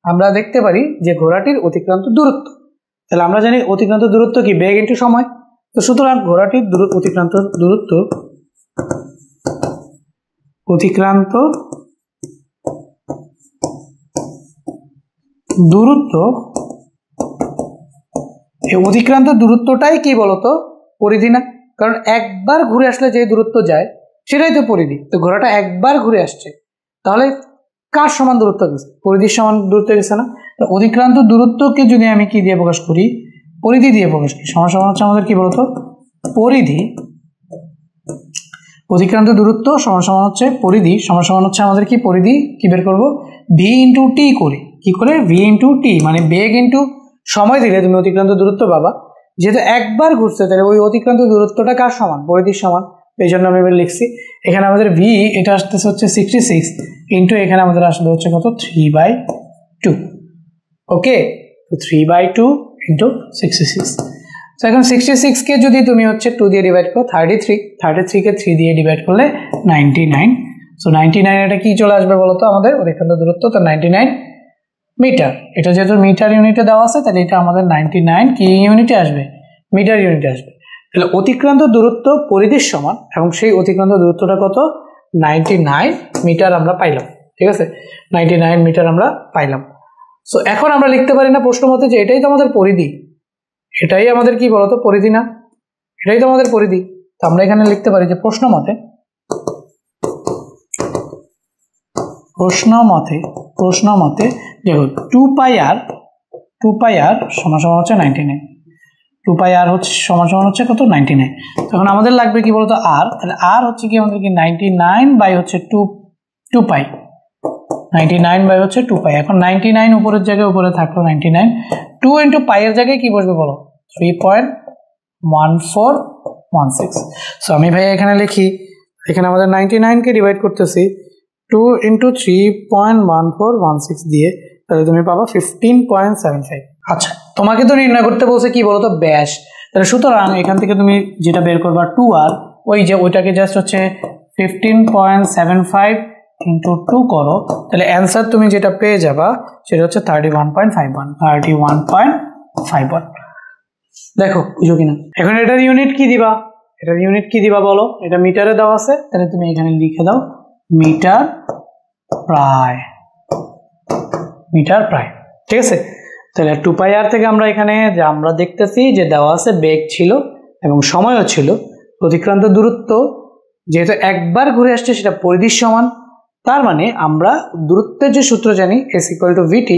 আমরা দেখতে পারি যে ঘোড়াটির অতিক্রান্ত দূরত্ব, তাহলে আমরা জানি অতিক্রান্ত দূরত্ব কি বেগ ইনটু সময়, তো সুতরাং ঘোড়াটির অতিক্রান্ত দূরত্বটাই কি বলতো, পরিধি না, কারণ একবার ঘুরে আসলে যে দূরত্ব যায় সেটাই তো পরিধি। তো ঘোড়াটা একবার ঘুরে আসছে, তাহলে কার সমান দূরত্ব গেছে, পরিধির সমান দূরত্ব গেছে না। তো অতিক্রান্ত দূরত্বকে যদি আমি কি দিয়ে প্রকাশ করি, পরিধি দিয়ে প্রকাশ করি, সমান হচ্ছে আমাদের কি বলতো পরিধি, অতিক্রান্ত দূরত্ব সমান হচ্ছে পরিধি, সমান হচ্ছে আমাদের কি পরিধি, কি বের করব, ভি ইন্টু টি করি, কি করে ভি ইন্টু টি, মানে বেগ ইন্টু সময় দিলে তুমি অতিক্রান্ত দূরত্ব পাবা। যেহেতু একবার ঘুরছে তাহলে ওই অতিক্রান্ত দূরত্বটা কার সমান, পরিধির সমান, এই জন্য আমি এবার লিখছি এখানে আমাদের ভি এটা আসতেছে হচ্ছে 66 ইন্টু এখানে আমাদের আসলে হচ্ছে কত 3/2। ওকে, তো 3/2 ইন্টু 66। সো এখন 66 কে যদি তুমি হচ্ছে 2 দিয়ে ডিভাইড করো 33 কে 3 দিয়ে ডিভাইড করলে 99। সো 99 এটা কি চলে আসবে বলো তো আমাদের অতিক্রান্ত দূরত্ব, তো 99 মিটার। এটা যেহেতু মিটার ইউনিটে দেওয়া আছে তাহলে এটা আমাদের 99 কি ইউনিটে আসবে, মিটার ইউনিটে আসবে। তাহলে অতিক্রান্ত দূরত্ব পরিধির সমান এবং সেই অতিক্রান্ত দূরত্বটা কত, 99 মিটার আমরা পাইলাম। ঠিক আছে, 99 মিটার আমরা পাইলাম। সো এখন আমরা লিখতে পারি না প্রশ্ন মতে যে এটাই তো আমাদের পরিধি, এটাই আমাদের কি বলতো পরিধি না, এটাই তো আমাদের পরিধি। তো আমরা এখানে লিখতে পারি যে প্রশ্ন মতে দেখো 2 পাই আর সমান সমান হচ্ছে 99, 2 পাই আর হচ্ছে সমান সমান হচ্ছে কত 99। তখন আমাদের লাগবে কি বলতো আর, তাহলে আর হচ্ছে কি আমাদের কি 99 বাই হচ্ছে 2 পাই, 99 বাই হচ্ছে 2 পাই। এখন 99 উপরের জায়গায় উপরে থাকলো 99, 2 ইন্টু পাই এর জায়গায় কি বসবে বলো, 3.1416। সো আমি ভাই এখানে লিখি, এখানে আমাদের 99 কে ডিভাইড করতেছি 2 ইন্টু 3.1416 দিয়ে, তাহলে তুমি পাবা 15.75। আচ্ছা, তোমাকে তো নির্ণয় করতে বলছে কি বলতো ব্যাস, তাহলে সুতরাং এখান থেকে তুমি যেটা বের করবা 2r, ওই যে ওইটাকে জাস্ট হচ্ছে 15.75 ইন্টু 2 করো, তাহলে অ্যান্সার তুমি যেটা পেয়ে যাবা সেটা হচ্ছে 31.51। দেখো বুঝো কিনা। এখন এটার ইউনিট কি দিবা, বলো, এটা মিটারে দেওয়া আছে, তাহলে তুমি এখানে লিখে দাও মিটার প্রায়। ঠিক আছে, তাহলে 2 পাই আর থেকে আমরা এখানে যে আমরা দেখতেছি যে দেওয়া আছে বেগ ছিল এবং সময়ও ছিল, অতিক্রান্ত দূরত্ব যেহেতু একবার ঘুরে আসছে সেটা পরিধির সমান, তার মানে আমরা দূরত্বের যে সূত্র জানি s = vt,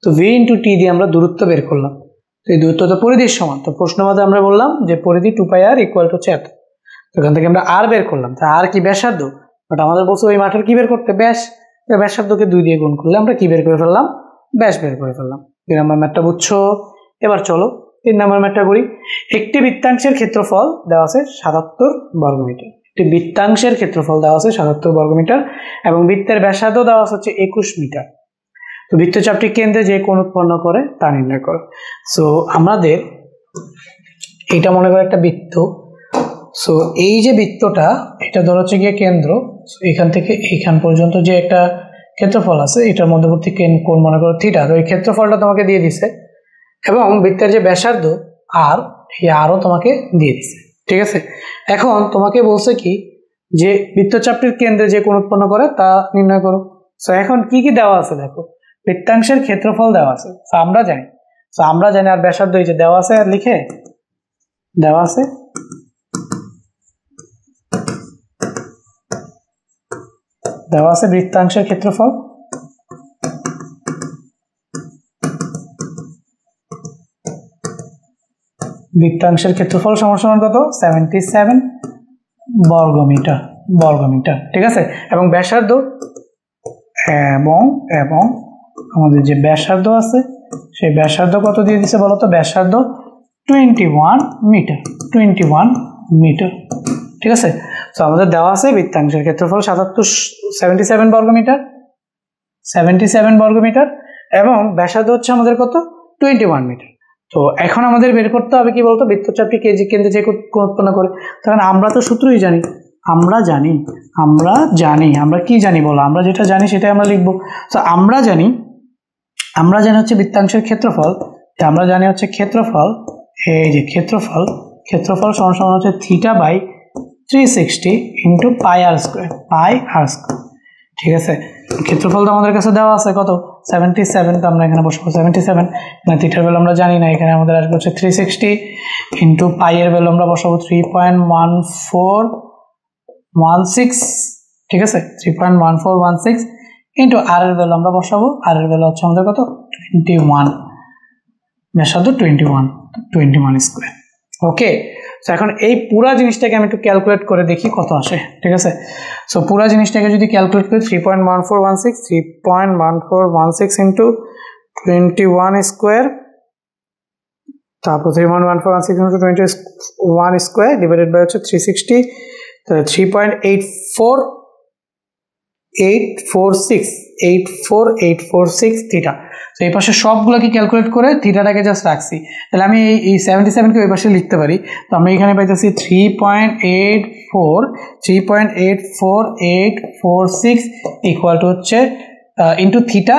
তো v × t দিয়ে আমরা দূরত্ব বের করলাম। তো এই দূরত্ব তো পরিধির সমান, তো প্রশ্ন মতে আমরা বললাম যে পরিধি 2 পাই আর = এত। তো এখান থেকে আমরা আর বের করলাম, তা আর কি ব্যাসার্ধ, বাট আমাদের বলছে ওই মাঠের কি বের করতে, ব্যাস। ব্যাসার্ধকে 2 দিয়ে গুণ করলে আমরা কি বের করে ফেললাম, ব্যাস বের করে ফেললাম। 2 নম্বর ম্যাথটা বুঝছো। এবার চলো 3 নম্বর ম্যাথটা করি। একটি বৃত্তাংশের ক্ষেত্রফল দেওয়া আছে 77 বর্গমিটার, একটি বৃত্তাংশের ক্ষেত্রফল দেওয়া আছে 77 বর্গমিটার এবং বৃত্তের ব্যাসার্ধ দেওয়া হচ্ছে 21 মিটার। তো বৃত্তচাপটির কেন্দ্রে যে কোণ উৎপন্ন করে তা নির্ণয় করো। সো আমাদের এটা মনে করো একটা বৃত্ত। সো এই যে বৃত্তটা, এটা ধর হচ্ছে গিয়ে কেন্দ্র, এখান থেকে এইখান পর্যন্ত যে একটা ক্ষেত্রফল আছে, এটার মধ্যবর্তী কোণ মনে করো থিটা। তো এই ক্ষেত্রফলটা তোমাকে দিয়ে দিছে এবং বৃত্তের যে ব্যাসার্ধ আর, এই আরও তোমাকে দিয়ে দিছে। ঠিক আছে, এখন তোমাকে বলছে কি যে বৃত্তচাপটির কেন্দ্রে যে কোণ উৎপন্ন করে তা নির্ণয় করো। সো এখন কি কি দেওয়া আছে দেখো, বৃত্তাংশের ক্ষেত্রফল দেওয়া আছে, সো আমরা জানি, আর ব্যাসার্ধ এই যে দেওয়া আছে, আর লিখে দেওয়া আছে বৃত্তাংশের ক্ষেত্রফল। বৃত্তাংশের ক্ষেত্রফল সমান কত, 77 বর্গমিটার। ঠিক আছে, এবং ব্যাসার্ধ এবং আমাদের যে ব্যাসার্ধ আছে সেই ব্যাসার্ধ কত দিয়ে দিছে বলো তো, ব্যাসার্ধ 21 মিটার। ঠিক আছে, তো আমাদের দেওয়া আছে বৃত্তাংশের ক্ষেত্রফল 77 বর্গমিটার এবং ব্যাসার্ধ হচ্ছে আমাদের কত, 21 মিটার। তো এখন আমাদের বের করতে হবে কি বলতো, বৃত্তচাপটি কেন্দ্রে যে কোণ উৎপন্ন করে। তখন আমরা তো সূত্রই জানি, আমরা কি জানি বলো, আমরা যেটা জানি সেটাই আমরা লিখবো। তো আমরা জানি হচ্ছে বৃত্তাংশের ক্ষেত্রফল, আমরা জানি হচ্ছে ক্ষেত্রফল, এই যে ক্ষেত্রফল সমান হচ্ছে θ/360 ইন্টু পাই আর স্কোয়ার। ঠিক আছে, ক্ষেত্রফলটা আমাদের কাছে দেওয়া আছে কত, 77, তো আমরা এখানে বসবো 77, না থিটার ভ্যালু আমরা জানি না, এখানে আমাদের আসবে হচ্ছে 360 ইন্টু পাই এর ভ্যালু আমরা বসাবো 3.1416। ঠিক আছে, 3.1416 ইন্টু আর এর ভ্যালু আমরা বসাবো, আর এর ভ্যালু হচ্ছে আমাদের কত, 21, ব্যাসার্ধ 21 স্কোয়ার। ওকে, তো এখন এই পুরা জিনিসটাকে আমি একটু ক্যালকুলেট করে দেখি কত আসে। ঠিক আছে, সো পুরা জিনিসটাকে যদি ক্যালকুলেট করি 3.1416 ইন্টু 21 স্কোয়ার, তারপর 3.1416 ইন্টু 21 স্কোয়ার ডিভাইডেড বাই হচ্ছে 360, তাহলে 3.8446 থিটা। তো এই পাশে সবগুলোকে ক্যালকুলেট করে থিটাটাকে জাস্ট রাখছি, তাহলে আমি এই 77কে ওই পাশে লিখতে পারি। তো আমরা এখানে পাইতেছি 3.84846 ইকুয়াল টু হচ্ছে ইন্টু থিটা,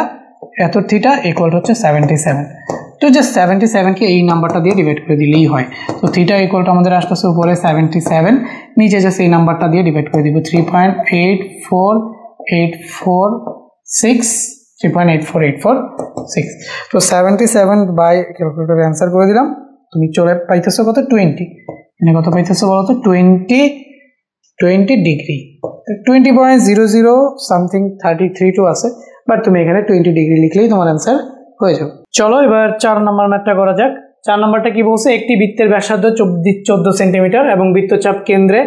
এত থিটা ইকুয়াল টু হচ্ছে 77। তো জাস্ট 77কে এই নাম্বারটা দিয়ে ডিভাইড করে দিলেই হয়। তো থিটা ইকুয়াল টু আমাদের আসতেছে উপরে 77, নিচে জাস্ট এই নাম্বারটা দিয়ে ডিভাইড করে দিব 3.84846। তো 77 বাই ক্যালকুলেটরে অ্যান্সার করে দিলাম। তুমি চলে পাইতেছো কত 20, এখানে কত পাইতেছো বলো তো 20 ডিগ্রি, 20.00 সামথিং 32 আছে, বাট তুমি এখানে 20 ডিগ্রি লিখলেই তোমার অ্যান্সার হয়ে যাবে। চলো এবার 4 নম্বর ম্যাথটা করা যাক। 4 নম্বরটা কি বলছে, একটি বৃত্তের ব্যাসার্ধ 14 সেন্টিমিটার এবং বৃত্তচাপ কেন্দ্রে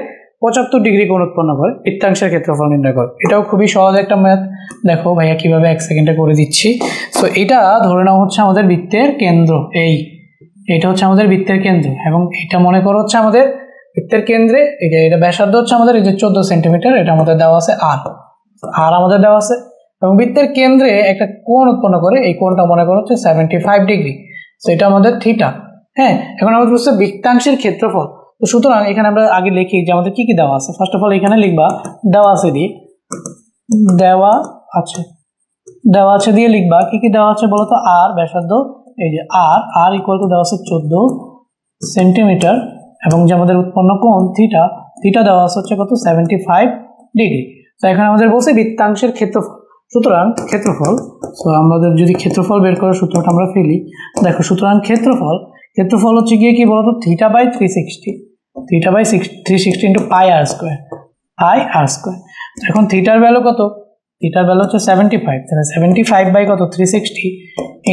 75 ডিগ্রি কোণ উৎপন্ন করে বৃত্তাংশের ক্ষেত্রফল নির্ণয় করো। এটাও খুবই সহজ একটা ম্যাথ, দেখো ভাইয়া কিভাবে 1 সেকেন্ডে করে দিচ্ছি। সো এটা ধরে নেওয়া হচ্ছে আমাদের বৃত্তের কেন্দ্র, এইটা হচ্ছে আমাদের বৃত্তের কেন্দ্র, এবং এটা মনে করো হচ্ছে আমাদের বৃত্তের কেন্দ্রে এটা ব্যাসার্ধ হচ্ছে আমাদের এই যে 14 সেন্টিমিটার, এটা আমাদের দেওয়া আছে আর আমাদের দেওয়া আছে, এবং বৃত্তের কেন্দ্রে একটা কোণ উৎপন্ন করে, এই কোণটা মনে করো হচ্ছে 75 ডিগ্রি। তো এটা আমাদের থিটা। হ্যাঁ, এখন আমাদের হচ্ছে বৃত্তাংশের ক্ষেত্রফল। তো সুতরাং এখানে আমরা আগে লিখি যে আমাদের কি কি দেওয়া আছে। ফার্স্ট অফ অল এখানে লিখবা দেওয়া আছে দিয়ে লিখবা কি কি দেওয়া আছে বলো তো। আর ব্যাসার্ধ, এই যে আর ইকুয়াল টু দেওয়া আছে 14 সেন্টিমিটার, এবং যে আমাদের উৎপন্ন কোণ থিটা দেওয়া আছে হচ্ছে কত 75 ডিগ্রি। তো এখানে আমাদের বলছে বৃত্তাংশের ক্ষেত্রফল, সুতরাং ক্ষেত্রফল। তো আমাদের যদি ক্ষেত্রফল বের করার সূত্রটা আমরা ফেলি, দেখো সুতরাং ক্ষেত্রফল হচ্ছে গিয়ে কি বলতো theta by 360 into pi r square. এখন থিটার ভ্যালু কত, থিটার ভ্যালু হচ্ছে 75, তাহলে 75 বাই কত 360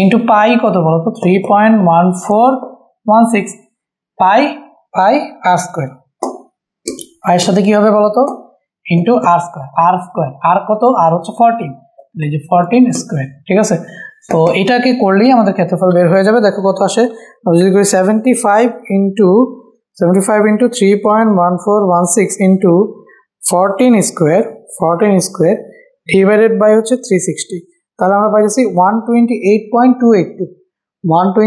ইন্টু পাই কত বলতো 3.1416 পাই আর স্কোয়ার। পায়ের সাথে কি হবে বলতো ইন্টু আর স্কোয়ার, আর কত আর হচ্ছে 14, এই যে 14 স্কোয়ার, ঠিক আছে। তো এটাকে করলেই আমাদের ক্ষেত্রফল বের হয়ে যাবে। দেখো কত আসে, আমরা যদি করি 75 into 3.1416 into 14 square divided by হচ্ছে 360, তাহলে আমরা পাইছি 128.282 বর্গ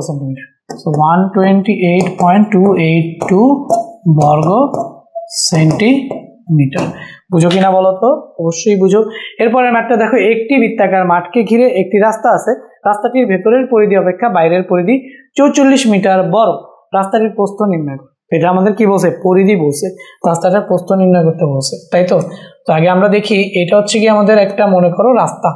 সেন্টিমিটার। সো 128.282 বর্গ সেন্টিমিটার। বুঝো কিনা বলো তো, অবশ্যই বুঝো। এরপরের ম্যাথটা দেখো, একটি বৃত্তাকার মাঠকে ঘিরে একটি রাস্তা আছে, রাস্তাটির ভেতরের পরিধি অপেক্ষা বাইরের পরিধি 44 মিটার বড়, রাস্তাটির প্রস্থ নির্ণয় করো। এটা আমাদের কি বলছে, পরিধি বলছে, রাস্তাটার প্রস্থ নির্ণয় করতে বলছে, তাই তো। তো আগে আমরা দেখি, এটা হচ্ছে কি আমাদের একটা মনে করো রাস্তা,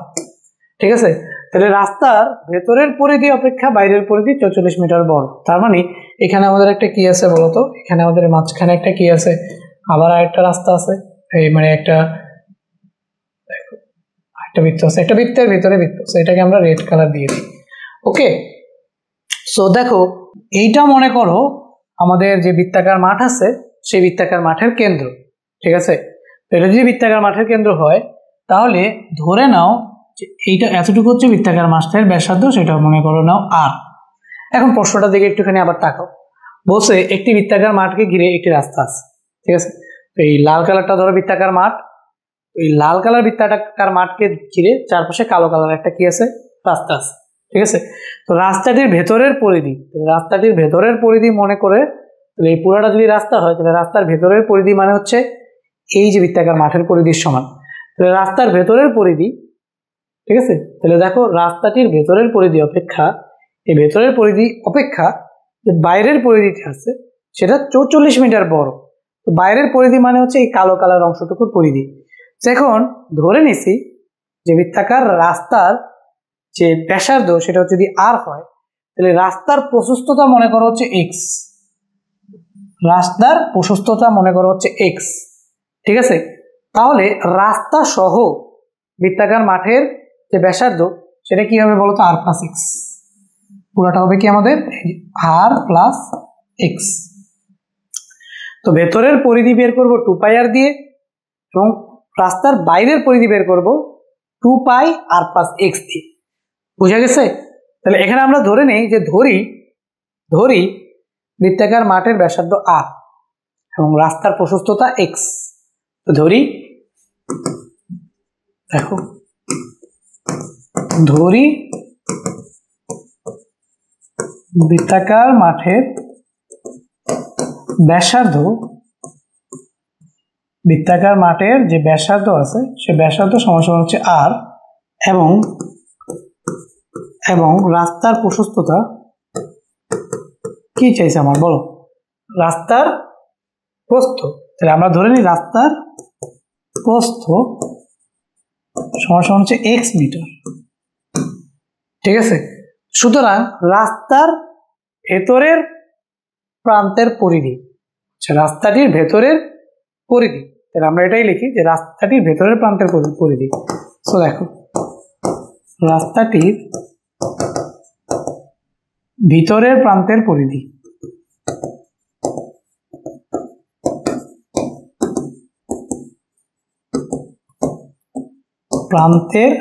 ঠিক আছে। তাহলে রাস্তার ভেতরের পরিধি অপেক্ষা বাইরের পরিধি 44 মিটার বড়, তার মানে এখানে আমাদের একটা কি আছে বলতো, এখানে আমাদের মাঝখানে একটা কি আছে, আবার আরেকটা রাস্তা আছে, এই মানে একটা বৃত্ত আছে, একটা বৃত্তের ভেতরে বৃত্ত আছে, এটাকে আমরা রেড কালার দিয়ে দিই। ওকে, সো দেখো এইটা মনে করো আমাদের যে বৃত্তাকার মাঠ আছে সেই বৃত্তাকার মাঠের কেন্দ্র, ঠিক আছে। তো এটা যদি বৃত্তাকার মাঠের কেন্দ্র হয়, তাহলে ধরে নাও যে এইটা এতটুকু হচ্ছে বৃত্তাকার মাঠের ব্যাসার্ধ, সেটা মনে করো নাও আর। এখন প্রশ্নটার দিকে একটুখানি আবার তাকাও, বলছে একটি বৃত্তাকার মাঠকে ঘিরে একটি রাস্তা আছে, ঠিক আছে। তো এই লাল কালারটা ধরো বৃত্তাকার মাঠ, এই লাল কালার বৃত্তাকার মাঠকে ঘিরে চারপাশে কালো কালার একটা কি আছে, রাস্তা আছে, ঠিক আছে। তো রাস্তাটির ভেতরের পরিধি মনে করে, তাহলে এই পুরাটা যদি রাস্তা হয়, তাহলে রাস্তার ভেতরের পরিধি মানে হচ্ছে এই যে বৃত্তাকার মাঠের পরিধির সমান। তাহলে রাস্তার ভেতরের পরিধি, ঠিক আছে। তাহলে দেখো রাস্তাটির ভেতরের পরিধি অপেক্ষা, এই ভেতরের পরিধি অপেক্ষা যে বাইরের পরিধিটি আছে সেটা 44 মিটার বড়। তো বাইরের পরিধি মানে হচ্ছে এই কালো কালার অংশটুকুর পরিধি। এখন ধরে নিছি যে বৃত্তাকার রাস্তার যে ব্যাসার্ধ সেটা যদি আর হয়, তাহলে রাস্তার প্রশস্ততা মনে করো হচ্ছে এক্স, ঠিক আছে। তাহলে রাস্তা সহ বৃত্তাকার মাঠের যে ব্যাসার্ধ সেটা কি হবে বলতো আর প্লাস এক্স, পুরোটা হবে কি আমাদের আর প্লাস এক্স। তো ভেতরের পরিধি বের করবো 2 পাই আর দিয়ে, এবং রাস্তার বাইরের পরিধি বের করবো 2 পাই আর প্লাস এক্স দিয়ে। বুঝা গেছে? তাহলে এখানে আমরা ধরে নেই যে ধরি বৃত্তাকার মাঠের ব্যাসার্ধ আর এবং রাস্তার প্রশস্ততা এক্স। তো ধরি, দেখো ধরি বৃত্তাকার মাঠের ব্যাসার্ধ, বৃত্তাকার মাঠের যে ব্যাসার্ধ আছে সে ব্যাসার্ধ সমান সমান হচ্ছে আর, এবং রাস্তার প্রশস্ততা কি চাইছে আমার, বলো? রাস্তার প্রস্থ। তাহলে আমরা ধরে নিই রাস্তার প্রস্থ সমান সমান হচ্ছে x মিটার। ঠিক আছে, সুতরাং রাস্তার ভেতরের প্রান্তের পরিধি, রাস্তাটির ভেতরের পরিধি, তাহলে আমরা এটাই লিখি যে রাস্তাটির ভেতরের প্রান্তের পরিধি। সো দেখো, রাস্তাটির ভিতরের প্রান্তের পরিধি, প্রান্তের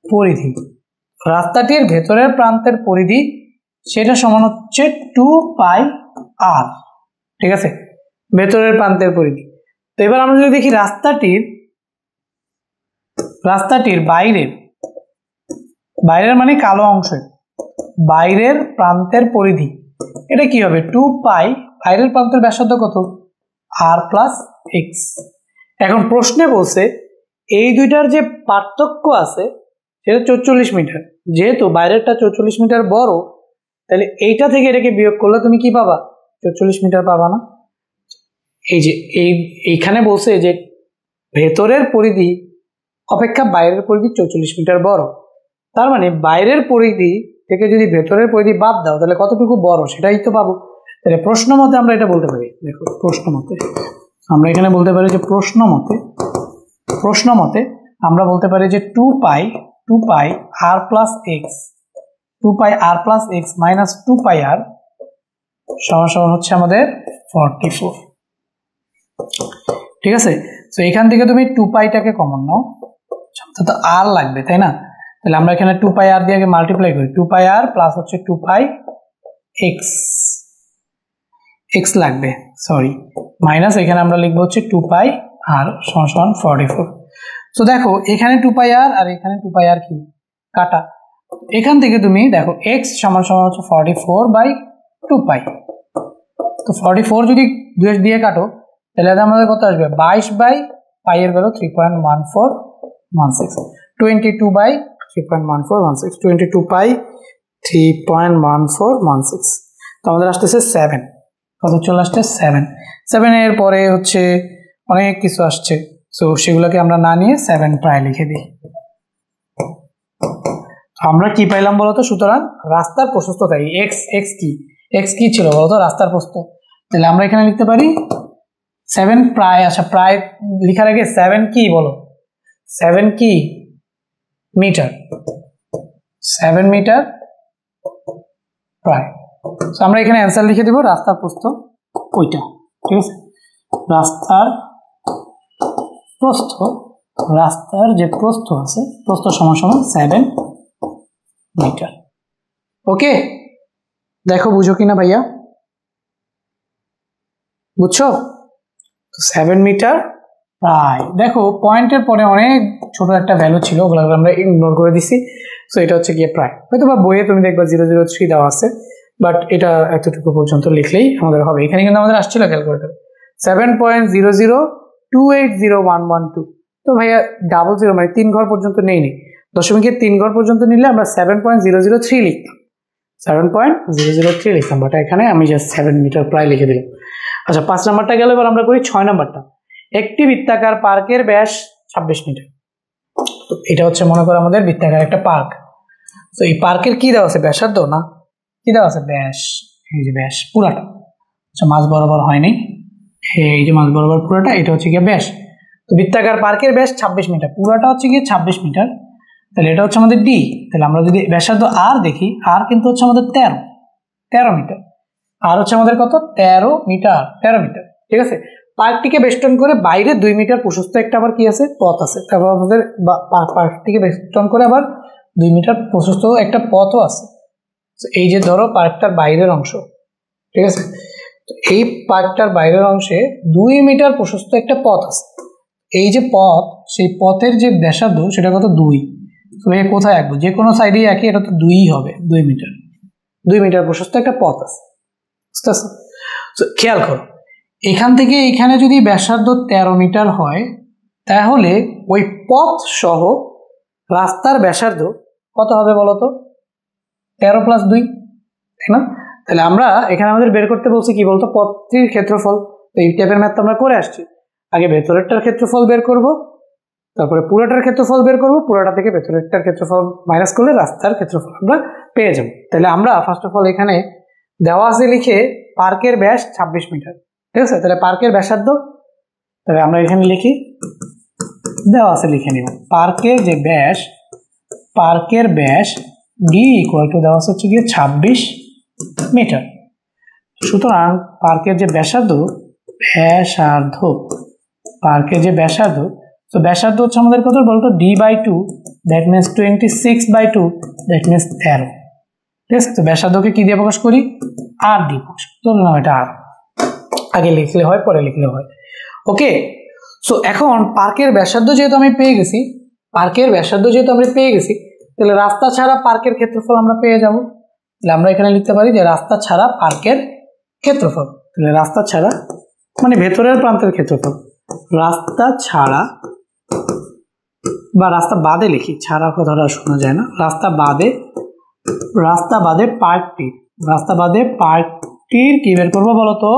পরিধি, রাস্তাটির ভেতরের প্রান্তের পরিধি সেটা সমান হচ্ছে 2πr। ঠিক আছে, ভেতরের প্রান্তের পরিধি। তো এবার আমরা যদি দেখি রাস্তাটির বাইরের মানে কালো অংশের বাইরের প্রান্তের পরিধি, এটা কি হবে? 2π, বাইরের প্রান্তের ব্যাসার্ধ কত? r plus x। এখন প্রশ্নে বলছে এই দুইটার যে পার্থক্য আছে সেটা 44 মিটার। যেহেতু বাইরেরটা 44 মিটার বড়, তাহলে এইটা থেকে এটাকে বিয়োগ করলে তুমি কি পাবা? 44 মিটার পাবা না? এই যে এইখানে বলছে যে ভেতরের পরিধি অপেক্ষা বাইরের পরিধি 44 মিটার বড়, তার মানে বাইরের পরিধি থেকে যদি ভেতরের পরিধি বাদ দাও তাহলে কতটুকু বড় সেটাই তো পাবো। তাহলে প্রশ্ন মতে আমরা এটা বলতে পারি, দেখো প্রশ্ন মতে আমরা এখানে বলতে পারি যে প্রশ্ন মতে আমরা বলতে পারি যে 2π r plus X, 2π r plus X minus 2πr সমান হচ্ছে আমাদের 44। ঠিক আছে, তো এখান থেকে তুমি 2πটাকে কমন নাও, তো আর লাগবে তাই না? তাহলে আমরা এখানে 2πr দিয়ে আগে মাল্টিপ্লাই করি, 2πr প্লাস হচ্ছে 2πx লাগবে, সরি মাইনাস এখানে আমরা লিখবো হচ্ছে 2πr সমান 44। তো দেখো এখানে 2πr আর এখানে 2πr কি কাটা, এখান থেকে তুমি দেখো x সমান হচ্ছে 44/2π। তো 44 যদি 2 দিয়ে কাটো তাহলে আমাদের কত আসবে? 22/π এর ভ্যালু 3.1416, 22/3.1416, 22π 3.1416। তো আমাদের আসতেছে 7, কত চলে আসছে? 7 এর পরে হচ্ছে অনেক কিছু আসছে, সো সেগুলোকে আমরা না নিয়ে 7 প্রায় লিখে দিই। আমরা কি পাইলাম বলতো? সুতরাং রাস্তার প্রশস্ততা x কি ছিল বলতো? রাস্তার প্রস্থ। তাহলে আমরা এখানে লিখতে পারি 7 প্রায়, আচ্ছা প্রায় লেখার আগে 7 কি বলো? 7 কি মিটার, 7 মিটার প্রায়। তো আমরা এখানে অ্যান্সার লিখে দেব রাস্তার প্রস্থ ওইটা। ঠিক আছে, রাস্তার যে প্রস্থ আছে, প্রস্থ সমান 7 মিটার। ওকে, দেখো বুঝো কিনা ভাইয়া, বুঝছো? 7 মিটার প্রায়। দেখো পয়েন্টের পরে অনেক ছোট একটা ভ্যালু ছিল, ওগুলো আমরা ইগনোর করে দিছি। সো এটা হচ্ছে গিয়ে প্রায়, হয়তো বা বইয়ে তুমি দেখবা 003 দেওয়া আছে, বাট এটা এতটুকু পর্যন্ত লিখলেই আমাদের হবে। এখানে কিন্তু আমাদের আসছিল ক্যালকুলেটর 7.002801112। তো ভাইয়া 00 মানে 3 ঘর পর্যন্ত নেই, দশমিকের 3 ঘর পর্যন্ত নিলে আমরা 7.003 লিখতাম, 7.003 লিখতাম, বাট এখানে আমি জাস্ট 7 মিটার প্রায় লিখে দিলাম। আচ্ছা 5 নাম্বারটা গেল, এবার আমরা করি 6 নাম্বারটা। একটি বৃত্তাকার পার্কের ব্যাস 26 মিটার। তো এটা হচ্ছে মনে করো আমাদের বৃত্তাকার একটা পার্ক। তো এই পার্কের কি দেওয়া আছে? ব্যাসার্ধ না, কি দেওয়া আছে? ব্যাস। এই যে ব্যাস পুরাটা, আচ্ছা মাঝ বরাবর হয়নি, এই যে মাঝ বরাবর পুরাটা, এটা হচ্ছে গিয়ে ব্যাস। তো বৃত্তাকার পার্কের ব্যাস 26 মিটার, পুরাটা হচ্ছে গিয়ে 26 মিটার। তাহলে এটা হচ্ছে আমাদের ডি। তাহলে আমরা যদি ব্যাসার্ধ আর দেখি, আর কিন্তু হচ্ছে আমাদের 13 মিটার, আর হচ্ছে আমাদের কত? 13 মিটার। ঠিক আছে, পার্কটিকে বেষ্টন করে বাইরে 2 মিটার প্রশস্ত একটা আবার কি আছে? পথ আছে। তারপর আমাদের পার্কটিকে বেষ্টন করে আবার 2 মিটার প্রশস্ত একটা পথও আছে। এই যে ধরো পার্কটার বাইরের অংশ, ঠিক আছে, এই পার্কটার বাইরের অংশে 2 মিটার প্রশস্ত একটা পথ আছে। এই যে পথ, সেই পথের যে ব্যাসার্ধ সেটা কত 2। তো এ কোথায় আঁকবো, যে কোনো সাইডেই আঁকি, এটা তো 2 হবে, 2 মিটার। 2 মিটার প্রশস্ত একটা পথ আছে, বুঝতে পারছো? তো খেয়াল করো, এখান থেকে এখানে যদি ব্যাসার্ধ 13 মিটার হয়, তাহলে ওই পথ সহ রাস্তার ব্যাসার্ধ কত হবে বলো তো? 13 + 2, তাই না? তাহলে আমরা এখানে আমাদের বের করতে বলছি কি বলতো, পথটির ক্ষেত্রফল। তো এই টাইপের ম্যাথ আমরা করে আসছি। আগে ভেতরেরটার ক্ষেত্রফল বের করব, তারপরে পুরোটার ক্ষেত্রফল বের করব, পুরোটা থেকে ভেতরেরটার ক্ষেত্রফল মাইনাস করলে রাস্তার ক্ষেত্রফল আমরা পেয়ে যাব। তাহলে আমরা ফার্স্ট অফ অল এখানে দেওয়া আছে লিখে পার্কের ব্যাস 26 মিটার, ঠিক আছে? তাহলে পার্কের ব্যাসার্ধ, তাহলে আমরা এখানে লিখি, দেওয়া আছে লিখে নিব পার্কের যে ব্যাস, পার্কের ব্যাস ডি ইকুয়াল টু দেওয়া হচ্ছে গিয়ে 26 মিটার। সুতরাং পার্কের যে ব্যাসার্ধ, পার্কের যে ব্যাসার্ধ, তো ব্যাসার্ধ হচ্ছে আমাদের কত বলতো, d/2, that means 26/2, that means 13, ঠিক আছে? তো ব্যাসার্ধকে কি দিয়ে প্রকাশ করি, আর দিয়ে প্রকাশ করি। ধরুন এটা আর, আগে লিখলে হয় পরে লিখলে হয়, ওকে? সো এখন পার্কের ব্যাসার্ধ যেহেতু আমি পেয়ে গেছি, তাহলে রাস্তা ছাড়া পার্কের ক্ষেত্রফল আমরা পেয়ে যাব। তাহলে আমরা এখানে লিখতে পারি যে রাস্তা ছাড়া পার্কের ক্ষেত্রফল। তাহলে রাস্তা ছাড়া মানে ভেতরের প্রান্তের ক্ষেত্রফল, রাস্তা ছাড়া বা রাস্তা বাদে লিখি, ছাড়া কথাটা শোনা যায় না, রাস্তা বাদে পার্কটির কি বের করবো বলতো,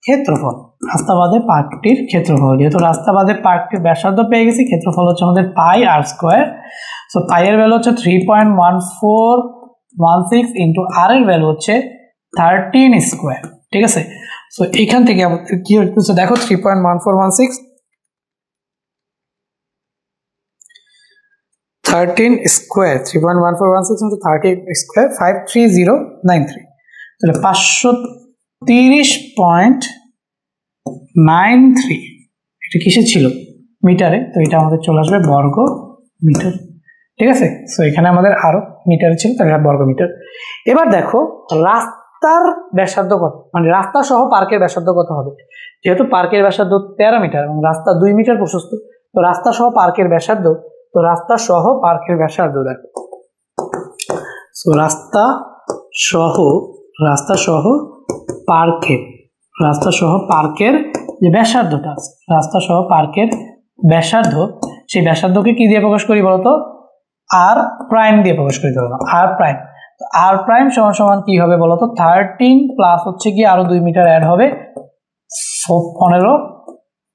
ক্ষেত্রফল। রাস্তা বাদে পার্কটির ক্ষেত্রফল, যেহেতু রাস্তা বাদে পার্কটির ব্যাসার্ধ পেয়ে গেছি, ক্ষেত্রফল হচ্ছে আমাদের πr²। সো পাই এর ভ্যালু হচ্ছে 3.1416 ইন্টু আর এর ভ্যালু হচ্ছে 13², ঠিক আছে? সো এখান থেকে আমাদের কি হচ্ছে দেখো, 3.1416 into 13², 53093, তাহলে 530.93, এটা কিসে ছিল, মিটারে, তো এটা আমাদের চলে আসবে বর্গ মিটার, ঠিক আছে? সো এখানে আমাদের আরো মিটার ছিল, তাহলে বর্গ মিটার। এবার দেখো রাস্তার ব্যাসার্ধ কত, মানে রাস্তা সহ পার্কের ব্যাসার্ধ কত হবে। যেহেতু পার্কের ব্যাসার্ধ 13 মিটার এবং রাস্তা 2 মিটার প্রশস্ত, তো রাস্তা সহ পার্কের ব্যাসার্ধ, তো রাস্তা সহ পার্কের ব্যাসার্ধ দেখো, সো রাস্তা সহ পার্কের যে ব্যাসার্ধটা আছে, রাস্তা সহ পার্কের ব্যাসার্ধ, সেই ব্যাসার্ধকে কি দিয়ে প্রকাশ করি বলতো, আর প্রাইম দিয়ে প্রকাশ করি, ধরো আর প্রাইম। তো আর প্রাইম সমান কি হবে বলতো, 13 প্লাস হচ্ছে কি আরো 2 মিটার অ্যাড হবে, 15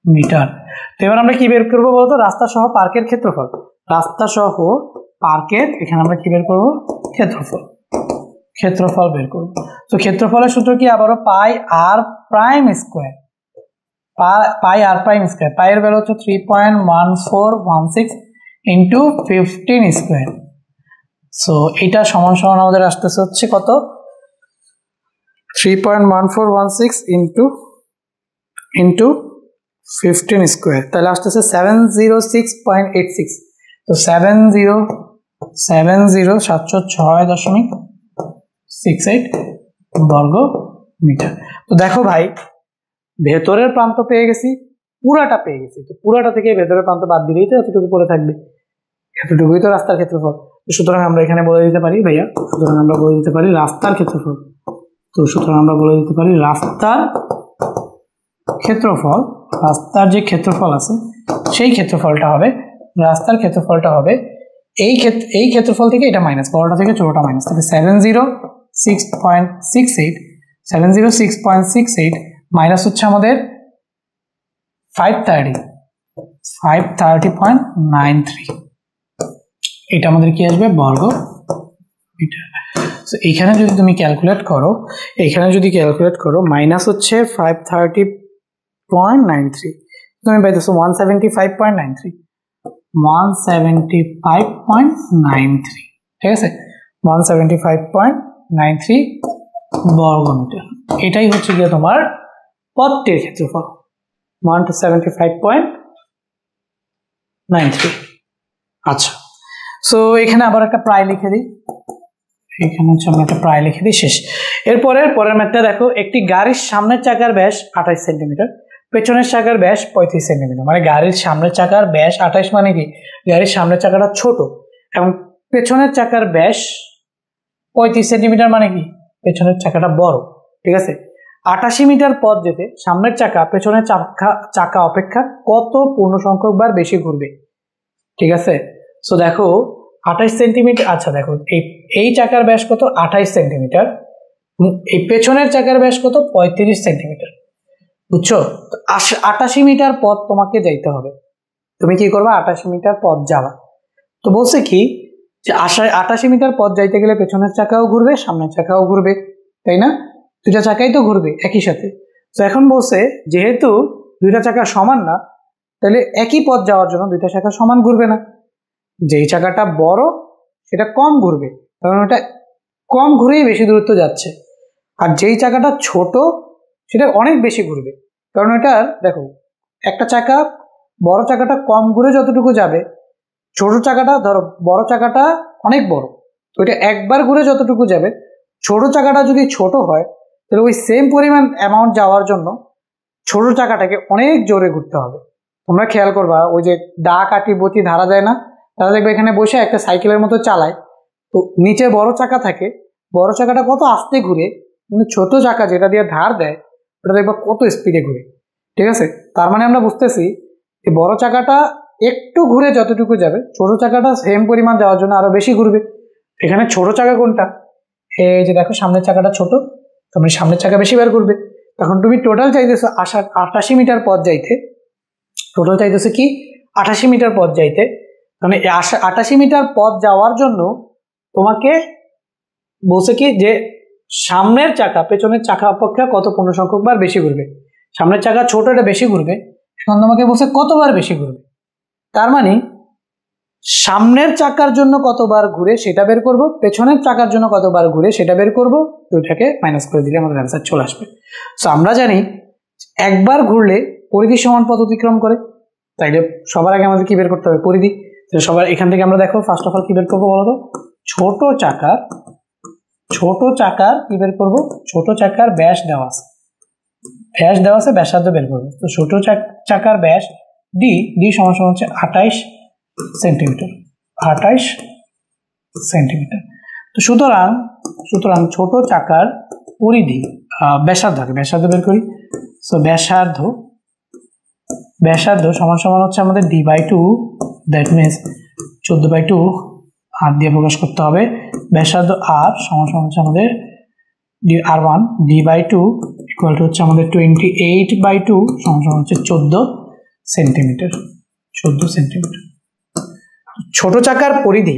মিটার। তো এবার আমরা কি বের করবো বলতো, রাস্তা সহ পার্কের ক্ষেত্রফল, রাস্তা সহ পার্কের, এখানে আমরা কি বের করবো, ক্ষেত্রফল বের করবো। তো ক্ষেত্রফলের সূত্র কি, আবারও পাই আর প্রাইম স্কোয়ার, পাই এর ভ্যালু হচ্ছে 3.1416 ইন্টু 15²। সো এটা সমান আমাদের আসতেছে হচ্ছে কত, 3.1416 ইন্টু 15², তাহলে আসতেছে 706.86। তো 706.68 বর্গ মিটার। তো দেখো ভাই, ভেতরের প্রান্ত পেয়ে গেছি, পুরাটা পেয়ে গেছি, তো পুরাটা থেকে ভেতরের প্রান্ত বাদ দিলেই তো এতটুকু পড়ে থাকবে, এতটুকুই তো রাস্তার ক্ষেত্রফল। সুতরাং আমরা এখানে বলে দিতে পারি ভাইয়া, রাস্তার ক্ষেত্রফল। তো সুতরাং আমরা বলে দিতে পারি রাস্তার ক্ষেত্রফল, রাস্তার যে ক্ষেত্রফল আছে সেই ক্ষেত্রফলটা হবে, রাস্তার ক্ষেত্রফলটা হবে এই ক্ষেত্রফল থেকে এটা মাইনাস, বড়টা থেকে ছোটটা মাইনাস, তাহলে 706.68 মাইনাস হচ্ছে আমাদের 530.93, এটা আমাদের কি আসবে, বর্গ মিটার। তো এইখানে যদি তুমি ক্যালকুলেট করো, মাইনাস হচ্ছে 530.93, তুমি পাইতেছো 175.93, 175.93, ঠিক আছে? 175.93 বর্গ মিটার, এটাই হচ্ছে গিয়ে তোমার পথটির ক্ষেত্রফল, 175.93। আচ্ছা, সো এখানে আবার একটা প্রায় লিখে দিই, শেষ। পরের ম্যাথটা দেখো, একটি গাড়ির সামনের চাকার ব্যাস 28 সেন্টিমিটার, পেছনের চাকার ব্যাস 35 সেন্টিমিটার, মানে গাড়ির সামনের চাকার ব্যাস 28 মানে কি গাড়ির সামনের চাকাটা ছোট এবং পেছনের চাকার ব্যাস 35 সেন্টিমিটার মানে কি পেছনের চাকাটা বড়। ঠিক আছে, 88 মিটার পথ যেতে সামনের চাকা পেছনের চাকা অপেক্ষা কত পূর্ণ সংখ্যক বার বেশি ঘুরবে? ঠিক আছে, সো দেখো 28 সেন্টিমিটার, আচ্ছা দেখো এই চাকার ব্যাস কত 28 সেন্টিমিটার, এই পেছনের চাকার ব্যাস কত 35 সেন্টিমিটার। বুঝছো? 88 মিটার পথ তোমাকে যাইতে হবে, তুমি কি করবা 88 মিটার পথ যাওয়া। তো বলছে কি যে 88 মিটার পথ যাইতে গেলে পেছনের চাকাও ঘুরবে সামনের চাকাও ঘুরবে, তাই না? দুইটা চাকাই তো ঘুরবে একই সাথে। তো এখন বলছে যেহেতু দুইটা চাকা সমান না, তাহলে একই পথ যাওয়ার জন্য দুইটা চাকা সমান ঘুরবে না। যেই চাকাটা বড় সেটা কম ঘুরবে, কারণ ওটা কম ঘুরেই বেশি দূরত্ব যাচ্ছে, আর যেই চাকাটা ছোট সেটা অনেক বেশি ঘুরবে, কারণ এটার দেখো একটা চাকা বড় চাকাটা কম ঘুরে যতটুকু যাবে, ছোট চাকাটা ধরো বড় চাকাটা অনেক বড়, তো এটা একবার ঘুরে যতটুকু যাবে, ছোট চাকাটা যদি ছোট হয় তাহলে ওই সেম পরিমাণ অ্যামাউন্ট যাওয়ার জন্য ছোট চাকাটাকে অনেক জোরে ঘুরতে হবে। তোমরা খেয়াল করবা ওই যে দা কাটি বটি ধারা দেয় না, তারা দেখবে এখানে বসে একটা সাইকেলের মতো চালায়, তো নিচে বড় চাকা থাকে, বড় চাকাটা কত আস্তে ঘুরে, কিন্তু ছোট চাকা যেটা দিয়ে ধার দেয় ওটা দেখবা কত স্পিডে ঘুরে। ঠিক আছে, তার মানে আমরা বুঝতেছি যে বড় চাকাটা একটু ঘুরে যতটুকু যাবে, ছোট চাকাটা সেম পরিমাণ যাওয়ার জন্য আরো বেশি ঘুরবে। এখানে ছোট চাকা কোনটা? এই যে দেখো সামনের চাকাটা ছোট, তার সামনের চাকা বেশি বার ঘুরবে। তখন তুমি টোটাল চাইতেছো 88 মিটার পথ যাইতে, টোটাল চাইতেছো কি 88 মিটার পথ যাইতে, মানে 88 মিটার পথ যাওয়ার জন্য তোমাকে বলছে কি যে সামনের চাকা পেছনের চাকা অপেক্ষা কত পূর্ণ সংখ্যক বার বেশি ঘুরবে। সামনের চাকা ছোট, এটা বেশি ঘুরবে, এখন তোমাকে বলছে কতবার বেশি ঘুরবে। তার মানে সামনের চাকার জন্য কতবার ঘুরে সেটা বের করব, পেছনের চাকার জন্য কতবার ঘুরে সেটা বের করব, দুইটাকে মাইনাস করে দিলে আমাদের অ্যান্সার চলে আসবে। সো আমরা জানি একবার ঘুরলে পরিধি সমান পথ অতিক্রম করে, তাইলে সবার আগে আমাদের কি বের করতে হবে? পরিধি। সবার এখান থেকে আমরা দেখো ফার্স্ট অফ অল কি বের করবো বলো তো? ছোট চাকার কি বের করবো? ছোট চাকার ব্যাস দেওয়া আছে, ব্যাসার্ধ বের করবো। তো ছোট চাকার ব্যাস ডি সমান সমান হচ্ছে 28 সেন্টিমিটার, 28 সেন্টিমিটার। তো সুতরাং ছোট চাকার পরিধি ব্যাসার্ধ বের করি। সো ব্যাসার্ধ সমান সমান হচ্ছে আমাদের d/2, দ্যাট মিনস 14/2 আর দিয়ে প্রকাশ করতে হবে। ব্যাসার্ধ r সমান সমান হচ্ছে আমাদের r1 d/2 ইকুয়াল টু হচ্ছে আমাদের 28/2 সমান সমান হচ্ছে 14 সেন্টিমিটার। ছোট চাকার পরিধি,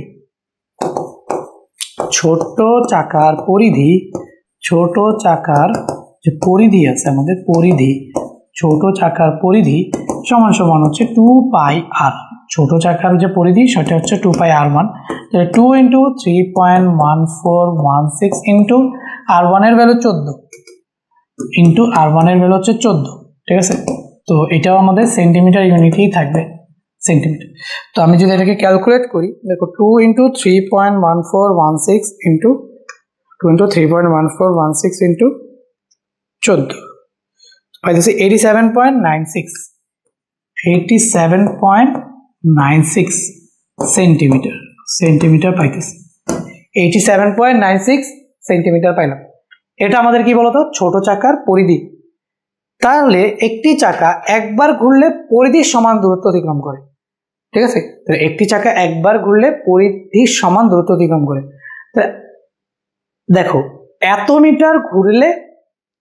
ছোট চাকার যে পরিধি আছে আমাদের ছোট চাকার পরিধি সমান সমান হচ্ছে 2πr। ছোট চাকার যে পরিধি সেটা হচ্ছে 2πr1, তাহলে 2 × 3.1416 ইন্টু r1 এর ভ্যালু 14 ইন্টু r1 এর ভ্যালু হচ্ছে 14। ঠিক আছে, তো এটাও আমাদের সেন্টিমিটার ইউনিটেই থাকবে, সেন্টিমিটার। তো আমি যদি এটাকে ক্যালকুলেট করি, দেখো 2 × 3.1416 ইন্টু 14 পাইতেছি 87.96 সেন্টিমিটার পাইতেছি, 87.96 সেন্টিমিটার পাইলাম। এটা আমাদের কি বলতো? ছোট চাকার পরিধি। তাহলে একটি চাকা একবার ঘুরলে পরিধির সমান দূরত্ব অতিক্রম করে। ঠিক আছে, তাহলে একটি চাকা একবার ঘুরলে পরিধির সমান দূরত্ব অতিক্রম করে। দেখো এত মিটার ঘুরলে,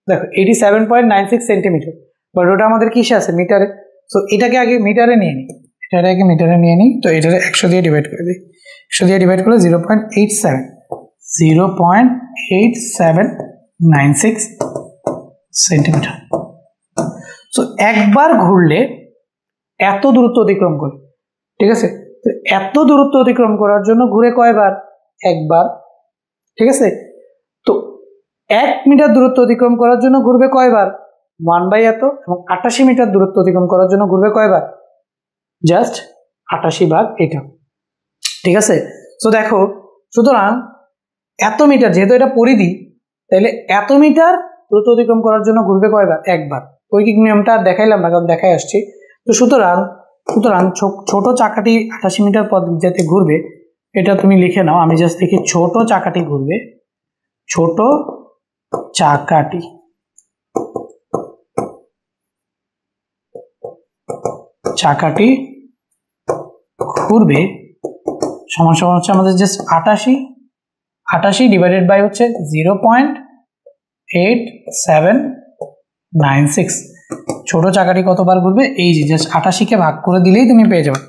দেখো 87.96 সেন্টিমিটার, বাট ওটা আমাদের কিসে আছে? মিটারে। সো এটাকে আগে মিটারে নিয়ে নিই, তো এটাকে 100 দিয়ে ডিভাইড করে দিই। 100 দিয়ে ডিভাইড করলে 0.8796 সেন্টিমিটার। সো একবার ঘুরলে এত দূরত্ব অতিক্রম করে। ঠিক আছে, তো এত দূরত্ব অতিক্রম করার জন্য ঘুরে কয়বার? একবার। ঠিক আছে, তো 1 মিটার দূরত্ব অতিক্রম করার জন্য ঘুরবে কয়বার? 1/এত। এবং 88 মিটার দূরত্ব অতিক্রম করার জন্য ঘুরবে কয়বার? জাস্ট 88 ভাগ এটা। ঠিক আছে, তো দেখো সুতরাং এত মিটার, যেহেতু এটা পরিধি, তাহলে এত মিটার দূরত্ব অতিক্রম করার জন্য ঘুরবে কয়বার? একবার। ঐকিক নিয়মটা আর দেখাইলাম না, কারণ দেখাই আসছি। তো সুতরাং ছোট চাকাটি 88 মিটার পথ যাতে ঘুরবে, এটা তুমি লিখে নাও। আমি জাস্ট লিখি ছোট চাকাটি ঘুরবে, ছোট চাকাটি ঘুরবে সমান সমান হচ্ছে আমাদের জাস্ট 88 ডিভাইডেড বাই হচ্ছে 0.8796। ছোট চাকাটি কতবার ঘুরবে, এই যে জাস্ট 88কে ভাগ করে দিলেই তুমি পেয়ে যাবে।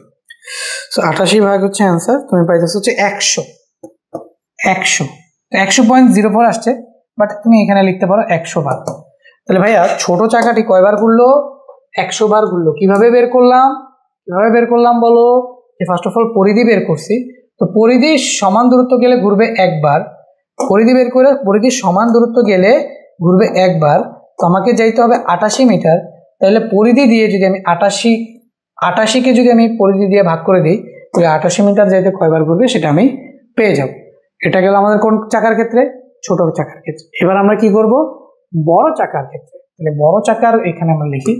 সো 88 ভাগ হচ্ছে অ্যান্সার, তুমি পাইতেছ হচ্ছে 100। 100.04 আসছে, বাট তুমি এখানে লিখতে পারো 100 বার। তাহলে ভাইয়া ছোট চাকাটি কয়বার ঘুরলো, 100 বার ঘুরলো। কিভাবে বের করলাম বলো? যে ফার্স্ট অফ অল পরিধি বের করছি। তো পরিধি সমান দূরত্ব গেলে ঘুরবে একবার, পরিধি বের করে পরিধি সমান দূরত্ব গেলে ঘুরবে একবার। তো আমাকে যাইতে হবে 88 মিটার। তাহলে পরিধি দিয়ে যদি আমি 88কে যদি আমি পরিধি দিয়ে ভাগ করে দিই, তাহলে 88 মিটার যাইতে কয়বার ঘুরবে সেটা আমি পেয়ে যাব। এটা গেল আমাদের কোন চাকার ক্ষেত্রে, ছোট চাকার ক্ষেত্রে। এবার আমরা কি করব, বড় চাকার ক্ষেত্রে। তাহলে বড় চাকার এখানে আমরা লিখি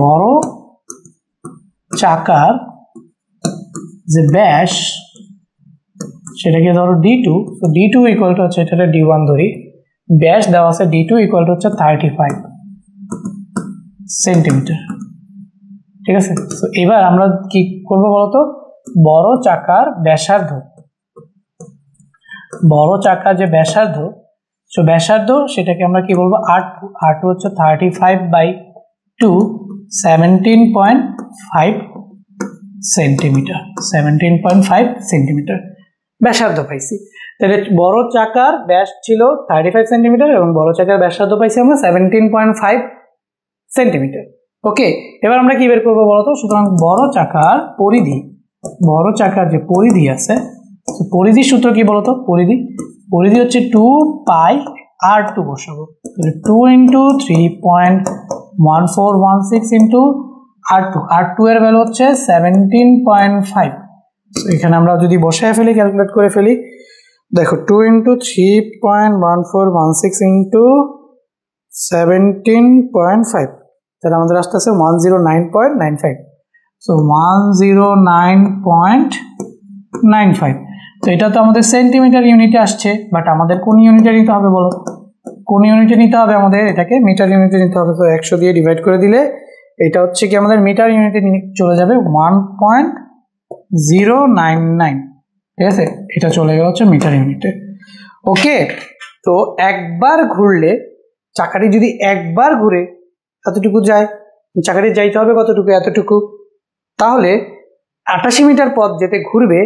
বড় চাকার যে ব্যাস সেটাকে ধরো D2। তো D2 ইকুয়াল টু হচ্ছে, এটা D1 ধরি, ব্যাস দেওয়া আছে D2 ইকুয়াল টু হচ্ছে 35 সেন্টিমিটার। ঠিক আছে। তো এবার আমরা কি করবো বলতো, বড় চাকার ব্যাসার্ধ, বড় চাকার যে ব্যাসার্ধ, তো ব্যাসার্ধ সেটাকে আমরা কি বলবো, R2 হচ্ছে 35/2 17.5 সেন্টিমিটার। 17.5 সেন্টিমিটার ব্যাসার্ধ পাইছি। তাহলে বড় চাকার ব্যাস ছিল 35 সেন্টিমিটার এবং বড় চাকার ব্যাসার্ধ পাইছি আমরা 17.5 সেন্টিমিটার। ওকে, এবার আমরা কি বের করবো বলতো? সুতরাং বড় চাকার পরিধি, বড় চাকার যে পরিধি আছে, পরিধির সূত্র কি বলতো? পরিধি হচ্ছে 2πr2 বসাবো। 2 × 3.1416 R2 এর ভ্যালু হচ্ছে 17.5। এখানে আমরা যদি বসায় ফেলি, ক্যালকুলেট করে ফেলি, দেখো 2 × 3.1416 17.5, তাহলে আমাদের আসতে আছে 109.95। সো 109.95। তো এটা তো আমাদের সেন্টিমিটার ইউনিটে আসছে, বাট আমাদের কোন ইউনিটে নিতে হবে বলো? কোন ইউনিটে নিতে হবে আমাদের? এটাকে মিটার ইউনিটে নিতে হবে। তো 100 দিয়ে ডিভাইড করে দিলে এটা হচ্ছে কি আমাদের মিটার ইউনিটে চলে যাবে 1.099। ঠিক আছে, এটা চলে গেল হচ্ছে মিটার ইউনিটে। ওকে, তো একবার ঘুরলে, চাকাটি যদি একবার ঘুরে এতটুকু যায়, চাকাটি যাইতে হবে কতটুকু, এতটুকু। তাহলে 88 মিটার পথ যেতে ঘুরবে,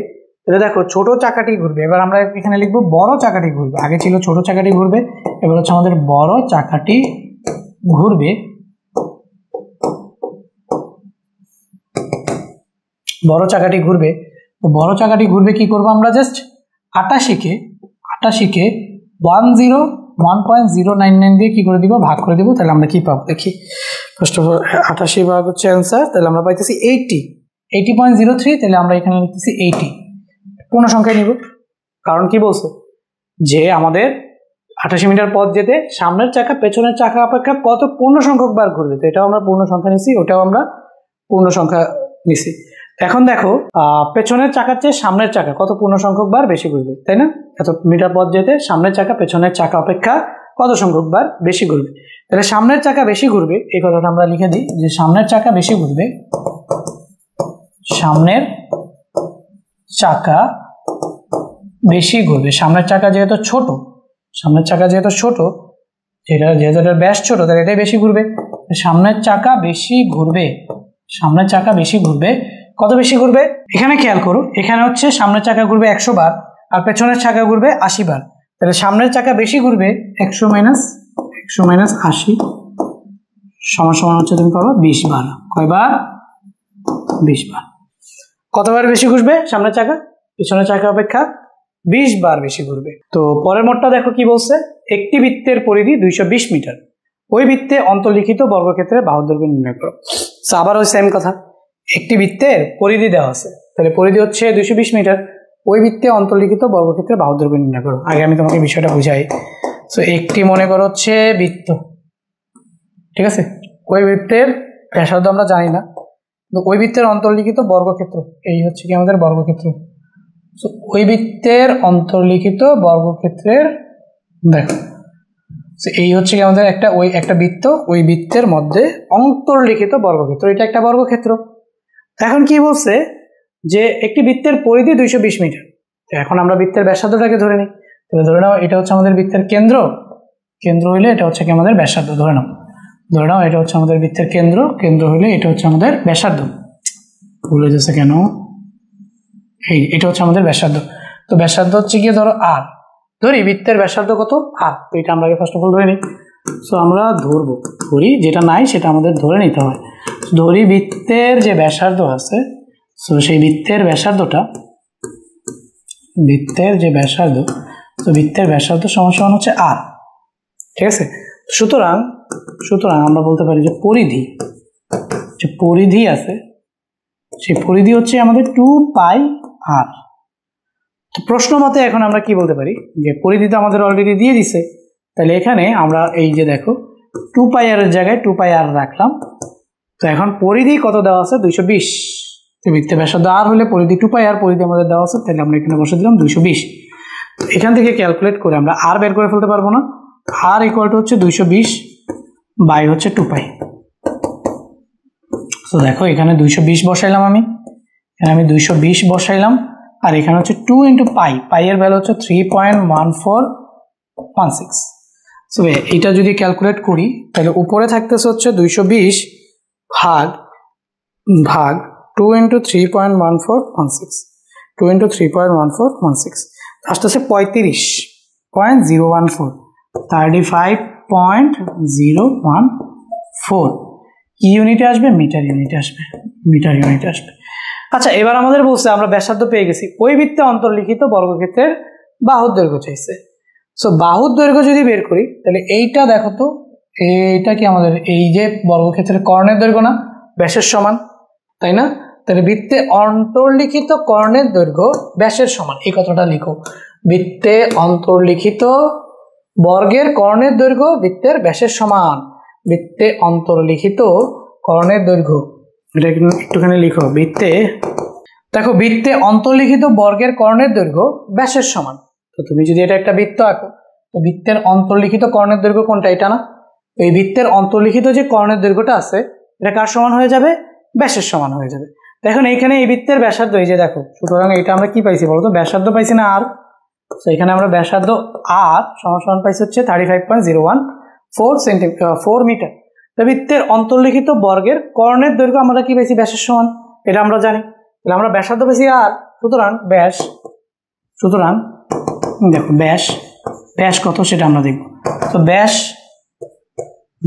তাহলে দেখো ছোট চাকাটি ঘুরবে। এবার আমরা এখানে লিখবো বড় চাকাটি ঘুরবে। আগে ছিল ছোট চাকাটি ঘুরবে, এবার হচ্ছে আমাদের বড় চাকাটি ঘুরবে। বড় চাকাটি ঘুরবে। তো বড় চাকাটি ঘুরবে কি করবো আমরা? জাস্ট 88কে 1.099 দিয়ে কি করে দিব, ভাগ করে দিব। তাহলে আমরা কি পাবো দেখি। ফার্স্ট অফ অল 88 ভাগ হচ্ছে অ্যান্সার, তাহলে আমরা পাইতেছি 80.03। তাহলে আমরা এখানে লিখতেছি 80। পূর্ণ সংখ্যায় নিব, কারণ কি বলছে যে আমাদের 88 মিটার পথ যেতে সামনের চাকা পেছনের চাকা অপেক্ষা কত পূর্ণ সংখ্যক বার ঘুরবে। তো এটাও আমরা পূর্ণ সংখ্যা নিছি, ওটাও আমরা পূর্ণ সংখ্যা নিছি। এখন দেখো পেছনের চাকার চেয়ে সামনের চাকা কত পূর্ণ সংখ্যক বার বেশি ঘুরবে, তাই না? এত মিটার পথ যেতে সামনের চাকা পেছনের চাকা অপেক্ষা কত সংখ্যক বার বেশি ঘুরবে। তাহলে সামনের চাকা বেশি ঘুরবে, এই কথাটা আমরা লিখে দিই যে সামনের চাকা বেশি ঘুরবে, সামনের চাকা বেশি ঘুরবে। সামনের চাকা যেহেতু ছোট, যেটা যেহেতু এটার ব্যাস ছোট, তাহলে এটাই বেশি ঘুরবে। সামনের চাকা বেশি ঘুরবে, সামনের চাকা বেশি ঘুরবে। কত বেশি ঘুরবে? এখানে খেয়াল করো, এখানে হচ্ছে সামনের চাকা ঘুরবে 100 বার আর পেছনের চাকা ঘুরবে 80 বার। তাহলে সামনের চাকা বেশি ঘুরবে 100 মাইনাস 80 সমান হচ্ছে তুমি পাবো 20 বার। কয়বার? 20 বার। কতবার বেশি ঘুরবে সামনের চাকা পিছনের চাকা অপেক্ষা? 20 বার বেশি ঘুরবে। তো পরের মোটটা দেখো কি বলছে, একটি বৃত্তের পরিধি 220 মিটার, ওই বৃত্তে অন্তর্লিখিত বর্গক্ষেত্রের বাহুর দৈর্ঘ্য নির্ণয় করো। আবার ওই সেম কথা, একটি বৃত্তের পরিধি দেওয়া আছে, তাহলে পরিধি হচ্ছে 220 মিটার, ওই বৃত্তে অন্তর্লিখিত বর্গক্ষেত্রের বাহুর দৈর্ঘ্য নির্ণয় করো। আগে আমি তোমাকে বিষয়টা বুঝাই। তো একটি মনে করো হচ্ছে বৃত্ত, ঠিক আছে, ওই বৃত্তের ব্যাসার্ধ আমরা জানি না, তো ওই বৃত্তের অন্তর্লিখিত বর্গক্ষেত্র এই হচ্ছে কি আমাদের বর্গক্ষেত্র। সো ওই বৃত্তের অন্তর্লিখিত বর্গক্ষেত্রের দেখো এই হচ্ছে কি আমাদের একটা বৃত্ত, ওই বৃত্তের মধ্যে অন্তর্লিখিত বর্গক্ষেত্র, এটা একটা বর্গক্ষেত্র। এখন কি বলছে যে একটি বৃত্তের পরিধি 220 মিটার। এখন আমরা বৃত্তের ব্যাসার্ধটাকে ধরে নিই, তাহলে ধরে নাও এটা হচ্ছে আমাদের বৃত্তের কেন্দ্র, কেন্দ্র হইলে এটা হচ্ছে কি আমাদের ব্যাসার্ধ, ধরে নাও এটা হচ্ছে আমাদের বৃত্তের কেন্দ্র, কেন্দ্র হইলে এটা হচ্ছে আমাদের ব্যাসার্ধ। ভুলে যাচ্ছে কেন, এটা হচ্ছে আমাদের ব্যাসার্ধ। তো ব্যাসার্ধ হচ্ছে গিয়ে ধরো আর, ধরি বৃত্তের ব্যাসার্ধ কত আর, তো এটা আমরা আগে ফার্স্ট অফ অল ধরে নিই। সো আমরা ধরি যেটা নাই সেটা আমাদের ধরে নিতে হয়। ধরি বৃত্তের যে ব্যাসার্ধ আছে, সো সেই বৃত্তের ব্যাসার্ধটা, বৃত্তের যে ব্যাসার্ধ, তো বৃত্তের ব্যাসার্ধ সমান হচ্ছে আর, ঠিক আছে। সুতরাং আমরা বলতে পারি যে পরিধি আছে, সেই পরিধি হচ্ছে আমাদের 2πr। তো প্রশ্ন মতে এখন আমরা কি বলতে পারি যে পরিধি তো আমাদের অলরেডি দিয়ে দিছে, তাহলে এখানে আমরা এই যে দেখো 2πr এর জায়গায় 2πr রাখলাম। তো এখন পরিধি কত দেওয়া আছে 220, বৃত্তের ব্যাসার্ধ আর হলে পরিধি 2πr, পরিধি আমাদের দেওয়া আছে, তাহলে আমরা এখানে বসে দিলাম 220। এখান থেকে ক্যালকুলেট করে আমরা আর বের করে ফেলতে পারবো না, আর ইকুয়াল টু হচ্ছে 220 বাই হচ্ছে 2π। তো দেখো এখানে 220 বসাইলাম আমি, এখানে আমি 220 বসাইলাম, আর এখানে হচ্ছে 2 × পাই এর ভ্যালু হচ্ছে 3.1416। সো এটা যদি ক্যালকুলেট করি তাহলে উপরে থাকতেছে হচ্ছে 220 ভাগ 2 × 3.1416, 2 × 3.1416 আসতেছে 35.014, 35.014 কি ইউনিটে আসবে, মিটার ইউনিটে আসবে। আচ্ছা, এবার আমাদের বলছে আমরা ব্যাসার্ধ পেয়ে গেছি, ওই বৃত্তে অন্তর্লিখিত বর্গক্ষেত্রের বাহুর দৈর্ঘ্য চাইছে। সো বাহুর দৈর্ঘ্য যদি বের করি তাহলে এইটা দেখো তো, এইটা কি আমাদের এই যে বর্গক্ষেত্রের কর্ণের দৈর্ঘ্য না, ব্যাসের সমান, তাই না? তাহলে বৃত্তে অন্তর্লিখিত কর্ণের দৈর্ঘ্য ব্যাসের সমান, এই কথাটা লিখো, বৃত্তে অন্তর্লিখিত বর্গের কর্ণের দৈর্ঘ্য বৃত্তের ব্যাসের সমান, বৃত্তে অন্তর্লিখিত কর্ণের দৈর্ঘ্য, এটা একটুখানি লিখো, বৃত্তে অন্তর্লিখিত বর্গের কর্ণের দৈর্ঘ্য ব্যাসের সমান। তো তুমি যদি এটা একটা বৃত্ত আঁকো, তো বৃত্তের অন্তর্লিখিত কর্ণের দৈর্ঘ্য কোনটা, এটা না? এই বৃত্তের অন্তর্লিখিত যে কর্ণের দৈর্ঘ্যটা আছে এটা কার সমান হয়ে যাবে, ব্যাসের সমান হয়ে যাবে। এখন এইখানে এই বৃত্তের ব্যাসার্ধ এই যে দেখো, সুতরাং এটা আমরা কি পাইছি বলতো, ব্যাসার্ধ পাইছি না আর। তো এখানে আমরা ব্যাসার্ধ আর সমান পাইছি হচ্ছে 35.014 মিটার। তো বৃত্তের অন্তর্লিখিত বর্গের কর্ণের দৈর্ঘ্য আমরা কি পাইছি, ব্যাসের সমান, এটা আমরা জানি। তাহলে আমরা ব্যাসার্ধ পাইছি আর, সুতরাং দেখো ব্যাস কত সেটা আমরা দেখব। তো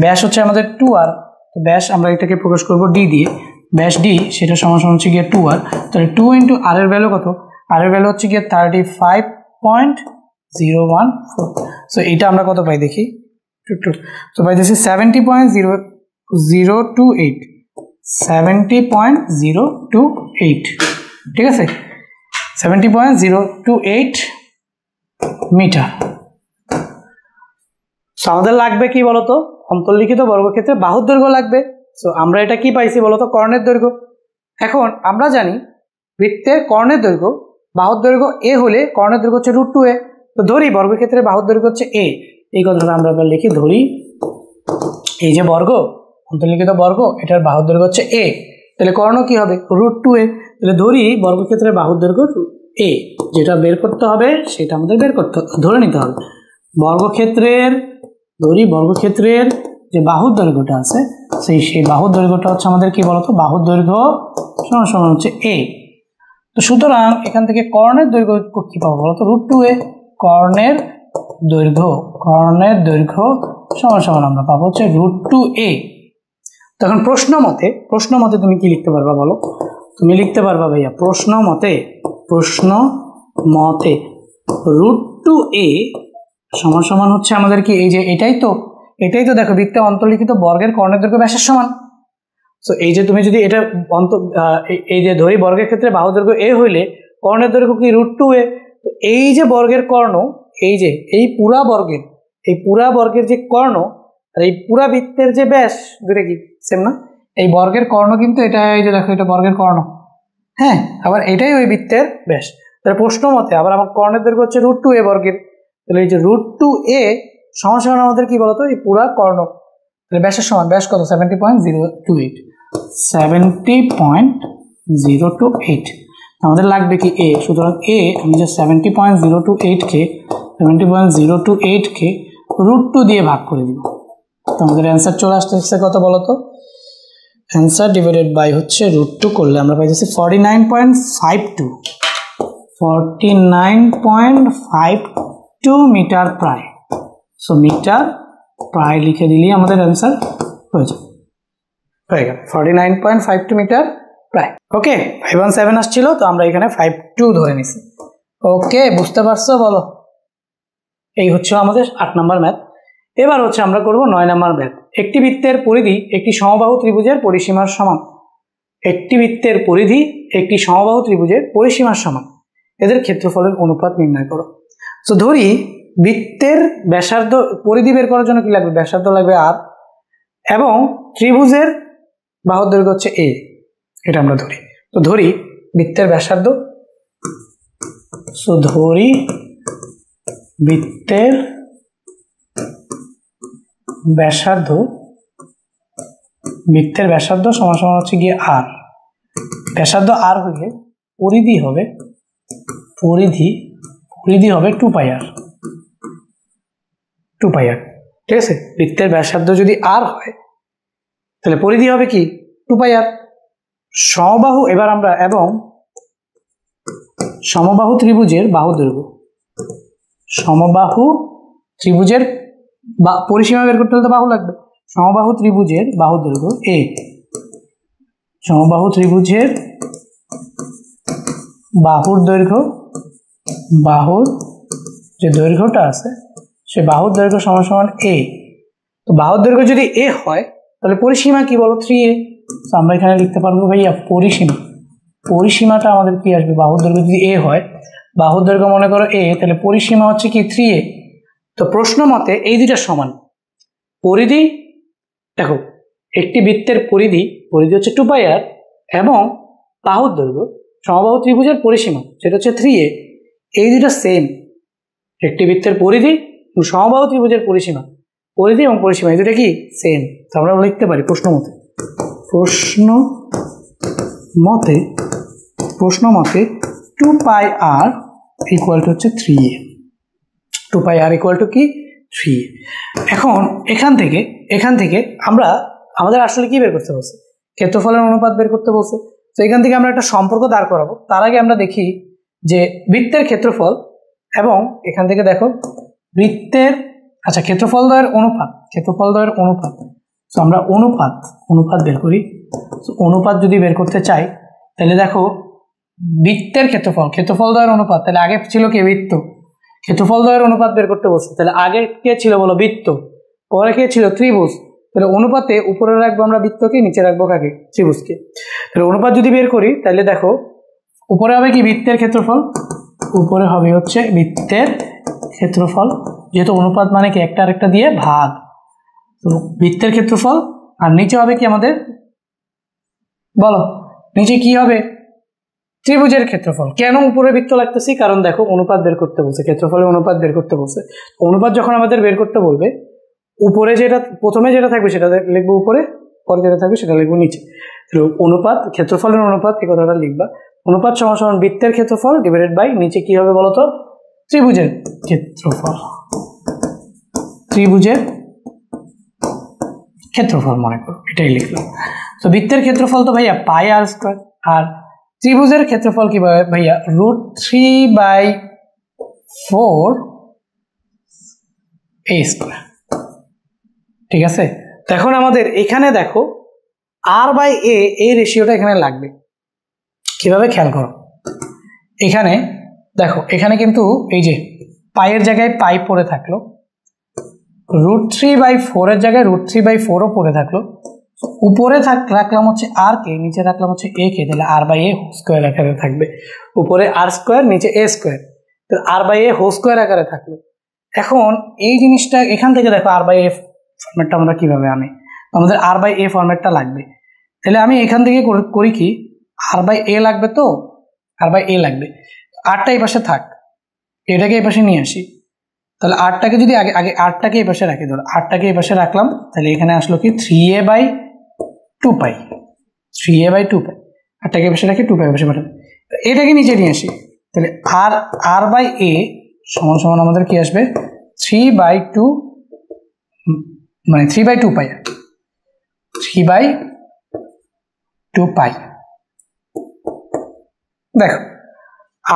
ব্যাস হচ্ছে আমাদের 2r, তো ব্যাস আমরা এটাকে প্রকাশ করব ডি দিয়ে, ব্যাস ডি সেটা সমান হচ্ছে গিয়ে 2r। তাহলে 2 × r এর ভ্যালু কত, আর এর ভ্যালু হচ্ছে গিয়ে 35.014। সো এটা আমরা কত পাই দেখি, তো পাইতেছি 70.028, 70.028, ঠিক আছে, 70.028 মিটার। সো আমাদের লাগবে কি বলতো, অন্তর্লিখিত বর্গক্ষেত্রে বাহুর দৈর্ঘ্য লাগবে। সো আমরা এটা কি পাইছি বলতো, কর্ণের দৈর্ঘ্য। এখন আমরা জানি বৃত্তের কর্ণের দৈর্ঘ্য, বাহুর দৈর্ঘ্য এ হলে কর্ণের দৈর্ঘ্য হচ্ছে √2a। তো ধরি বর্গক্ষেত্রের বাহুর দৈর্ঘ্য হচ্ছে এ, এই কথাটা আমরা এবার লিখি, ধরি এই যে বর্গ, অন্তর্লিখিত বর্গ, এটার বাহুর দৈর্ঘ্য হচ্ছে এ, তাহলে কর্ণ কি হবে, √2a। তাহলে ধরি বর্গক্ষেত্রের বাহুর দৈর্ঘ্য এ, যেটা বের করতে হবে সেটা আমাদের ধরে নিতে হবে। বর্গক্ষেত্রের যে বাহুর দৈর্ঘ্যটা আছে, সেই বাহুর দৈর্ঘ্যটা হচ্ছে আমাদের কি বলতো, বাহুর দৈর্ঘ্য সমান হচ্ছে এ। তো সুতরাং এখান থেকে কর্ণের দৈর্ঘ্য কি পাবো বলতো, √2a। কর্ণের দৈর্ঘ্য সমান আমরা পাবো হচ্ছে √2a। তখন প্রশ্ন মতে তুমি কি লিখতে পারবা বলো, তুমি লিখতে পারবা ভাইয়া প্রশ্ন মতে √2a সমান হচ্ছে আমাদের কি, এই যে এটাই তো দেখো বৃত্তে অন্তর্লিখিত বর্গের কর্ণের দৈর্ঘ্য ব্যাসের সমান। সো এই যে তুমি যদি এটা এই যে ধরি বর্গের ক্ষেত্রে বাহু দৈর্ঘ্য এ হইলে কর্ণের দৈর্ঘ্য কি √2a। তো এই যে বর্গের কর্ণ, এই পুরা বর্গের যে কর্ণ, আর এই পুরা বৃত্তের যে ব্যাস দুটো কি সেম না? এই বর্গের কর্ণ কিন্তু এটা, এই যে দেখো এটা বর্গের কর্ণ, হ্যাঁ, আবার এটাই ওই বৃত্তের ব্যাস। তাহলে প্রশ্ন মতে আবার আমার কর্ণের দৈর্ঘ্য হচ্ছে √2a বর্গের, তাহলে এই যে √2a সমান সমান আমাদের কি বলতো এই পুরা কর্ণ, তাহলে ব্যাসের সমান, ব্যাস কত 70.028, 70.028 আমাদের লাগবে কি a, সুতরাং a আমি যে 70.028 কে √2 দিয়ে ভাগ করে দিব, তো আমাদের অ্যান্সার চলে আসতেছে কত বলতো? অ্যান্সার ডিভাইডেড বাই হচ্ছে √2 করলে আমরা পাইতেছি 49.52 মিটার প্রায়। সো মিটার প্রায় লিখে দিলেই আমাদের অ্যান্সার হয়ে যাবে, হয়ে গেল 49.52 মিটার প্রায়। ওকে, 517 আসছিল, তো আমরা এখানে 52 ধরে নিছি। ওকে, বুঝতে পারছো? বলো, এই হচ্ছে আমাদের 8 নম্বর ম্যাথ। এবার হচ্ছে আমরা করব 9 নম্বর ম্যাথ। একটি বৃত্তের পরিধি একটি সমবাহু ত্রিভুজের পরিসীমার সমান। একটি বৃত্তের পরিধি একটি সমবাহু ত্রিভুজের পরিসীমার সমান, এদের ক্ষেত্রফলের অনুপাত নির্ণয় করো। তো ধরি বৃত্তের ব্যাসার্ধ, পরিধি বের করার জন্য কি লাগবে? ব্যাসার্ধ লাগবে r, এবং ত্রিভুজের বাহুর দৈর্ঘ্য হচ্ছে a, এটা আমরা ধরি। তো ধরি বৃত্তের ব্যাসার্ধ, সো ধরি বৃত্তের ব্যাসার্ধ, বৃত্তের ব্যাসার্ধ সমান সমান হচ্ছে গিয়ে r, ব্যাসার্ধ r হলে পরিধি হবে 2πr, ঠিক আছে? বৃত্তের ব্যাসার্ধ যদি r হয় তাহলে পরিধি হবে কি 2πr। সমবাহু, এবার আমরা, এবং সমবাহু ত্রিভুজের বাহু দৈর্ঘ্য, সমবাহু ত্রিভুজের পরিসীমা বের করতে হলে তো বাহু লাগবে। সমবাহু ত্রিভুজের বাহু দৈর্ঘ্য a, সমবাহু ত্রিভুজের বাহুর দৈর্ঘ্য, বাহুর যে দৈর্ঘ্যটা আছে সে বাহুর দৈর্ঘ্য সমান সমান a। তো বাহুর দৈর্ঘ্য যদি a হয় তাহলে পরিসীমা কি বলো? 3a। তো আমরা এখানে লিখতে পারবো ভাইয়া পরিসীমাটা আমাদের কি আসবে? বাহুর দৈর্ঘ্য যদি a হয়, বাহুর দৈর্ঘ্য মনে করো a, তাহলে পরিসীমা হচ্ছে কি 3a। তো প্রশ্ন মতে এই দুইটা সমান। পরিধি দেখো, একটি বৃত্তের পরিধি হচ্ছে 2πr, এবং বাহুর দৈর্ঘ্য সমবাহু ত্রিভুজের পরিসীমা সেটা হচ্ছে 3a, এই দুইটা সেম। একটি বৃত্তের পরিধি এবং সমবাহু ত্রিভুজের পরিসীমা, পরিধি এবং পরিসীমা এই দুটো কি সেম। তো আমরা লিখতে পারি প্রশ্ন মতে 2πr ইকুয়াল টু হচ্ছে 3a, 2πr ইকুয়াল টু কি 3a। এখন এখান থেকে আমরা আমাদের আসলে কি বের করতে বলছে? ক্ষেত্রফলের অনুপাত বের করতে বলছে। তো এখান থেকে আমরা একটা সম্পর্ক দাঁড় করাবো। তার আগে আমরা দেখি যে বৃত্তের ক্ষেত্রফল, এবং এখান থেকে দেখো বৃত্তের, আচ্ছা ক্ষেত্রফল দ্বয়ের অনুপাত, তো আমরা অনুপাত বের করি। তো অনুপাত যদি বের করতে চাই তাহলে দেখো বৃত্তের ক্ষেত্রফল দ্বয়ের অনুপাত, তাহলে আগে ছিল কি বৃত্ত, ক্ষেত্রফল দ্বয়ের অনুপাত বের করতে বলছে, তাহলে আগে কে ছিল বলো? বৃত্ত। পরে কে ছিল? ত্রিভুজ। তাহলে অনুপাতে উপরে রাখবো আমরা বৃত্তকে, নিচে রাখবো কাকে? ত্রিভুজকে। তাহলে অনুপাত যদি বের করি তাহলে দেখো উপরে হবে কি বৃত্তের ক্ষেত্রফল, উপরে হবে হচ্ছে বৃত্তের ক্ষেত্রফল, যেহেতু অনুপাত মানে কি একটা আরেকটা দিয়ে ভাগ, তো বৃত্তের ক্ষেত্রফল। আর নিচে হবে কি আমাদের বলো? নিচে কি হবে? ত্রিভুজের ক্ষেত্রফল। কেন উপরে বৃত্ত লাগতেছি? কারণ দেখো অনুপাত বের করতে বলছে, ক্ষেত্রফলের অনুপাত বের করতে বলছে। অনুপাত যখন আমাদের বের করতে বলবে, উপরে যেটা প্রথমে যেটা থাকবে সেটা লিখবো উপরে, পরে যেটা থাকবে সেটা লিখবো নিচে। অনুপাত, ক্ষেত্রফলের অনুপাত, এই কথাটা লিখবা। অনুপাত সমান সমান বৃত্তের ক্ষেত্রফল ডিভাইডেড বাই নিচে কি হবে বলতো? ত্রিভুজের ক্ষেত্রফল, মনে করো এটাই লিখলাম। তো বৃত্তের ক্ষেত্রফল তো ভাইয়া πr², আর ত্রিভুজের ক্ষেত্রফল কি ভাইয়া? √3/4a²। ঠিক আছে, তো এখন আমাদের এখানে দেখো r/a এই রেশিওটা এখানে লাগবে। কিভাবে? খেয়াল করো, এখানে দেখো, এখানে কিন্তু এই যে পাইয়ের জায়গায় পাই পড়ে থাকলো, √3/4 এর জায়গায় √3/4ও পড়ে থাকলো। উপরে রাখলাম হচ্ছে r কে, নিচে রাখলাম হচ্ছে a কে, তাহলে r/a² আকারে থাকবে। উপরে r², নিচে a², তাহলে r/a² আকারে থাকলো। এখন এই জিনিসটা এখান থেকে দেখো r/a ফরম্যাটটা আমরা কিভাবে আনি, আমাদের r/a ফরম্যাটটা লাগবে। তাহলে আমি এখান থেকে করি কি, r/a লাগবে, তো r/a লাগবে, rটা এই পাশে থাক, এটাকে এই পাশে নিয়ে আসি। তাহলে rটাকে যদি আগে rটাকে এই পাশে রাখি, ধরো rটাকে এই পাশে রাখলাম, তাহলে এখানে আসলো কি 3a/2π, 3a/2π, rটাকে এই পাশে রাখি, 2π পাশে পাঠাবো, এটাকে নিচে নিয়ে আসি। তাহলে r/a সমান সমান আমাদের কি আসবে 3/2, মানে 3/2π, 3/2π। দেখো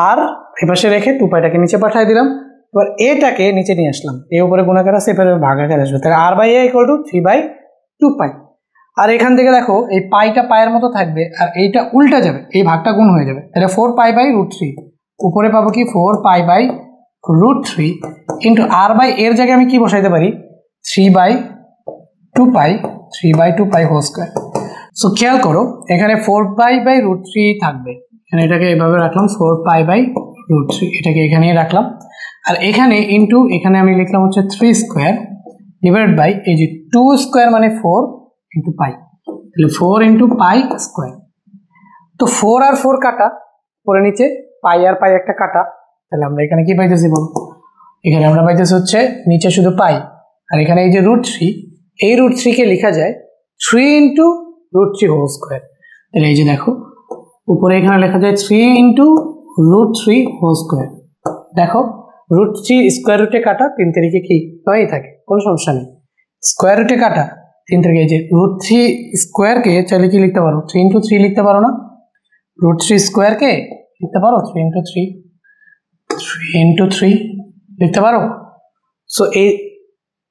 আর এপাশে রেখে 2πটাকে নিচে পাঠিয়ে দিলাম। এবার এটাকে নিচে নিয়ে আসলাম, এ উপরে গুণাকার আছে, এবারে ভাগাকার আসবে, তাহলে r/a = 3/2π। আর এখান থেকে দেখো এই পাইটা পায়ের মতো থাকবে, আর এইটা উল্টা যাবে, এই ভাগটা গুণ হয়ে যাবে, তাহলে 4π/√3, উপরে পাবো কি 4π/√3 ইন্টু r/a এর জায়গায় আমি কি বসাইতে পারি 3/2π, 3/2π হোল স্কয়ার। সো খেয়াল করো এখানে 4π/√3 থাকবে, এখানে এটাকে এভাবে রাখলাম 4π/√3, এটাকে এখানে রাখলাম, আর এখানে ইন্টু এখানে আমি লিখলাম হচ্ছে 3 স্কয়ার ডিভাইডেড বাই এই যে 2 স্কয়ার মানে 4 ইন্টু পাই, তাহলে 4 ইন্টু পাই স্কয়ার। তো 4 আর 4 কাটা, পরে নিচে পাই আর পাই একটা কাটা, তাহলে আমরা এখানে কি পাইতেছি বল, এখানে আমরা পাইতেছি হচ্ছে নিচে শুধু পাই, আর এখানে এই যে √3, এই √3 কে লেখা যায় 3 ইন্টু √3 হোল স্কয়ার। তাহলে এই যে দেখো উপরে এখানে লেখা যায় 3 ইন্টু √3 হোল স্কয়ার। দেখো √3 স্কোয়ার রুটে কাটা 3 তারিখে কি হয়েই থাকে, কোনো সমস্যা নেই, স্কোয়ার রুটে কাটা 3 তারিখে। এই যে √3 স্কোয়ারকে চাইলে কি লিখতে পারো 3 ইন্টু 3 লিখতে পারো না, √3 স্কোয়ারকে লিখতে পারো 3 ইন্টু 3, 3 ইন্টু 3 লিখতে পারো। সো এই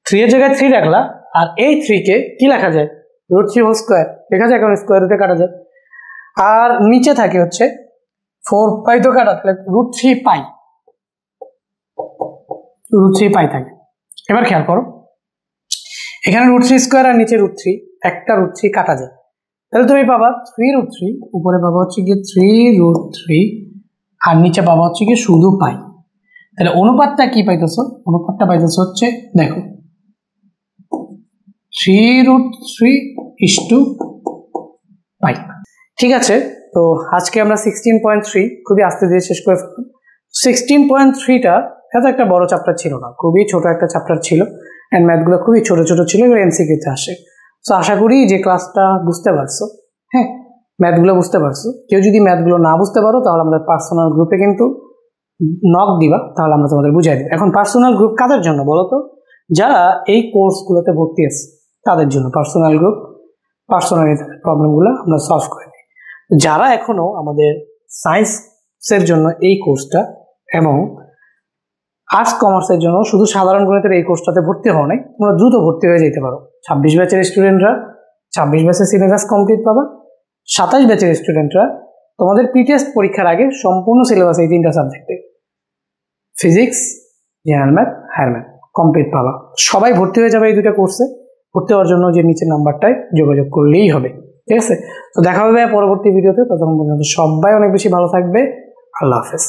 3 এর জায়গায় 3 রাখলা, আর এই 3 কে কি লেখা যায় √3 হোল স্কোয়ার লেখা যায়, কারণ স্কোয়ার রুটে কাটা যায়। আর নিচে থাকে হচ্ছে 4π তো কাটা, তাহলে √3π থাকে। এবার খেয়াল করো এখানে √3 স্কোয়ার আর নিচে √3, একটা √3 কাটা যায়, তাহলে তুমি পাবা 3√3, উপরে পাবা হচ্ছে গিয়ে 3√3, আর নিচে পাবা হচ্ছে গিয়ে শুধু পাই। তাহলে অনুপাতটা কি পাইতেছো, অনুপাতটা পাইতেছো হচ্ছে দেখো 3√3:π। ঠিক আছে, তো আজকে আমরা 16.3 খুবই আস্তে ধীরে শেষ করে ফেললাম। 16.3টা এত একটা বড় চ্যাপ্টার ছিল না, খুবই ছোট একটা চ্যাপ্টার ছিল, অ্যান্ড ম্যাথগুলো খুবই ছোট ছোট ছিল, এগুলো এমসিকিউতে আসে। সো আশা করি যে ক্লাসটা বুঝতে পারছো, হ্যাঁ ম্যাথগুলো বুঝতে পারছো। কেউ যদি ম্যাথগুলো না বুঝতে পারো তাহলে আমাদের পার্সোনাল গ্রুপে কিন্তু নক দিবা, তাহলে আমরা তোমাদের বুঝাই দেবো। এখন পার্সোনাল গ্রুপ কাদের জন্য বলো তো, যারা এই কোর্সগুলোতে ভর্তি আছে তাদের জন্য পার্সোনাল গ্রুপ, পার্সোনালি তাদের প্রবলেমগুলো আমরা সলভ করে দিই। যারা এখনো আমাদের সায়েন্সের জন্য এই কোর্সটা এবং আর্টস কমার্সের জন্য শুধু সাধারণ গণিতের এই কোর্সটাতে ভর্তি হওয়া নাই, তোমরা দ্রুত ভর্তি হয়ে যেতে পারো। 26 ব্যাচের স্টুডেন্টরা 26 ব্যাচের সিলেবাস কমপ্লিট পাবা, 27 ব্যাচের স্টুডেন্টরা তোমাদের প্রি-টেস্ট পরীক্ষার আগে সম্পূর্ণ সিলেবাস এই 3টা সাবজেক্টে physics, general math, higher math complete পাবা। সবাই ভর্তি হয়ে যাবে এই 2টা কোর্সে। ভর্তি হওয়ার জন্য যে নিচের নাম্বারটায় যোগাযোগ করলেই হবে, ঠিক আছে? তো দেখা হবে পরবর্তী ভিডিওতে, ততক্ষণ পর্যন্ত সবাই অনেক বেশি ভালো থাকবে। আল্লাহ হাফেজ।